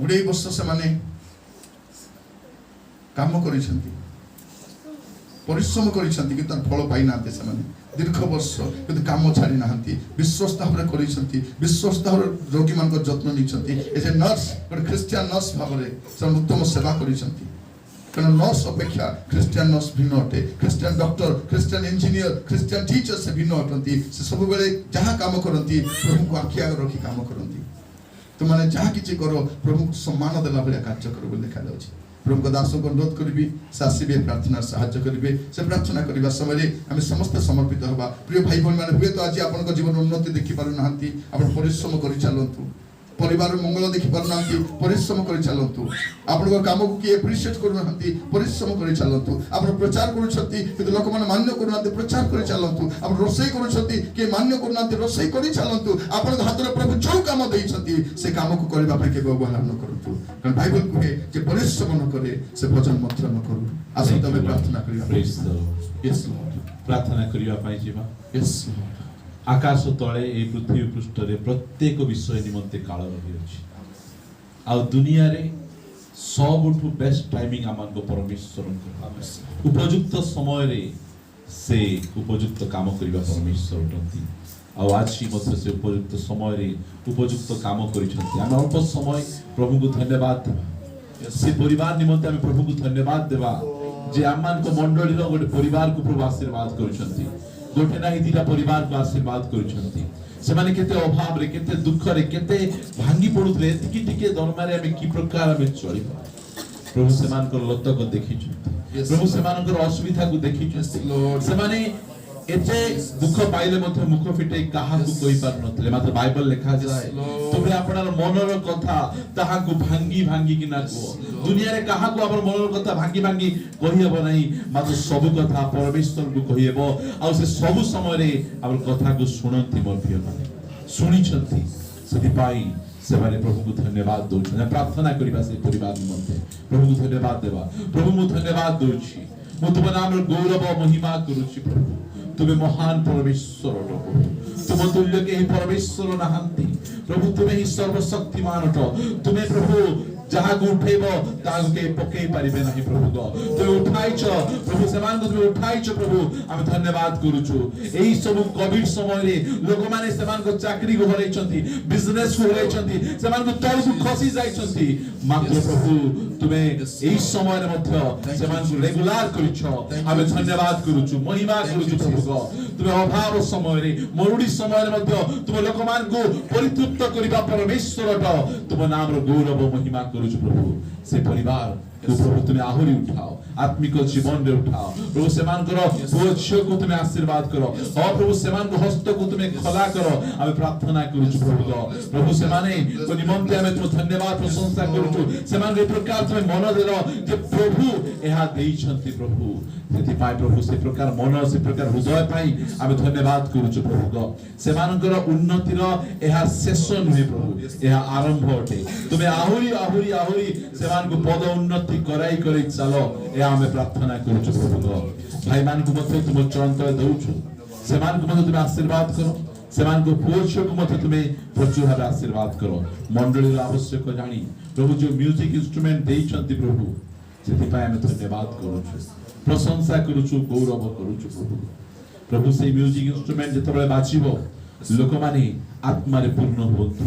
गुडे वर्ष से माने काम करि छंती परिश्रम करि छंती कि तार फल पाइ नाते से माने दीर्घ वर्ष किंतु काम छाड़ी नाहंती विश्वस्त भाव रे करि छंती विश्वस्त भाव रोगी मान को जत्न नि छंती as a nurse but Christian nurse भाव रे से उत्तम सेवा करि छंती कारण नर्स अपेक्षा क्रिश्चियन नर्स भिन्न अटे Christian doctor Christian engineer Christian teacher से भिन्न अटंती से सब बेले जहां काम करंती प्रभु को आखि आगे रखी काम करंती तो माने जहां किछि करो प्रभु को सम्मान देला भले कार्य करो बोल देखा जाउछि प्रभु को दास को अनुरोध करबी सासीबे प्रार्थना सहायता करिवे से प्रार्थना करिवा समय हम समस्त समर्पित हबा प्रिय भाई बहन माने हुए तो आज आपन को जीवन उन्नति देखि पारु नाहंती आपण परिश्रम करि चलंतु परिवार मंगल देखि पारनांती परिश्रम करि चलंतु आपन काम को की एप्रिशिएट करनांती परिश्रम करि चलंतु आपन प्रचार करूछंती कि लोक मन मान्य करनांती प्रचार करि चलंतु आपन रोसई करूछंती कि मान्य करनांती रोसई करि चलंतु आपन हाथ रे प्रभु जो काम देइछंती से काम को करबा पे के व्यवहार न करंतु कारण बाइबल कहे जे परिश्रम न करे से भजन मत न करू आसु तबे प्रार्थना करिया यस लॉर्ड प्रार्थना करिया पाई जीवा यस आकाश तले ए पृथ्वी पृष्ठ रे प्रत्येक विषय निमंते काल रही अछि आ दुनिया रे सबुठु बेस्ट टाइमिंग आमान को परमेश्वर उपयुक्त समय रे से उपयुक्त काम करिबा परमेश्वर उठंती आ आज मते से उपयुक्त समय रे उपयुक्त काम करिसंती हम अल्प समय प्रभु को धन्यवाद देबा से परिवार निमंते हम प्रभु को धन्यवाद देबा जे आमान को मंडली रो गोटे परिवार को प्रभु आशीर्वाद करिसंती गोटे नाही दिला परिवार को आशीर्वाद करिसंती से माने केते अभाव रे केते दुख रे केते भांगी पडुतले टिके टिके दरमारे हम की प्रकार हम चलिबा प्रभु सेमान को लत को देखिछु प्रभु सेमान को असुविधा को देखिछु लॉर्ड से माने एते दुख पाइले मथे मुख फिटे काहा को कोइ पार नथले मात्र बाइबल लिखा जाय तुमे आपनर मनर कथा ताहा को भांगी भांगी किना को दुनिया रे काहा को हमर मनर कथा भांगी भांगी कहियबो नाही मात्र सब कथा परमेश्वर को कहियबो आ से सब समय रे हमर कथा को सुनंती मोर प्रिय माने सुनी छथि सदी पाई सेवारे प्रभु को धन्यवाद दउछ प्रार्थना करिबा से परिवार निमंते प्रभु को धन्यवाद देबा प्रभु मु धन्यवाद दउछि मु तुम नाम गौरव महिमा करूछि प्रभु तुमे महान परमेश्वर प्रभु तुम तुल्य के परमेश्वर नहंती प्रभु तुमे ही सर्वशक्तिमान तुमे प्रभु जहा को उठेबो तागु के पके परिबे नाही प्रभु गो तुमे उठाइछ प्रभु समान को तुमे उठाइछ प्रभु हम धन्यवाद करूछु एही सब कोविड समय रे लोक माने समान को चाकरी को हरैछंती बिजनेस को हरैछंती समान को तल को खसी जाइछंती मात्र प्रभु तुमे एही समय रे मध्य समान को रेगुलर करिछ हम धन्यवाद करूछु महिमा करूछु प्रभु गो तुमे अभाव समय रे मरुडी समय रे मध्य तुम लोक मान को परितृप्त करिबा परमेश्वर तुम नाम रो गौरव महिमा करूछु प्रभु से परिवार को प्रभु तुमे आहुरी उठाओ आत्मिक जीवन रे उठाओ प्रभु सेमान करो पुरुष को तुमे आशीर्वाद करो और प्रभु सेमान को हस्त को तुमे खला करो हम प्रार्थना करूछु प्रभु प्रभु सेमाने को निमंते हम तुम धन्यवाद प्रशंसा करूछु सेमान रे प्रकार तुमे मन देलो जे प्रभु एहा देई छंती प्रभु सेति पाई प्रभु से प्रकार मन से प्रकार हृदय पाई हम धन्यवाद करूछु प्रभु गो सेमानकर उन्नतिर एहा शेष नुहे प्रभु एहा आरंभ अटे तुमे आहुरी आहुरी आहुरी सेमान को पद उन्नति कराई करे चलो एहा हम प्रार्थना करूछु प्रभु गो भाई मान को मते तुम चरण तले दउछु सेमान को मते तुमे आशीर्वाद करो सेमान को पुरुष को मते तुमे प्रचुर भाव आशीर्वाद करो मंडली आवश्यक जानी प्रभु जो म्यूजिक इंस्ट्रूमेंट देई छंती प्रभु सेति पाई हम धन्यवाद करूछु प्रशंसा करूछु गौरव करूछु प्रभु प्रभु से म्यूजिक इंस्ट्रूमेंट जतबे बाजिबो लोक माने आत्मा रे पूर्ण होतु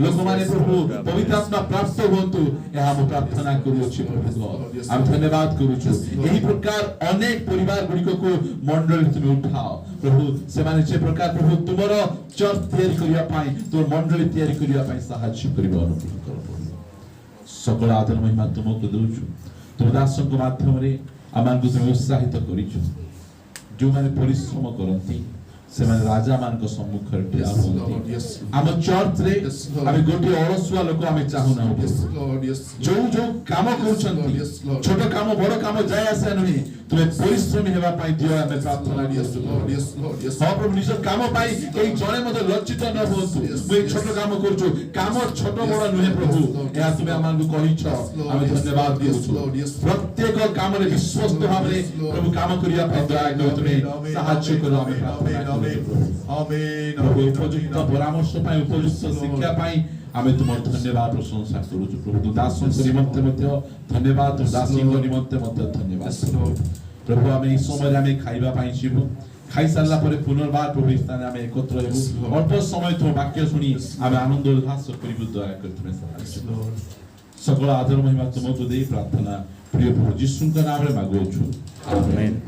लोक माने प्रभु पवित्र आत्मा प्राप्त होतु एहा हम प्रार्थना करूछु प्रभु हम धन्यवाद करूछु एही प्रकार अनेक परिवार गुडिको को मंडल तुमे उठाओ प्रभु से माने जे प्रकार प्रभु तुमर चर्च तयारी करिया पाई तोर मंडली तयारी करिया पाई सहायता करिबो अनुग्रह करो सकल आदर महिमा तुमको दउछु तुम दासक माध्यम रे आमान को तुम उत्साहित करिछु जो माने परिश्रम करंती से माने राजा मान को सम्मुख रे ठिया होंती हम चर्च रे हम गोटी अलसुआ लोक हम चाहू ना जो जो काम करूछंती छोट काम बड़ काम जाय आसे नही तुमे परिश्रमी हेबा पाई दियो हम प्रार्थना करूछु हां प्रभु निज काम पाई केई जणे मते लज्जित न होतु मैं छोट काम करूछु काम छोट बड़ नहे प्रभु या तुमे आमान को कहिछ हम धन्यवाद दिउछु प्रत्येक काम रे विश्वस्त भाबरे प्रभु काम करिया पाई दया कर तुमे सहायता करो हम प्रार्थना आमेन उपयुक्त परामर्श पाई उपयुक्त शिक्षा पाई आमे तुमर धन्यवाद प्रशंसा करूछु प्रभु दास निमंते मध्य धन्यवाद दासी को निमंते मध्य धन्यवाद प्रभु आमे इस समय आमे खाइबा पाई छिबु खाइ सारला परे पुनर्बार प्रभु स्थान आमे एकत्र हेबु अल्प समय तो वाक्य सुनी आमे आनंद उल्लास करिबु दया कर तुमे सहायता सकल आदर महिमा तुमको देई प्रार्थना प्रिय प्रभु यीशु का नाम रे मांगुछु आमेन।